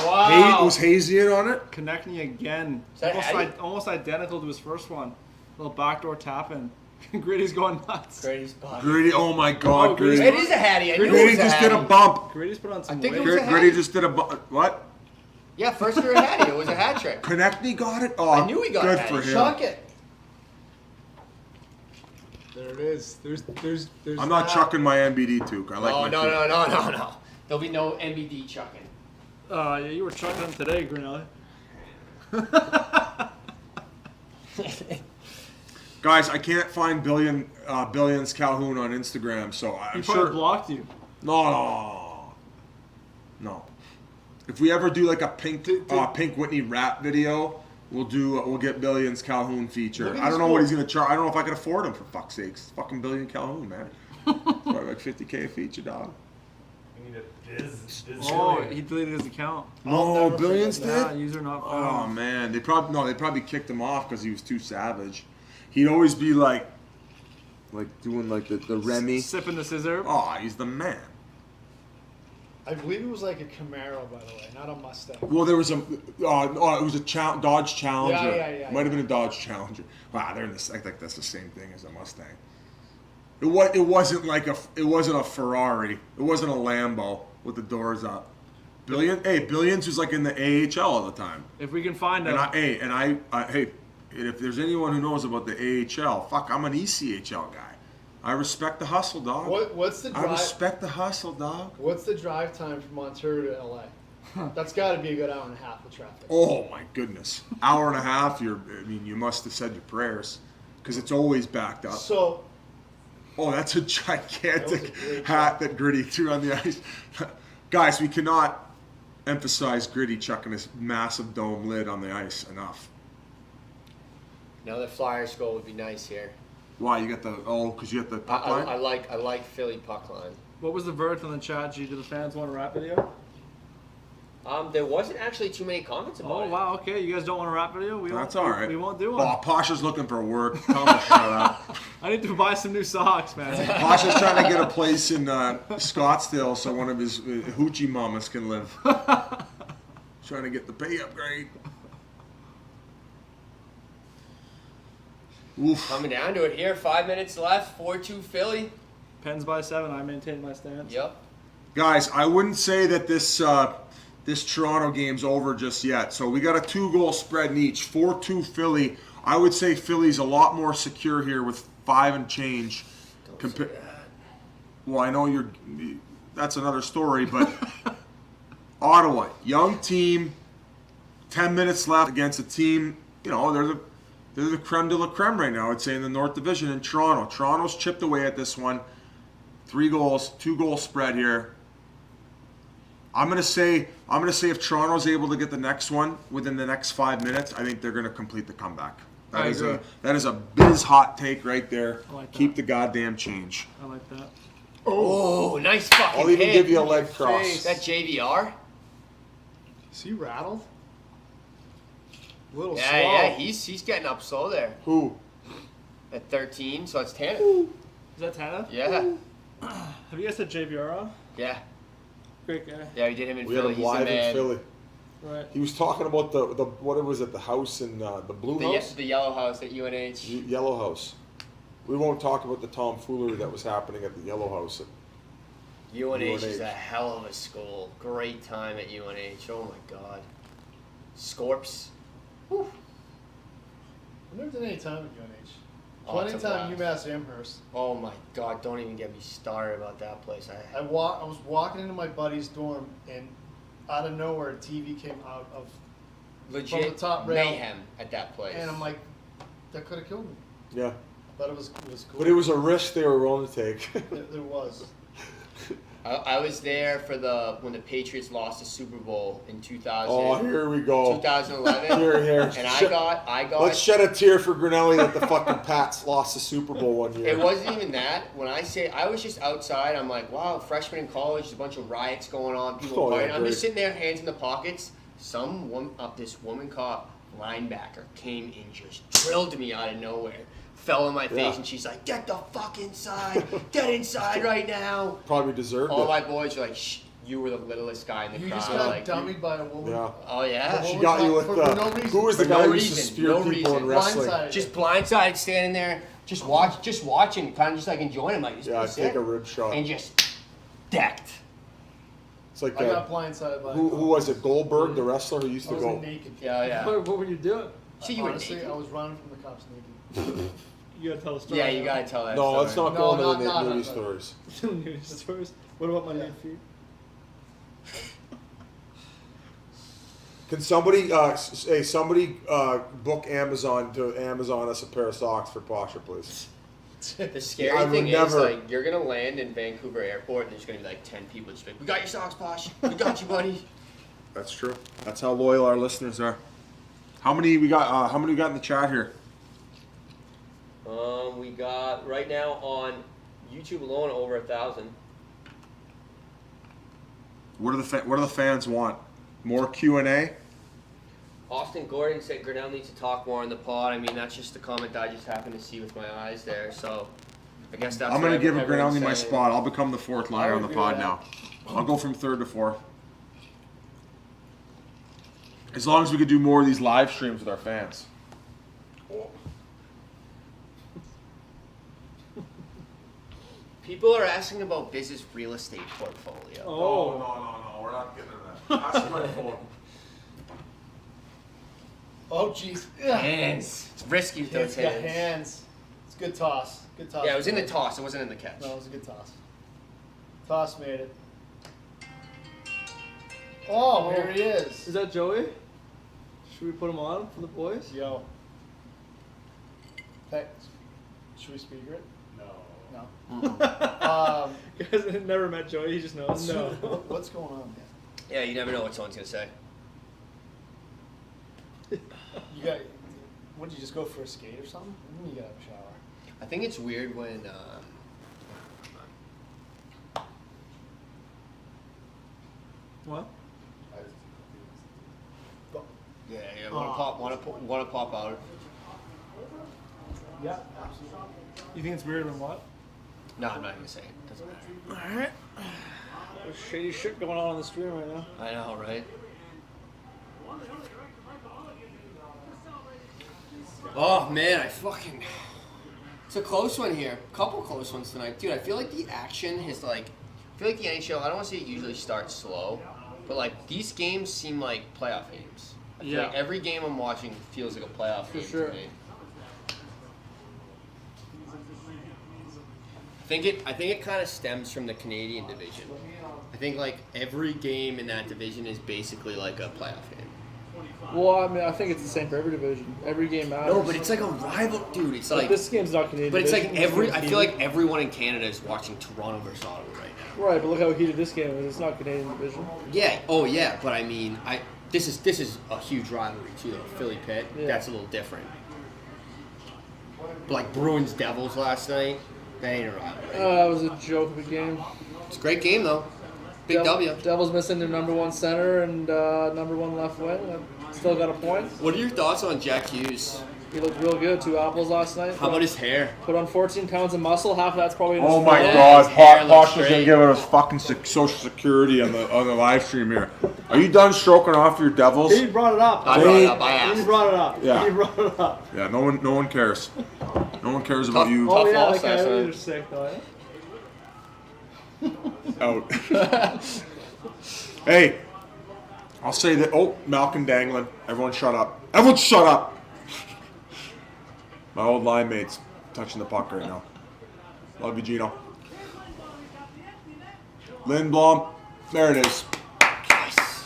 Wow. Was Hazy in on it? Connecting again. that Hattie? Almost identical to his first one. Little backdoor tap in. Grady's going nuts. Grady's body. Gritty, oh my God, Oh, Gritty. It is a Hattie. I knew it Gritty was a just Hattie. did a bump. Grady's put on some I think it weight. was a Gritty Hattie. just did a bump. What? Yeah, first year a Hattie. It was a hat trick. Konechny got it? Oh, I knew he got good that. for him. Chuck it. There it is. There's. I'm not chucking my NBD toque. I like my toque. No. There'll be no NBD chucking. Yeah, you were chucking him today, Green Guys, I can't find Billions Calhoun on Instagram, so I'm He probably sure. blocked you. No. If we ever do like a Pink Whitney rap video, we'll get Billions Calhoun featured. I don't know what he's gonna charge. I don't know if I can afford him, for fuck's sakes. It's fucking Billion Calhoun, man. Probably like $50K a feature, dog. We need a biz. Oh, he deleted his account. No, Billions did. Yeah, user not Oh found. man, they probably kicked him off because he was too savage. He'd always be like doing like the Remy. Sipping the scissor. Oh, he's the man. I believe it was like a Camaro, by the way, not a Mustang. Well, there was it was a Dodge Challenger. Yeah. Might have been a Dodge Challenger. Wow, they're in this. I think that's the same thing as a Mustang. It wasn't a Ferrari. It wasn't a Lambo with the doors up. Billions was like in the AHL all the time. If we can find him. And if there's anyone who knows about the AHL, I'm an ECHL guy. I respect the hustle, dog. What's the I drive? respect the hustle, dog. What's the drive time from Ontario to LA? That's got to be a good hour and a half with traffic. Oh my goodness, hour and a half. You must have said your prayers, because it's always backed up. So, That's a gigantic hat that Gritty threw on the ice. Guys, we cannot emphasize Gritty chucking his massive dome lid on the ice enough. Another Flyers goal would be nice here. Why you got because you got the puck line? I like Philly puck line. What was the verdict on the chat, G? Do the fans want a rap video? There wasn't actually too many comments about Oh it. wow, okay. You guys don't want a rap video? That's all right. We won't do one. Oh, Pasha's looking for work. Tell him to shut up. I need to buy some new socks, man. Pasha's trying to get a place in Scottsdale so one of his hoochie mamas can live. Trying to get the pay upgrade. Oof. Coming down to it here. 5 minutes left. 4-2 Philly. Pens by 7. I maintain my stance. Yep. Guys, I wouldn't say that this Toronto game's over just yet. So we got a 2-goal spread in each. 4-2 Philly. I would say Philly's a lot more secure here with 5 and change. Well, I know that's another story, but Ottawa, young team, 10 minutes left against a team, they're the creme de la creme right now, I'd say, in the North Division in Toronto. Toronto's chipped away at this one. 3 goals, 2-goal spread here. I'm gonna say if Toronto's able to get the next one within the next 5 minutes, I think they're gonna complete the comeback. That is a biz hot take right there. I like that. Keep the goddamn change. I like that. Oh, nice fucking I'll even hit. give you a leg cross. Is that JVR? Is he rattled? Little slow. Yeah, he's getting up slow there. Who? At 13, so it's Tanner. Is that Tana? Yeah. Have you guys had JVR on? Yeah. Great guy. Yeah, we did him in We had Philly. him He's the live in man. Philly. Right. He was talking about the what was it, the house in the blue house? The yellow house at UNH. Yellow house. We won't talk about the tomfoolery that was happening at the yellow house. UNH is a hell of a school. Great time at UNH. Oh my God. Scorps. I've never done any time at UNH. Oh, Plenty it's of a time blast. UMass Amherst. Oh my God! Don't even get me started about that place. I was walking into my buddy's dorm, and out of nowhere, a TV came out of Legit from the top rail, mayhem at that place. and I'm like, that could have killed me. Yeah. But it was cool. But it was a risk they were willing to take. There was. I was there for when the Patriots lost the Super Bowl in 2000. Oh, here we go. 2011. Here. And I got. Let's shed a tear for Grinelli that the fucking Pats lost the Super Bowl one year. It wasn't even that. When I say I was just outside, I'm like, wow, freshman in college, there's a bunch of riots going on, people yeah, partying. I'm great. just sitting there, hands in the pockets. This woman cop linebacker came and just drilled me out of nowhere. Fell in my face, Yeah. and she's like, "Get the fuck inside! Get inside right now!" Probably deserved All it. my boys were like, "Shh, you were the littlest guy in the You crowd." just got like, dummied by a woman. Yeah. oh yeah, She got you with For no reason. who was the For guy no who used to reason, spear no people reason. in wrestling? Blindsided. just blindsided, standing there, just watching, kind of just like enjoying him, like just Yeah, sit take a rib shot. and just decked. It's like I got blindsided by. who was it? Goldberg, the wrestler who used I to was go. naked. Yeah. What were you doing? See, you were Honestly, naked. I was running from the cops naked. You gotta tell the story. Yeah, you gotta tell that. No, let's story. not No, go into not- the not- movie not- stories. News stories. What about my new feet? Can somebody book Amazon to Amazon us a pair of socks for Pasha, please? The scary I would thing is, never- like, you're gonna land in Vancouver Airport, and there's gonna be like 10 people just like, "We got your socks, Posh. We got you, buddy." That's true. That's how loyal our listeners are. How many we got? How many we got in the chat here? We got right now on YouTube alone over 1,000. What do the fans want? More Q&A? Austin Gordon said Grinnell needs to talk more on the pod. I mean, that's just the comment I just happened to see with my eyes there. So I guess that's. I'm what gonna give everyone's Grinnell my saying. spot. I'll become the fourth liner on the agree pod with now. I'll go from third to fourth. As long as we could do more of these live streams with our fans. People are asking about Biz's real estate portfolio. Oh. No. We're not getting into that. That's my phone. Oh jeez. Hands. It's risky with those Hands. Got hands. hands. It's a good toss. Good toss. Yeah, it was in the toss. It wasn't in the catch. No, it was a good toss. Toss made it. Oh, here he is. Is that Joey? Should we put him on for the boys? Yo. Hey, should we speaker it? No. Guys, I never met Joey. He just knows. No. What's going on, man? Yeah, you never know what someone's gonna say. You got? What did you just go for a skate or something? When you got a shower? I think it's weird when. What? Yeah. Want to pop out? Yeah. You think it's weirder than what? No, I'm not gonna say it. Doesn't matter. All right. There's shady shit going on the stream right now. I know, right? Oh man, it's a close one here. Couple close ones tonight, dude. I feel like the action is like. I feel like the NHL. I don't want to say it usually starts slow, but like these games seem like playoff games. I feel like every game I'm watching feels like a playoff game to me. I think it kind of stems from the Canadian division. I think like every game in that division is basically like a playoff game. Well, I mean, I think it's the same for every division. Every game matters. No, but it's like a rival, dude. It's like this game's not Canadian. But it's like I feel like everyone in Canada is watching Toronto versus Ottawa right now. Right, but look how heated this game is. It's not Canadian division. Yeah. Oh yeah, but I mean, this is a huge rivalry too, though. Philly Pitt. Yeah. That's a little different. But like Bruins Devils last night. That ain't a rivalry. That was a joke of a game. It's a great game though. Big W. Devils missing their number one center and number one left wing. Still got a point. What are your thoughts on Jack Hughes? He looked real good. 2 apples last night. How about his hair? Put on 14 pounds of muscle. Half of that's probably in his Oh my face. God! Posh is gonna give us fucking social security on the live stream here. Are you done stroking off your Devils? He brought it up. I brought it up. I asked. He brought it up. Yeah. He brought it up. Yeah, no one cares. No one cares about you. Oh yeah, loss that guy last really night. was sick though. Out. Hey, I'll say that. Oh, Malcolm Danglin. Everyone shut up. Everyone shut up. My old line mate's touching the puck right now. Love you, Gino. Lindblom. There it is. Yes.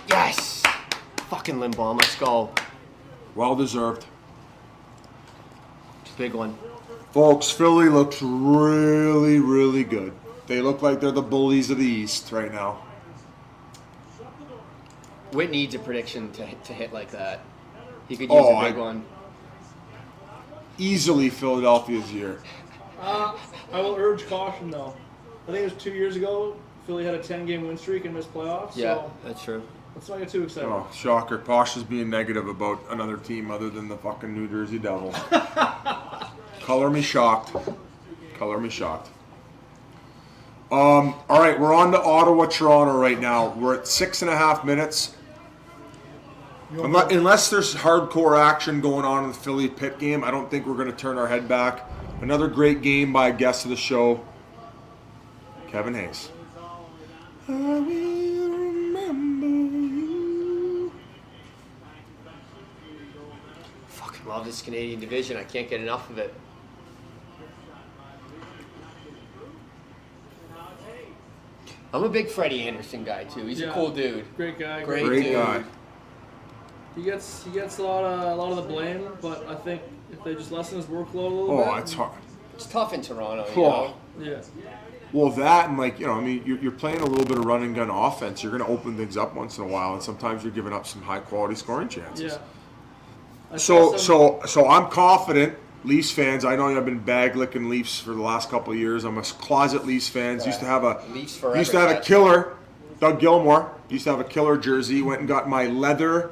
Yes. Fucking Lindblom. Let's go. Well deserved. It's a big one. Folks, Philly looks really, really good. They look like they're the bullies of the East right now. Whit needs a prediction to hit like that. He could use a big one. Easily Philadelphia's year. I will urge caution though. I think it was 2 years ago. Philly had a 10-game win streak and missed playoffs. Yeah, so that's true. let's not get too excited. Oh, shocker. Posh is being negative about another team other than the fucking New Jersey Devils. Color me shocked. Color me shocked. All right, we're on to Ottawa, Toronto right now. We're at 6.5 minutes. Unless there's hardcore action going on in the Philly Pitt game, I don't think we're going to turn our head back. Another great game by a guest of the show, Kevin Hayes. I will remember you. Fucking love this Canadian division. I can't get enough of it. I'm a big Freddie Anderson guy too. He's a cool dude. Great guy. Great Great dude. guy. He gets a lot of the blame, but I think if they just lessen his workload a little bit. Oh, it's hard. It's tough in Toronto, you Oh. know? Yeah. Well, that and you're playing a little bit of run and gun offense. You're going to open things up once in a while, and sometimes you're giving up some high quality scoring chances. Yeah. So I'm confident. Leafs fans, I know I've been bag licking Leafs for the last couple of years. I'm a closet Leafs fan. Used to have Leafs forever, a killer. Doug Gilmour used to have a killer jersey. Went and got my leather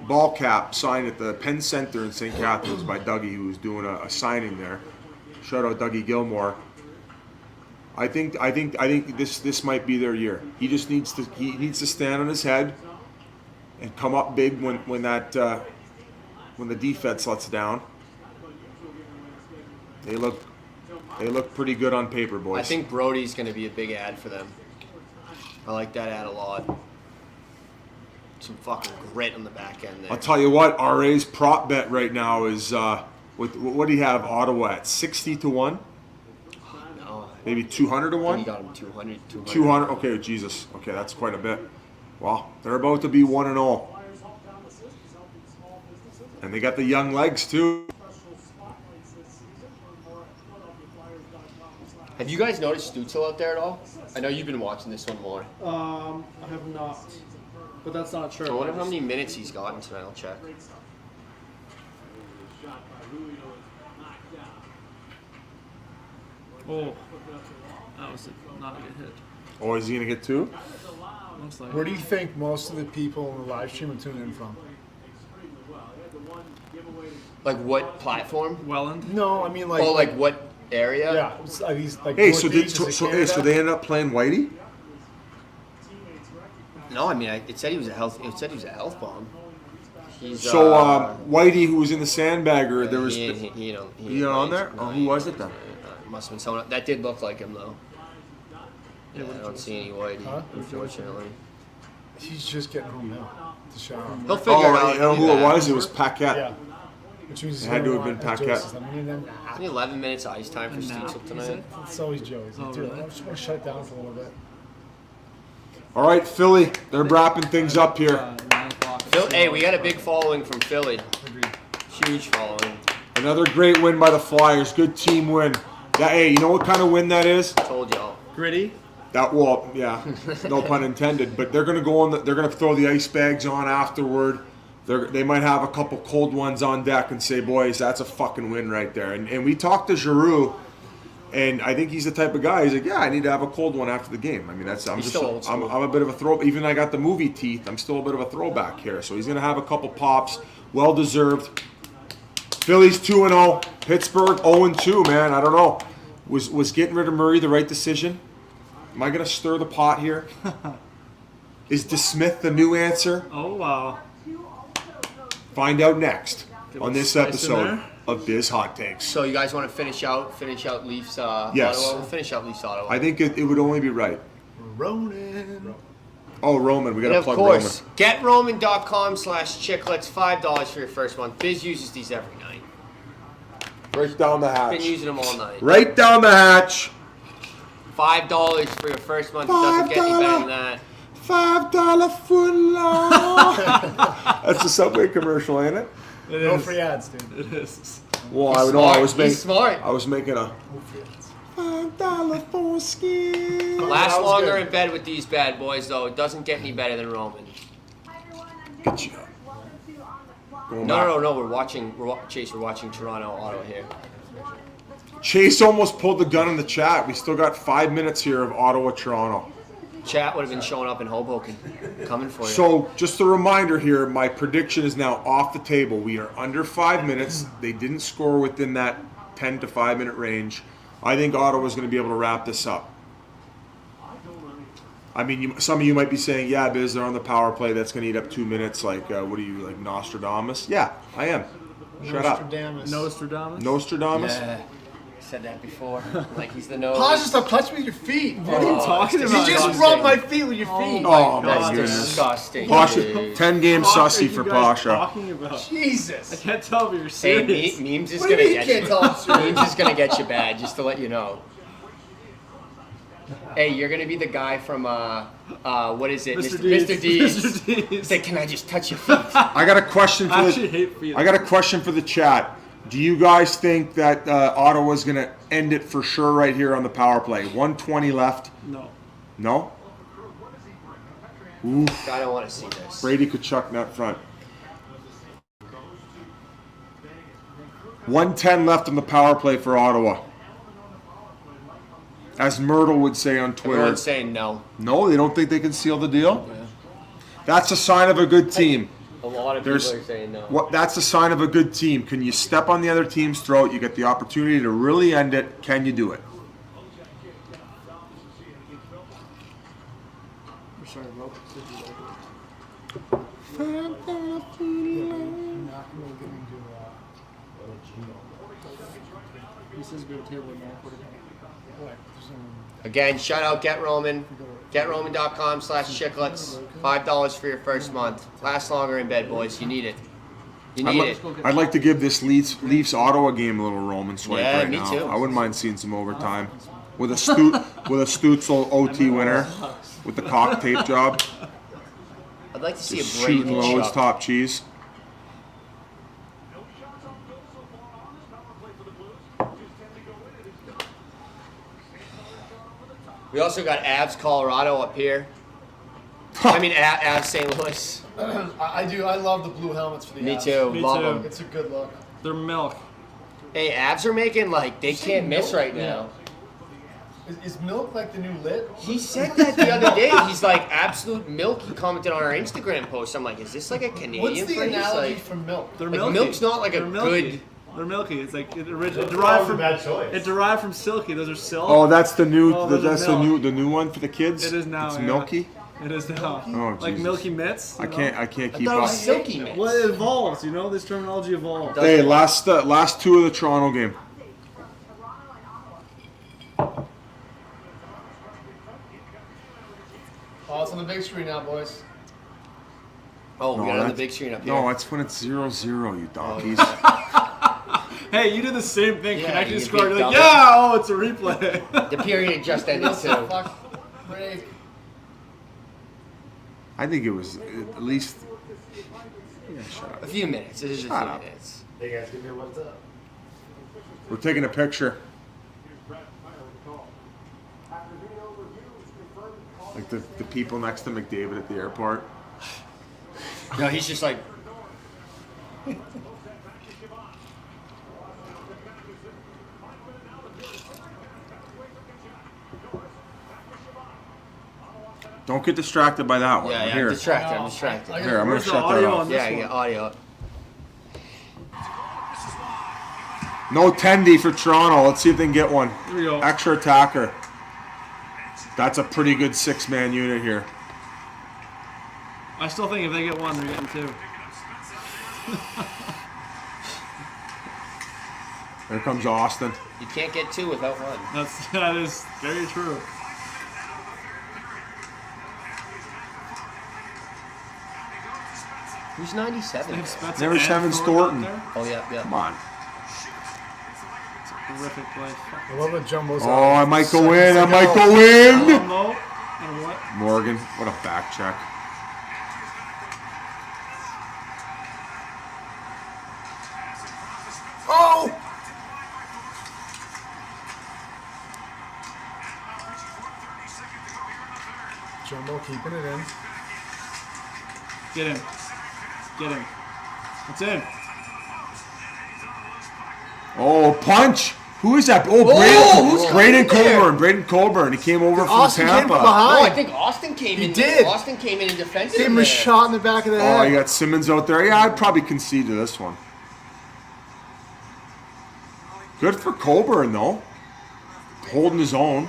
ball cap signed at the Penn Center in St. Catharines by Dougie, who was doing a signing there. Shout out Dougie Gilmour. I think this might be their year. He just needs to stand on his head and come up big when the defense lets down. They look pretty good on paper, boys. I think Brody's going to be a big ad for them. I like that ad a lot. Some fucking grit on the back end there. I'll tell you what, RA's prop bet right now is what do you have Ottawa at 60-1? No. Maybe 200-1? He got him 200. 200. Okay, Jesus. Okay, that's quite a bit. Well, they're about to be 1-0. And they got the young legs too. Have you guys noticed Stutzel out there at all? I know you've been watching this one more. I have not, but that's not true. So I wonder how many minutes he's gotten tonight. I'll check. Oh, that was not a good hit. Oh, is he gonna get 2? Where do you think most of the people in the live stream are tuning in from? Like what platform? Welland. No, I mean like. Oh, like what area? Yeah. Are these like Hey, so Northeast, is it so Canada? they ended up playing Whitey? No, I mean, it said he was a health bomb. He's, So Whitey, who was in the sandbagger, there was he on there. No, Oh, who was it then? Must have been someone. That did look like him though. Yeah, I don't see any Whitey, Huh? unfortunately. He's just getting home now to shower. He'll figure Oh, it out. you know He'll who be it back. was? It was Paquette. Yeah. Which means It had to have been Paquette. Only 11 minutes ice time for Stitzel tonight. It's always Joey's. Oh, Dude, really? I just want to shut it down for a little bit. All right, Philly, they're wrapping things up here. 9 o'clock. Hey, we got a big following from Philly. Huge following. Another great win by the Flyers. Good team win. Hey, you know what kind of win that is? Told y'all. Gritty. Yeah, no pun intended. But they're gonna go on. They're gonna throw the ice bags on afterward. They might have a couple cold ones on deck and say, "Boys, that's a fucking win right there." And we talked to Giroux, and I think he's the type of guy. He's like, "Yeah, I need to have a cold one after the game." I mean, I'm still old school. I'm a bit of a throw. Even I got the movie teeth. I'm still a bit of a throwback here. So he's gonna have a couple pops, well deserved. Phillies 2-0. Pittsburgh 0-2. Man, I don't know. Was getting rid of Murray the right decision? Am I going to stir the pot here? Is DeSmith the new answer? Oh wow. Find out next on this spice in episode there. of Biz Hot Takes. So you guys want to finish out Leafs? Yes. Ottawa? We'll finish out Leafs Ottawa. I think it would only be right. Ronan. Oh, Roman. We got And to of plug course, GetRoman.com/chiclets. $5 for your first month. Biz uses these every night. Roman. Right down the Been hatch. using them all night. Right down the hatch. $5 for your first month. It doesn't get any better than that. $5 foot long. That's a Subway commercial, ain't it? No free ads, dude. It is. Well, He's smart. I was making a $5 for skin. Last That was longer good. in bed with these bad boys, though. It doesn't get any better than Roman. Get you. Going No, back. no. We're watching Toronto, Ottawa here. Chase almost pulled the gun in the chat. We still got 5 minutes here of Ottawa, Toronto. Chat would have been showing up in Hoboken, coming for you. So, just a reminder here, my prediction is now off the table. We are under 5 minutes. They didn't score within that 10 to 5 minute range. I think Ottawa's going to be able to wrap this up. I mean, some of you might be saying, yeah, Biz, they're on the power play. That's going to eat up 2 minutes. Like, what are you, like Nostradamus? Yeah, I am. Shut up. Nostradamus. Nostradamus? Yeah. Said that before. Like he's the nose. Pause, stop touching me with your feet. What are you talking You about? just Disgusting. rubbed my feet with your feet. Oh, my That's goodness. disgusting. Pasha, dude. 10-game sussy for Pasha. Talking about? I Jesus. can't tell if you're Hey, serious. memes is What do gonna you mean get you you. can't tell I'm serious? Memes is gonna get you bad, just to let you know. Hey, you're gonna be the guy from what is it, Mr. Mr. D's. Mr. D's. Say, can I just touch your feet? I got a question for I actually the. hate feet. I got a question for the chat. Do you guys think that Ottawa's going to end it for sure right here on the power play? 1:20 left. No. No. Oof. I don't want to see this. Brady Kachuk net front. 1:10 left on the power play for Ottawa. As Myrtle would say on Twitter. Everyone's saying no. No, they don't think they can seal the deal? Yeah. That's a sign of a good team. A lot of people are saying no. That's a sign of a good team. Can you step on the other team's throat? You get the opportunity to really end it. Can you do it? Sorry, Rob. He says go to table at 9:45. Again, shout out Get Roman. GetRoman.com/chiclets. $5 for your first month. Last longer in bed, boys. You need it. You need it. I'd like to give this Leafs Ottawa game a little Roman swipe Yeah, right me now. too. I wouldn't mind seeing some overtime with a Stutzel OT winner with the cock tape job. I'd like to see Just a Brady shooting lows, Chuck. top cheese. We also got Avs Colorado up here. I mean, Avs St. Louis. I do. I love the blue helmets for the Me Avs. too. Me Love too. them. It's a good look. They're milk. Hey, Avs are making, like, they can't miss right now. Is milk like the new lit? He said that the other day. He's like, absolute milk. He commented on our Instagram post. I'm like, is this like a Canadian What's the phrase? analogy Like, for milk? They're like milky. milk's not like a They're milky. good. They're milky. It's like it That derived was a from bad choice. It derived from silky. Those are silk. Oh, that's the new. Oh, those are that's the milk. new one for the kids. It is now. It's yeah. milky. It is now. Oh, Like Jesus. milky mitts. I you know? can't keep thought it up. was silky mitts. Well, it evolves. You know, this terminology evolves. Hey, last 2 of the Toronto game. Oh, it's on the big screen now, boys. Oh, we got it on the that's- big screen up here. No, that's when it's 0-0, you donkeys. Hey, you did the same thing. Yeah, Connecting you score. big You're like, dummy. yeah. Oh, it's a replay. The period just ended too. Fuck. Break. I think it was at least. Yeah, shut up. A few minutes. It is a Shut few up. minutes. Hey guys, give me a what's up. We're taking a picture. Like the people next to McDavid at the airport. No, he's just like. Don't get distracted by that one. Yeah, yeah. Here, I'm distracted. I'm distracted. here, I'm gonna Where's the shut that audio off. on this Yeah, one? yeah. Audio. No Tendy for Toronto. Let's see if they can get one. Here we go. Extra attacker. That's a pretty good 6-man unit here. I still think if they get one, they're getting two. There comes Austin. You can't get two without one. That is very true. Who's 97? They have Spencer Never and Seven Thornton Storton. out there. Oh yeah, yeah. Come on. Terrific play. I love what Jumbo's Oh, I might go in. I might go in. No. And what? Morgan, what a back check. Oh! Jumbo keeping it in. Get in. Get in. It's in. Oh, punch. Who is that? Oh, who's Braden coming there? Colburn. Braden Colburn. He came over from Austin came Tampa. from No, I behind. think Austin came He in. did. Austin came in and defended Gave him him a there. shot in the back of the Oh, head. you got Simmons out there. Yeah, I'd probably concede to this one. Good for Colburn, though. Holding his own.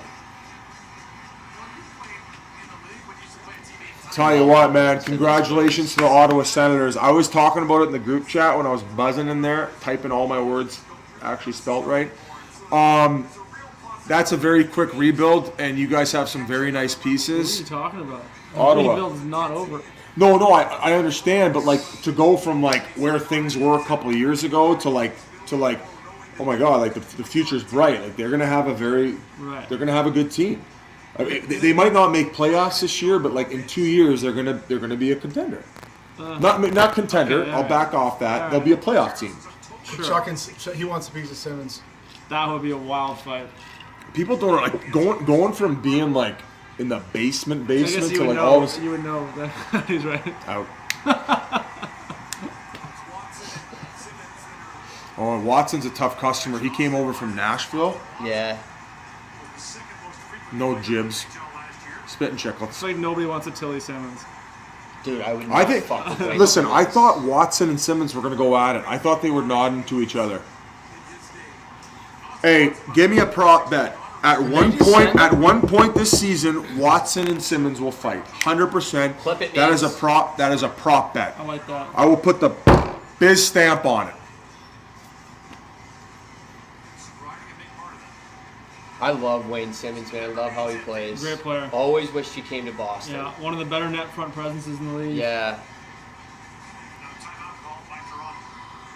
Tell you what, man. Congratulations to the Ottawa Senators. I was talking about it in the group chat when I was buzzing in there, typing all my words actually spelt right. That's a very quick rebuild, and you guys have some very nice What are pieces. you talking about? Ottawa. The rebuild is not over. No, I understand, but like to go from like where things were a couple of years ago to like oh my god, like the future's bright. Like they're gonna have a Right. they're gonna have a good team. I mean, they might not make playoffs this year, but like in 2 years they're gonna be a contender. Not contender. okay, yeah, I'll yeah. back off that. All They'll right. be a playoff team. Sure. He wants a piece of Simmons. That would be a wild fight. People don't like going from being like in the basement I guess to you would like know. all this You would know that he's right. out. Oh, and Watson's a tough customer. He came over from Nashville. Yeah. No jibs. Spittin' Chiclets. It's like nobody wants a Tilly Simmons. Dude, I would. I not think. fuck with Wayne Listen, I Simmons. thought Watson and Simmons were going to go at it. I thought they were nodding to each other. Hey, give me a prop bet. At one point this season, Watson and Simmons will fight. 100%. Flip it, That is a Nance. prop. That is a prop bet. I like that. I will put the biz stamp on it. I love Wayne Simmons, man. I love how he plays. Great player. Always wished he came to Boston. Yeah, one of the better net front presences in the league. Yeah.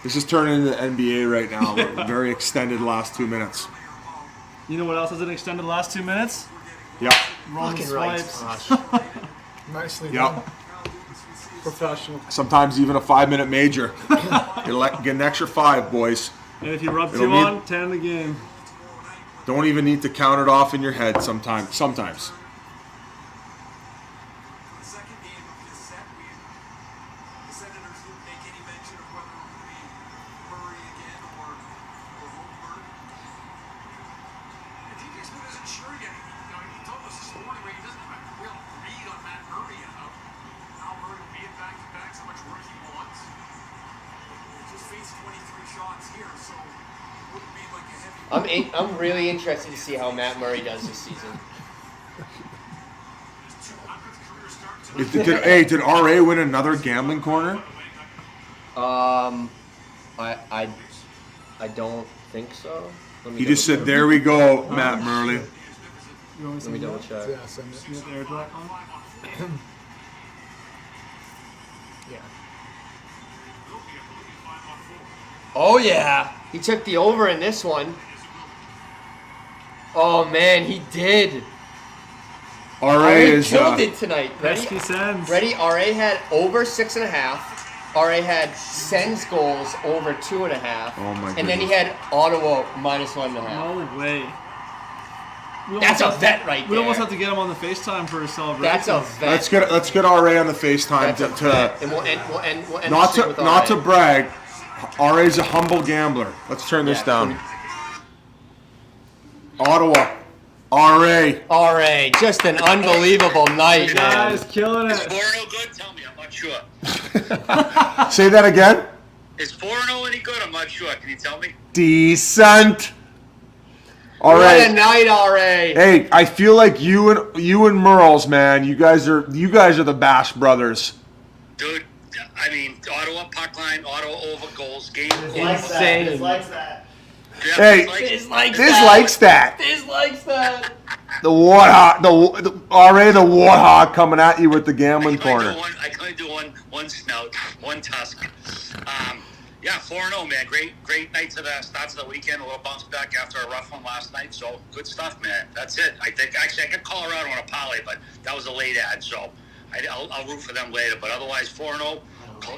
This is turning into the NBA right now. Very extended last 2 minutes. You know what else has an extended last 2 minutes? Yep. Roman Fucking right. swipes. Nicely Yep. done. Professional. Sometimes even a 5-minute major. Get an extra 5, boys. And if you rub It'll two need- on, 10 in the game. Don't even need to count it off in your head sometimes. Sometimes. For the second game of his set week, the Senators didn't make any mention of whether it would be Murray again or Holmberg. And TJ Smith isn't sure yet here, so it wouldn't be like a heavy. I'm really interested to see how Matt Murray does this season. Did RA win another gambling corner? I don't think so. Let me He just double said, "There we go, Matt Murley." Let me double check. Yeah, send it. Yeah. Oh yeah, he took the over in this one. Oh man, he did. RA is killed it tonight. Pesky Sens. Ready? RA had over 6.5. RA had Sens goals over 2.5. Oh my And then he had Ottawa minus 1.5. No way. That's a vet right there. We almost have to get him on the FaceTime for a celebration. That's a vet. Let's get RA on the FaceTime That's a vet. And we'll end not the streak to with not RA. to brag. RA's a humble gambler. Let's turn this down. Ottawa. RA. RA, just an unbelievable night, man. Guys, killing Is it. 4-0 good? Tell me. I'm not sure. Say that again. Is 4-0 any good? I'm not sure. Can you tell me? Decent. All What right. a night, RA. Hey, I feel like you and Merles, man. You guys are the Bash brothers. Dude, I mean, Ottawa puck line, Ottawa over goals, game Insane. Just likes that. Hey, This likes This that. likes that. This likes that. The Warthog, the RA, the Warthog coming at you with the gambling corner. I can only do one snout, one tusk. Yeah, 4-0, man. Great night to the starts of the weekend. A little bounce back after a rough one last night. So good stuff, man. That's it. I think actually I got Colorado on a parlay, but that was a late ad, so I'll root for them later. But otherwise, 4-0.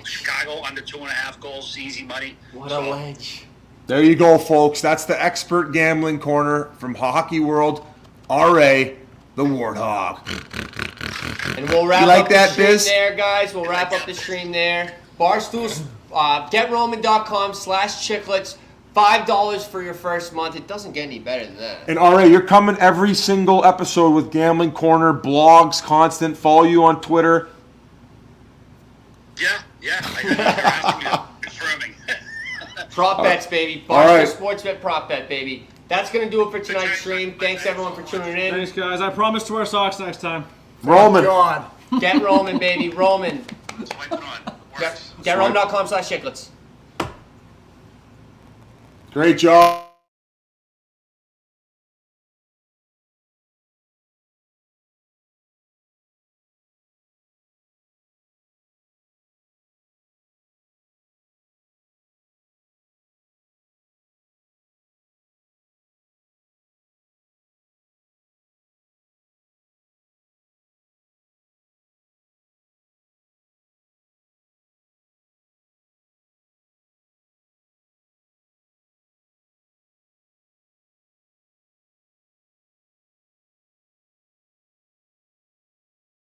Chicago under 2.5 goals, easy money. What a wedge. There you go, folks. That's the expert gambling corner from Hockey World. RA, the Warthog. And we'll wrap like up that, the stream Biz? there, guys. We'll wrap up the stream there. Barstools, GetRoman.com/Chiclets. $5 for your first month. It doesn't get any better than that. And RA, you're coming every single episode with Gambling Corner, blogs, constant. Follow you on Twitter. Yeah. I think you're asking me confirming. Prop bets, baby. All Barstool right. Sports Bet prop bet, baby. That's going to do it for tonight's stream. Thanks, everyone, for tuning in. Thanks, guys. I promise to wear socks next time. Roman. God. Get Roman, baby. Roman. Swipe it on. Works. GetRoman.com/Chiclets. Great job.